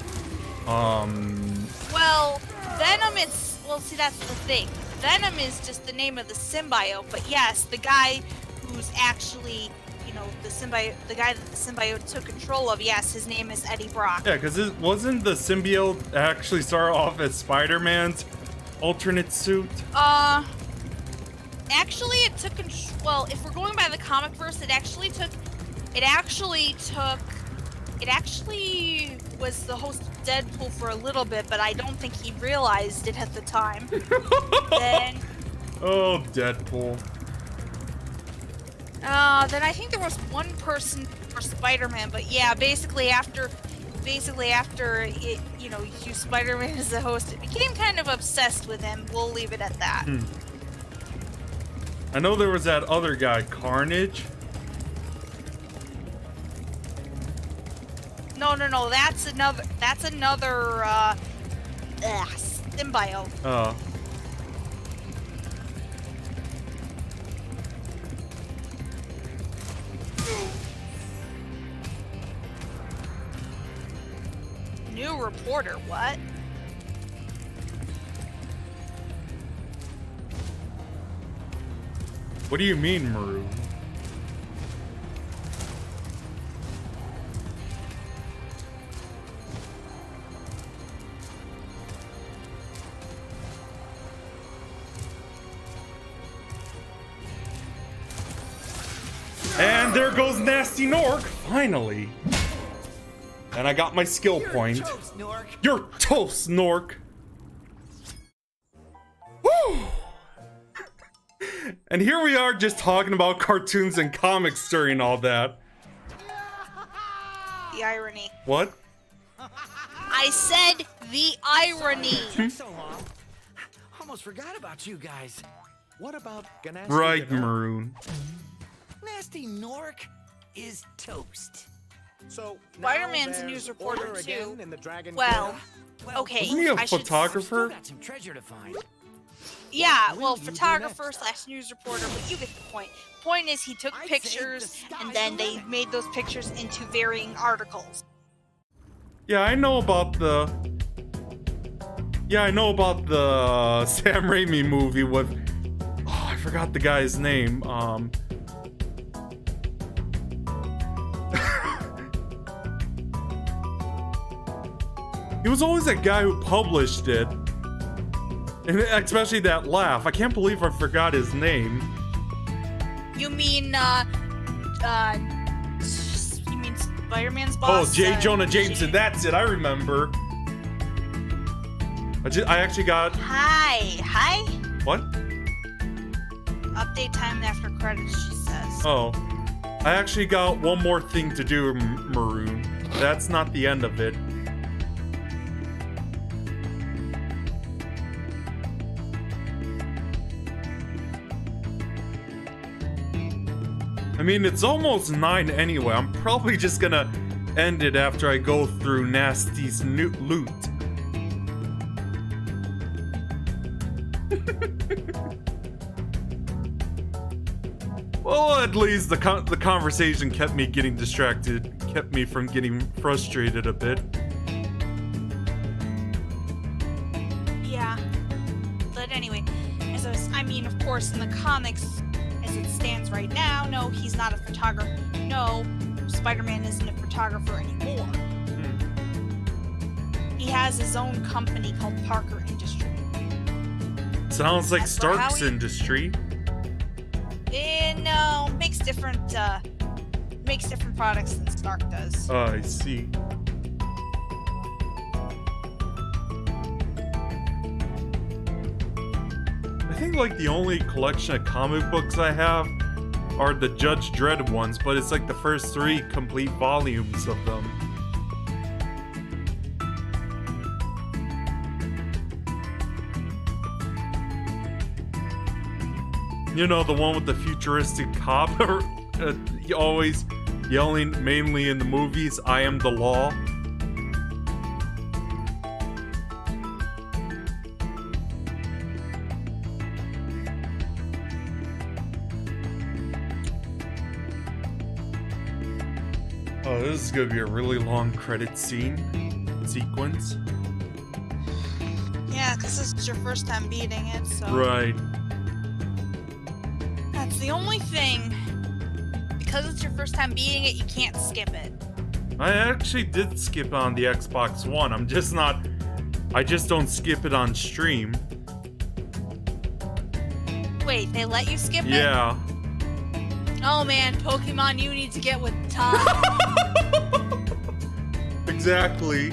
Well, Venom is, see, that's the thing. Venom is just the name of the symbiote, but yes, the guy who's actually, the guy that the symbiote took control of, yes, his name is Eddie Brock. Yeah, because it wasn't the symbiote actually started off as Spider-Man's alternate suit? Actually, it took well, if we're going by the comic verse, it actually was the host of Deadpool for a little bit, but I don't think he realized it at the time. Then... Oh, Deadpool. Then I think there was one person for Spider-Man, but yeah, basically after basically after it, you know, you used Spider-Man as a host, it became kind of obsessed with him. We'll leave it at that. I know there was that other guy, Carnage. No, that's another symbiote. Oh. New reporter, what? What do you mean, Maroon? And there goes Gnasty Gnorc, finally. And I got my skill point. Toast, Gnorc. You're toast, Gnorc. Woo! And here we are just talking about cartoons and comics during all that. The irony. What? I said the irony. So long. Almost forgot about you guys. What about Gnasty Right, Gnorc? Maroon. Gnasty Gnorc is toast. So Spider-Man's a now news there's reporter, order too. again in the Dragon Well, Kingdom? okay. Isn't he a I should- photographer? Got some treasure to find. Yeah, What well, will you do photographer / news reporter, but you get the point. Point is, he took I'd say pictures, the sky's and then the they limit. made those pictures into varying articles. Yeah, I know about the... Yeah, I know about the Sam Raimi movie with... Oh, I forgot the guy's name. He was always that guy who published it. And especially that laugh. I can't believe I forgot his name. You mean, you mean Spider-Man's Oh, boss? J. Jonah Jameson. That's it. I remember. I actually got... Hi. What? Update time after credits, she says. Oh. I actually got one more thing to do, Maroon. That's not the end of it. I mean, it's almost 9 anyway. I'm probably just gonna end it after I go through Gnasty's loot. Well, at least the conversation kept me getting distracted, kept me from getting frustrated a bit. Yeah. But anyway, I mean, of course, in the comics, as it stands right now, no, he's not a photographer. No, Spider-Man isn't a photographer anymore. He has his own company called Parker Industries. Sounds like As for how Stark's he- industry. No, makes different products than Stark does. I see. I think like the only collection of comic books I have are the Judge Dredd ones, but it's like the first 3 complete volumes of them. You know, the one with the futuristic cop always yelling mainly in the movies, "I am the law." Oh, this is gonna be a really long credit sequence. Yeah, because this is your first time beating it, so... Right. That's the only thing. Because it's your first time beating it, you can't skip it. I actually did skip on the Xbox One. I just don't skip it on stream. Wait, they let you skip it? Yeah. Oh man, Pokemon, you need to get with time. Exactly.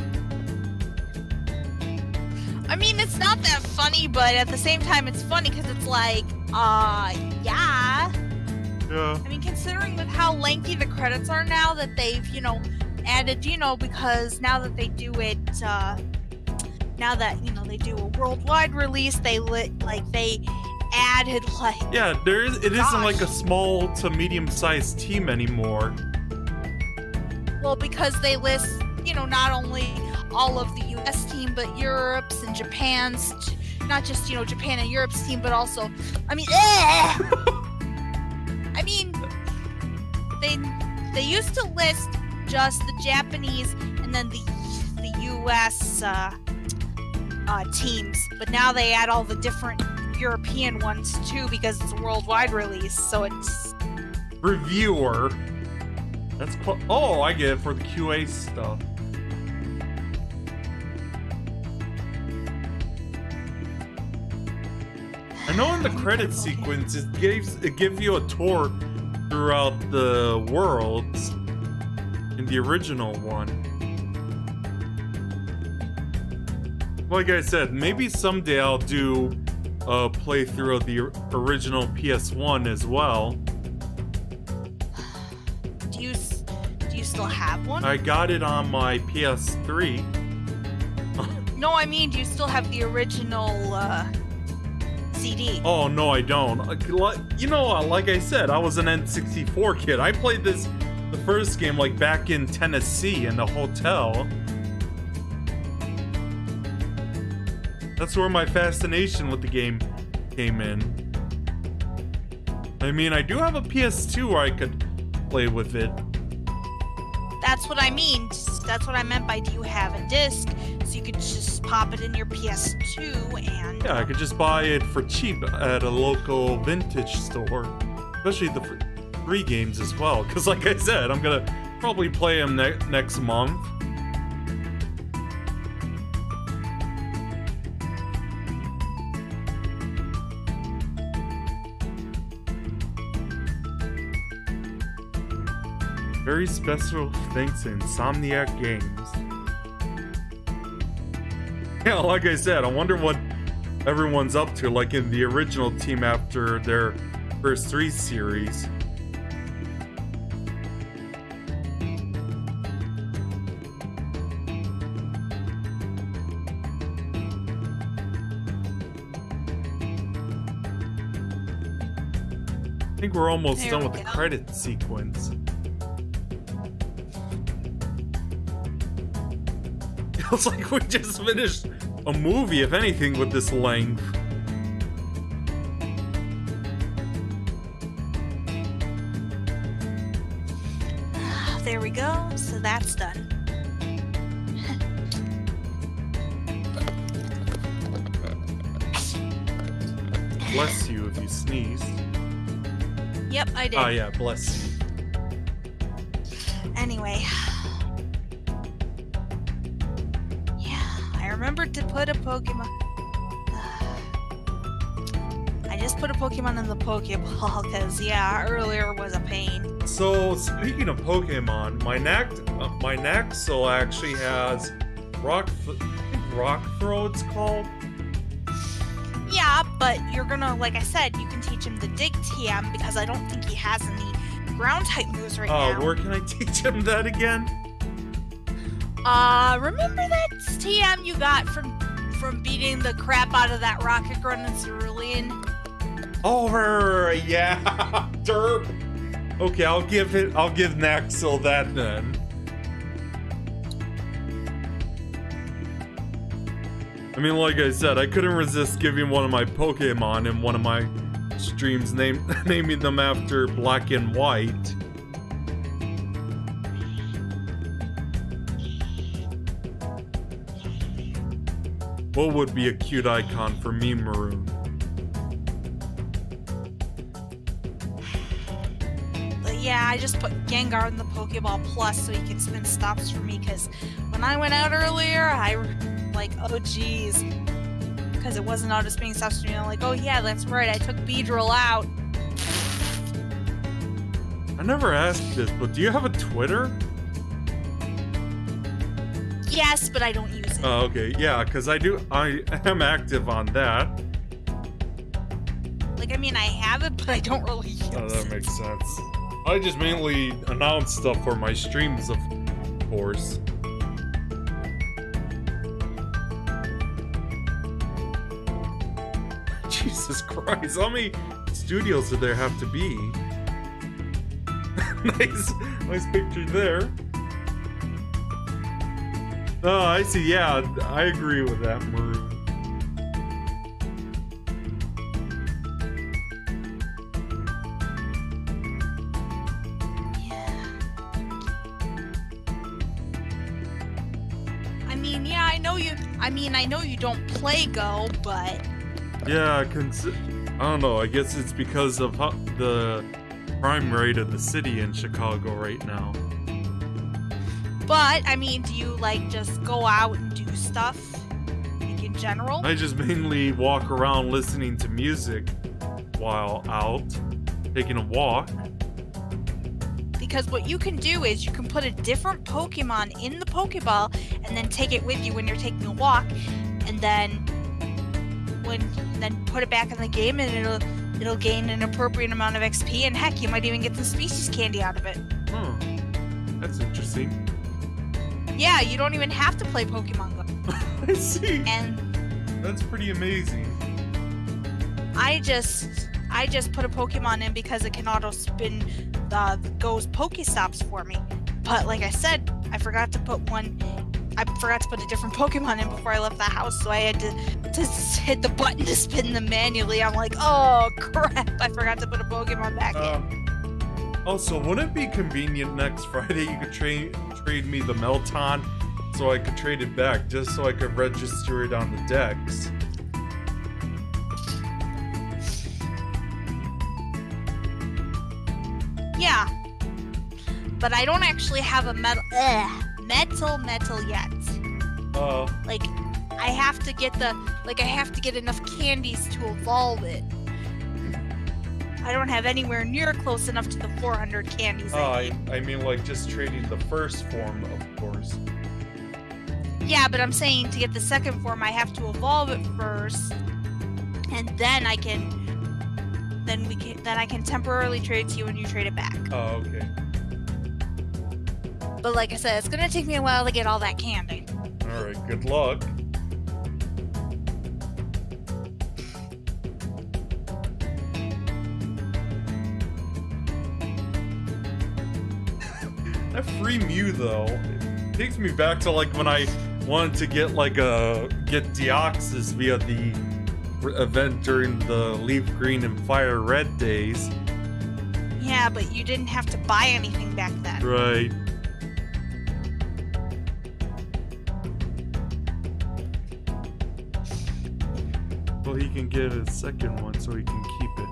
I mean, it's not that funny, but at the same time, it's funny because it's like, yeah. Yeah. I mean, considering with how lengthy the credits are now, that they've, you know, added, you know, because now that they do it, now that, you know, they do a worldwide release, they added like... Yeah, it isn't like a small to medium-sized team anymore. Well, because they list, you know, not only all of the US team, but Europe's and Japan's, not just, you know, Japan and Europe's team, but also, I mean, I mean, they used to list just the Japanese and then the US teams, but now they add all the different European ones too because it's a worldwide release, so it's... Reviewer. That's oh, I get it for the QA stuff. I know in the credit sequence it gives you a tour throughout the worlds in the original one. Like I said, maybe someday I'll do a playthrough of the original PS1 as well. Do you still have one? I got it on my PS3. No, I mean, do you still have the original CD? Oh, no, I don't. You know, like I said, I was an N64 kid. I played the first game, like, back in Tennessee in the hotel. That's where my fascination with the game came in. I mean, I do have a PS2 where I could play with it. That's what I mean. That's what I meant by do you have a disc? So you could just pop it in your PS2 and... Yeah, I could just buy it for cheap at a local vintage store. Especially the free games as well. Because like I said, I'm going to probably play them next month. Very special thanks to Insomniac Games. Yeah, like I said, I wonder what everyone's up to, like in the original team after their first 3 series. I think we're almost done with the credit sequence. It's like we just finished a movie, if anything, with this length. There we go. So that's done. Bless you if you sneezed. Yep, I did. Oh yeah, bless you. Anyway. I remembered to put a Pokemon. I just put a Pokemon in the Pokeball because, yeah, earlier was a pain. So, speaking of Pokemon, my Naxel actually has Rock Throw, it's called. Yeah, but you're gonna, like I said, you can teach him the Dig TM because I don't think he has any ground type moves right now. Oh, where can I teach him that again? Remember that TM you got from beating the crap out of that Rocket Grunt in Cerulean? Over, yeah, derp. Okay, I'll give Naxel that then. I mean, like I said, I couldn't resist giving one of my Pokemon in one of my streams naming them after Black and White. What would be a cute icon for me, Maroon? But yeah, I just put Gengar in the Pokeball Plus so he can spin stops for me, because when I went out earlier, I like, oh geez. Because it wasn't auto spinning stops for me. I'm like, oh yeah, that's right, I took Beedrill out. I never asked this, but do you have a Twitter? Yes, but I don't use it. Oh, okay. Yeah, because I am active on that. Like, I mean, I have it, but I don't really use it. Oh, that makes sense. I just mainly announce stuff for my streams of course. Jesus Christ, how many studios do there have to be? nice picture there. Oh, I see. Yeah, I agree with that, Maroon. I know you don't play Go, but yeah, I don't know. I guess it's because of the crime rate of the city in Chicago right now. But I mean, do you like just go out and do stuff, like in general? I just mainly walk around listening to music while out, taking a walk. Because what you can do is you can put a different Pokemon in the Pokeball and then take it with you when you're taking a walk, and then put it back in the game, and it'll gain an appropriate amount of XP, and heck, you might even get some species candy out of it. That's interesting. Yeah, you don't even have to play Pokemon Go. I see. And that's pretty amazing. I just put a Pokemon in because it can auto spin Go's Pokestops for me. But like I said, I forgot to put a different Pokemon in before I left the house, so I had to hit the button to spin them manually. I'm like, oh crap, I forgot to put a Pokemon back in. Also, wouldn't it be convenient next Friday you could trade me the Melton so I could trade it back, just so I could register it on the decks? Yeah, but I don't actually have a metal yet. Like, I have to get enough candies to evolve it. I don't have anywhere near close enough to the 400 candies. I mean, like, just trading the first form, of course. Yeah, but I'm saying to get the second form, I have to evolve it first, and then I can temporarily trade to you and you trade it back. Oh, okay. But like I said, it's gonna take me a while to get all that candy. Alright, good luck. That free Mew though, it takes me back to like when I wanted to get Deoxys via the event during the Leaf Green and Fire Red days. Yeah, but you didn't have to buy anything back then. Right. Well, he can get a second one so he can keep it.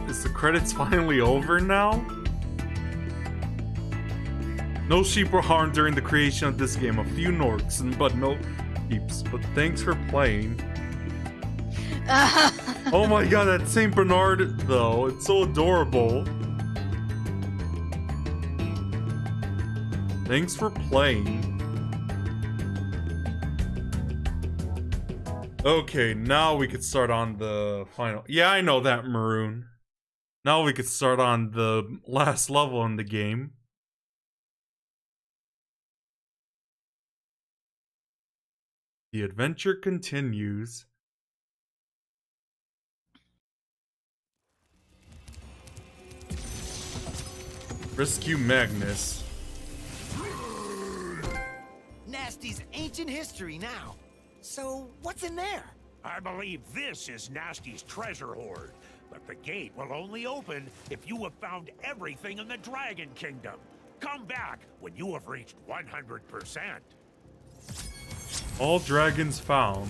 Is the credits finally over now? No sheep were harmed during the creation of this game. A few Gnorcs, but no sheeps. But thanks for playing. Oh my god, that Saint Bernard though. It's so adorable. Thanks for playing. Okay, now we could start on the final. Yeah, I know that, Maroon. Now we could start on the last level in the game. The adventure continues. Rescue Magnus. Gnasty's ancient history now. So, what's in there? I believe this is Gnasty's treasure hoard, but the gate will only open if you have found everything in the Dragon Kingdom. Come back when you have reached 100%. All dragons found.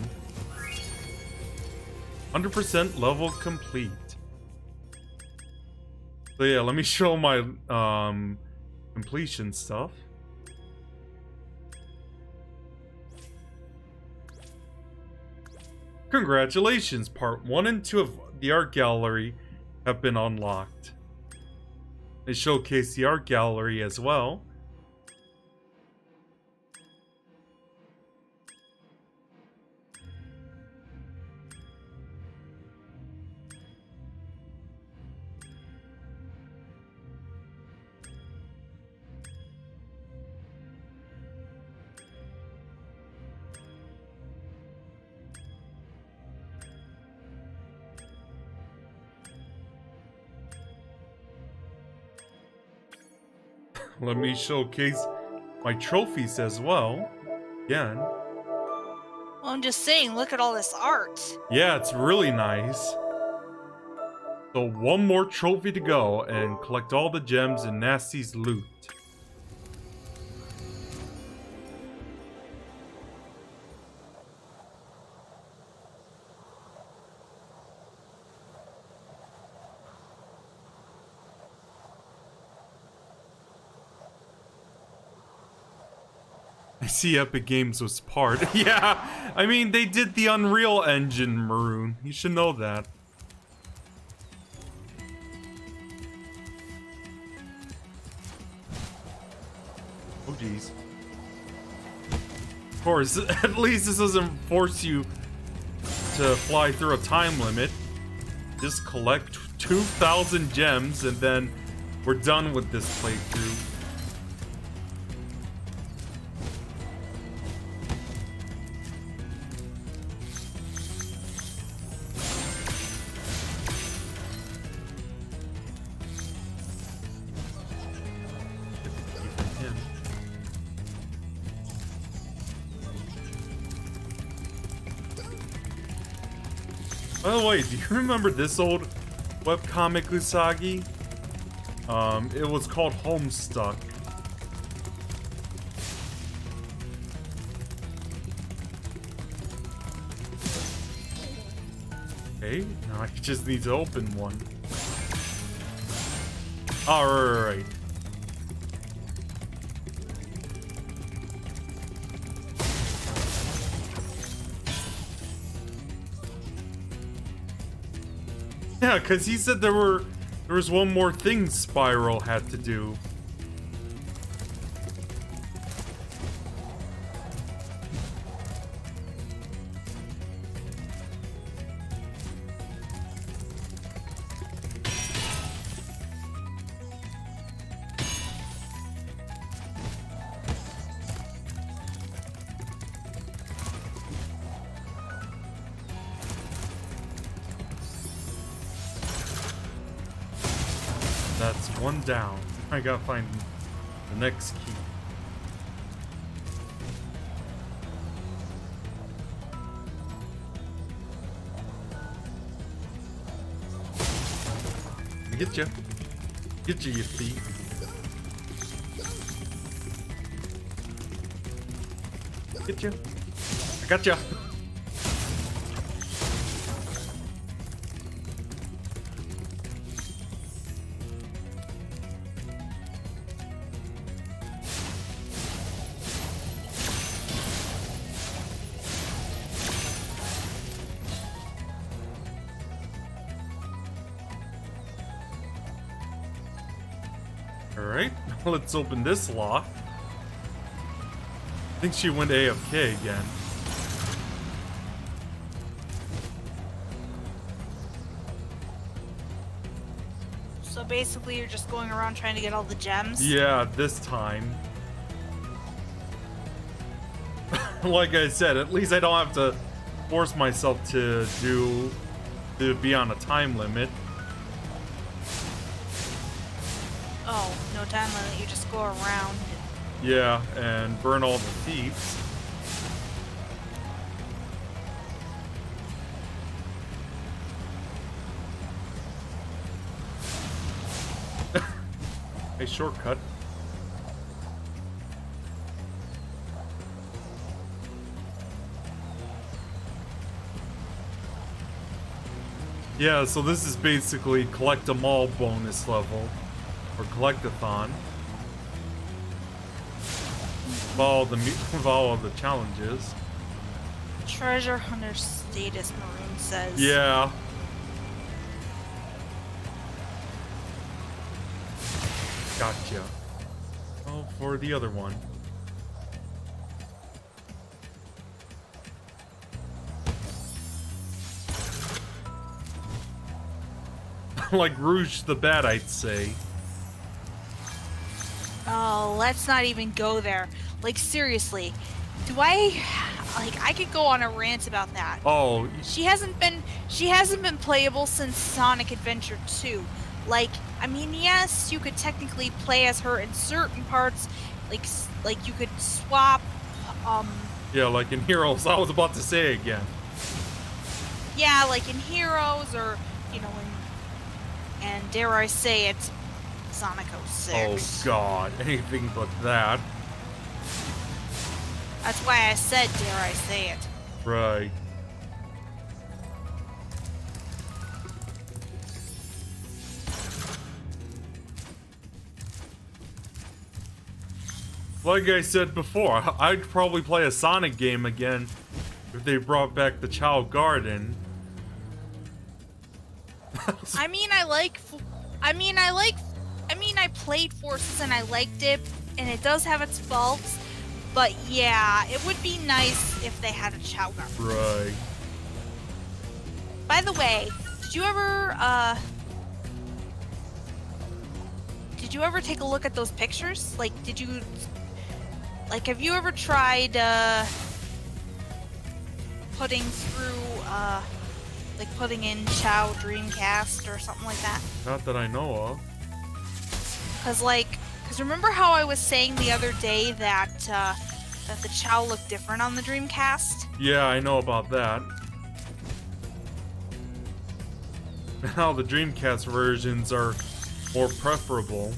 100% level complete. So yeah, let me show my completion stuff. Congratulations, part 1 and 2 of the art gallery have been unlocked. They showcase the art gallery as well. Let me showcase my trophies as well. Again. Well, I'm just saying, look at all this art. Yeah, it's really nice. So one more trophy to go and collect all the gems in Gnasty's loot. I see Epic Games was part. Yeah, I mean, they did the Unreal Engine, Maroon. You should know that. Oh, jeez. Of course, at least this doesn't force you to fly through a time limit. Just collect 2,000 gems and then we're done with this playthrough. By the way, do you remember this old webcomic Usagi? It was called Homestuck. Okay, now I just need to open one. Alright. Yeah, because he said there was one more thing Spyro had to do. That's one down. I gotta find the next key. Get you. Get you, you thief. Get you. I got you. Alright, let's open this lock. I think she went AFK again. So basically you're just going around trying to get all the gems? Yeah, this time. Like I said, at least I don't have to force myself to be on a time limit. Oh, no time limit, you just go around. Yeah, and burn all the thieves. A shortcut. Yeah, so this is basically collect 'em all bonus level. Or collectathon. Follow the challenges. Treasure hunter status, Maroon says. Yeah. Gotcha. Oh, for the other one. Like Rouge the Bat, I'd say. Oh, let's not even go there. Like, seriously. Do I... Like, I could go on a rant about that. Oh. She hasn't been playable since Sonic Adventure 2. Like, I mean, yes, you could technically play as her in certain parts. Like you could swap, Yeah, like in Heroes. I was about to say again. Yeah, like in Heroes, or, you know, and dare I say it, Sonic 06. Oh god, anything but that. That's why I said, dare I say it. Right. Like I said before, I'd probably play a Sonic game again if they brought back the Chao Garden. I played Forces and I liked it, and it does have its faults, but yeah, it would be nice if they had a Chao Garden. Right. By the way, did you ever take a look at those pictures? Like, have you ever tried, putting in Chao Dreamcast or something like that? Not that I know of. Cause remember how I was saying the other day that the Chao looked different on the Dreamcast? Yeah, I know about that. Now the Dreamcast versions are more preferable.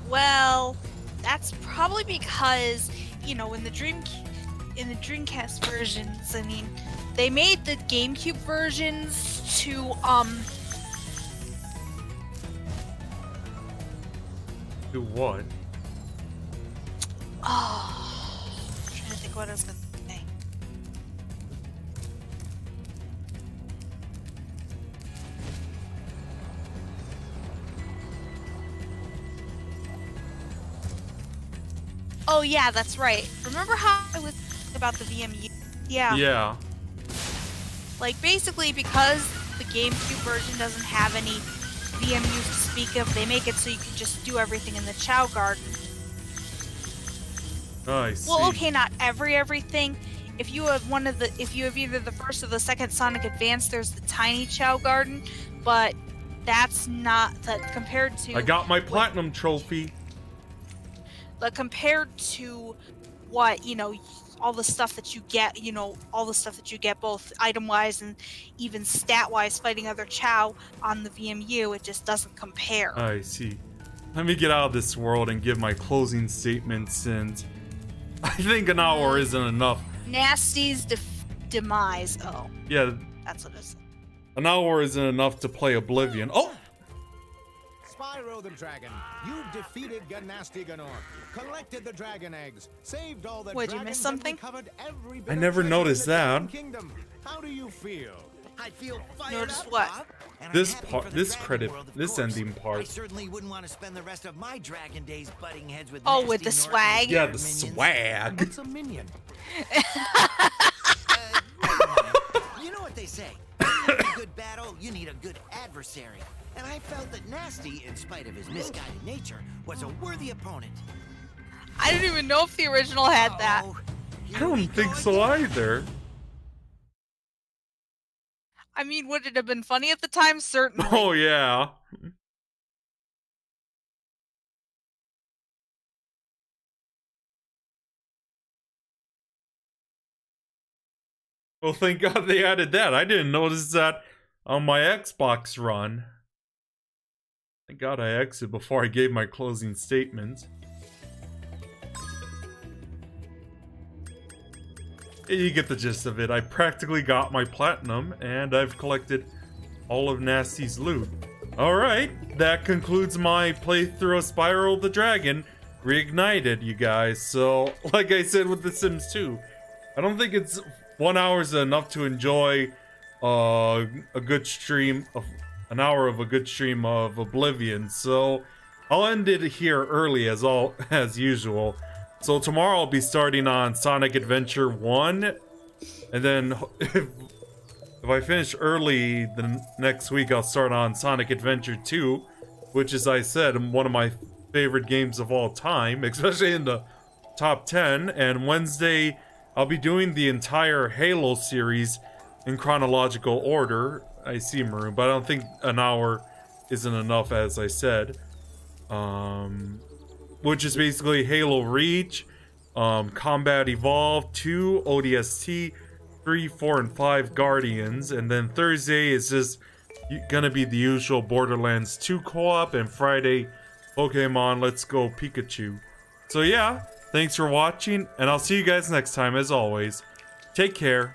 Well, that's probably because, you know, in the Dreamcast versions, I mean, they made the GameCube versions to Do what? Oh, I'm trying to think what I was gonna say. Oh yeah, that's right. Remember how I was about the VMU? Yeah. Yeah. Like, basically, because the GameCube version doesn't have any VMUs to speak of, they make it so you can just do everything in the Chao Garden. Oh, I see. Well, okay, not everything. If you have either the first or the second Sonic Advance, there's the tiny Chao Garden, but that's not that compared to. I got my platinum trophy. But compared to what, you know, all the stuff that you get, you know, all the stuff that you get both item-wise and even stat-wise fighting other Chao on the VMU, it just doesn't compare. I see. Let me get out of this world and give my closing statement, since I think an hour isn't enough. Gnasty's demise. Oh. Yeah. That's what it is. An hour isn't enough to play Oblivion. Oh! Spyro the Dragon, you defeated Gnasty Gnorc, collected the dragon eggs, saved all the Wait, you missed something? I never noticed that. Kingdom. How do you feel? I feel fired Notice up, what? Bob, and This I'm happy part, for the this Dragon credit, World, of this course. ending I part. certainly wouldn't want to spend the rest of my Dragon days butting heads with Oh, with Gnasty the Gnorc swag? and Yeah, his the minions. swag. What's a minion? Wait a minute. You know what they say. You need a good battle, you need a good adversary. And I felt that Gnasty, in spite of his misguided nature, was a worthy opponent. I don't even know if the original had that. I don't think so either. I mean, would it have been funny at the time? Certainly. Oh, yeah. Well, thank God they added that. I didn't notice that on my Xbox run. Thank God I exited before I gave my closing statement. You get the gist of it. I practically got my platinum, and I've collected all of Gnasty's loot. Alright, that concludes my playthrough of Spyro the Dragon Reignited, you guys. So, like I said with The Sims 2, I don't think it's 1 hour is enough to enjoy a good stream of an hour of a good stream of Oblivion. So I'll end it here early as usual. So tomorrow I'll be starting on Sonic Adventure 1, and then if I finish early the next week, I'll start on Sonic Adventure 2, which, as I said, one of my favorite games of all time, especially in the top 10. And Wednesday, I'll be doing the entire Halo series in chronological order. I see, Maroon, but I don't think an hour isn't enough, as I said. Which is basically Halo Reach, Combat Evolved, 2, ODST, 3, 4, and 5 Guardians, and then Thursday is just gonna be the usual Borderlands 2 co-op, and Friday, Pokemon Let's Go Pikachu. So yeah, thanks for watching, and I'll see you guys next time as always. Take care.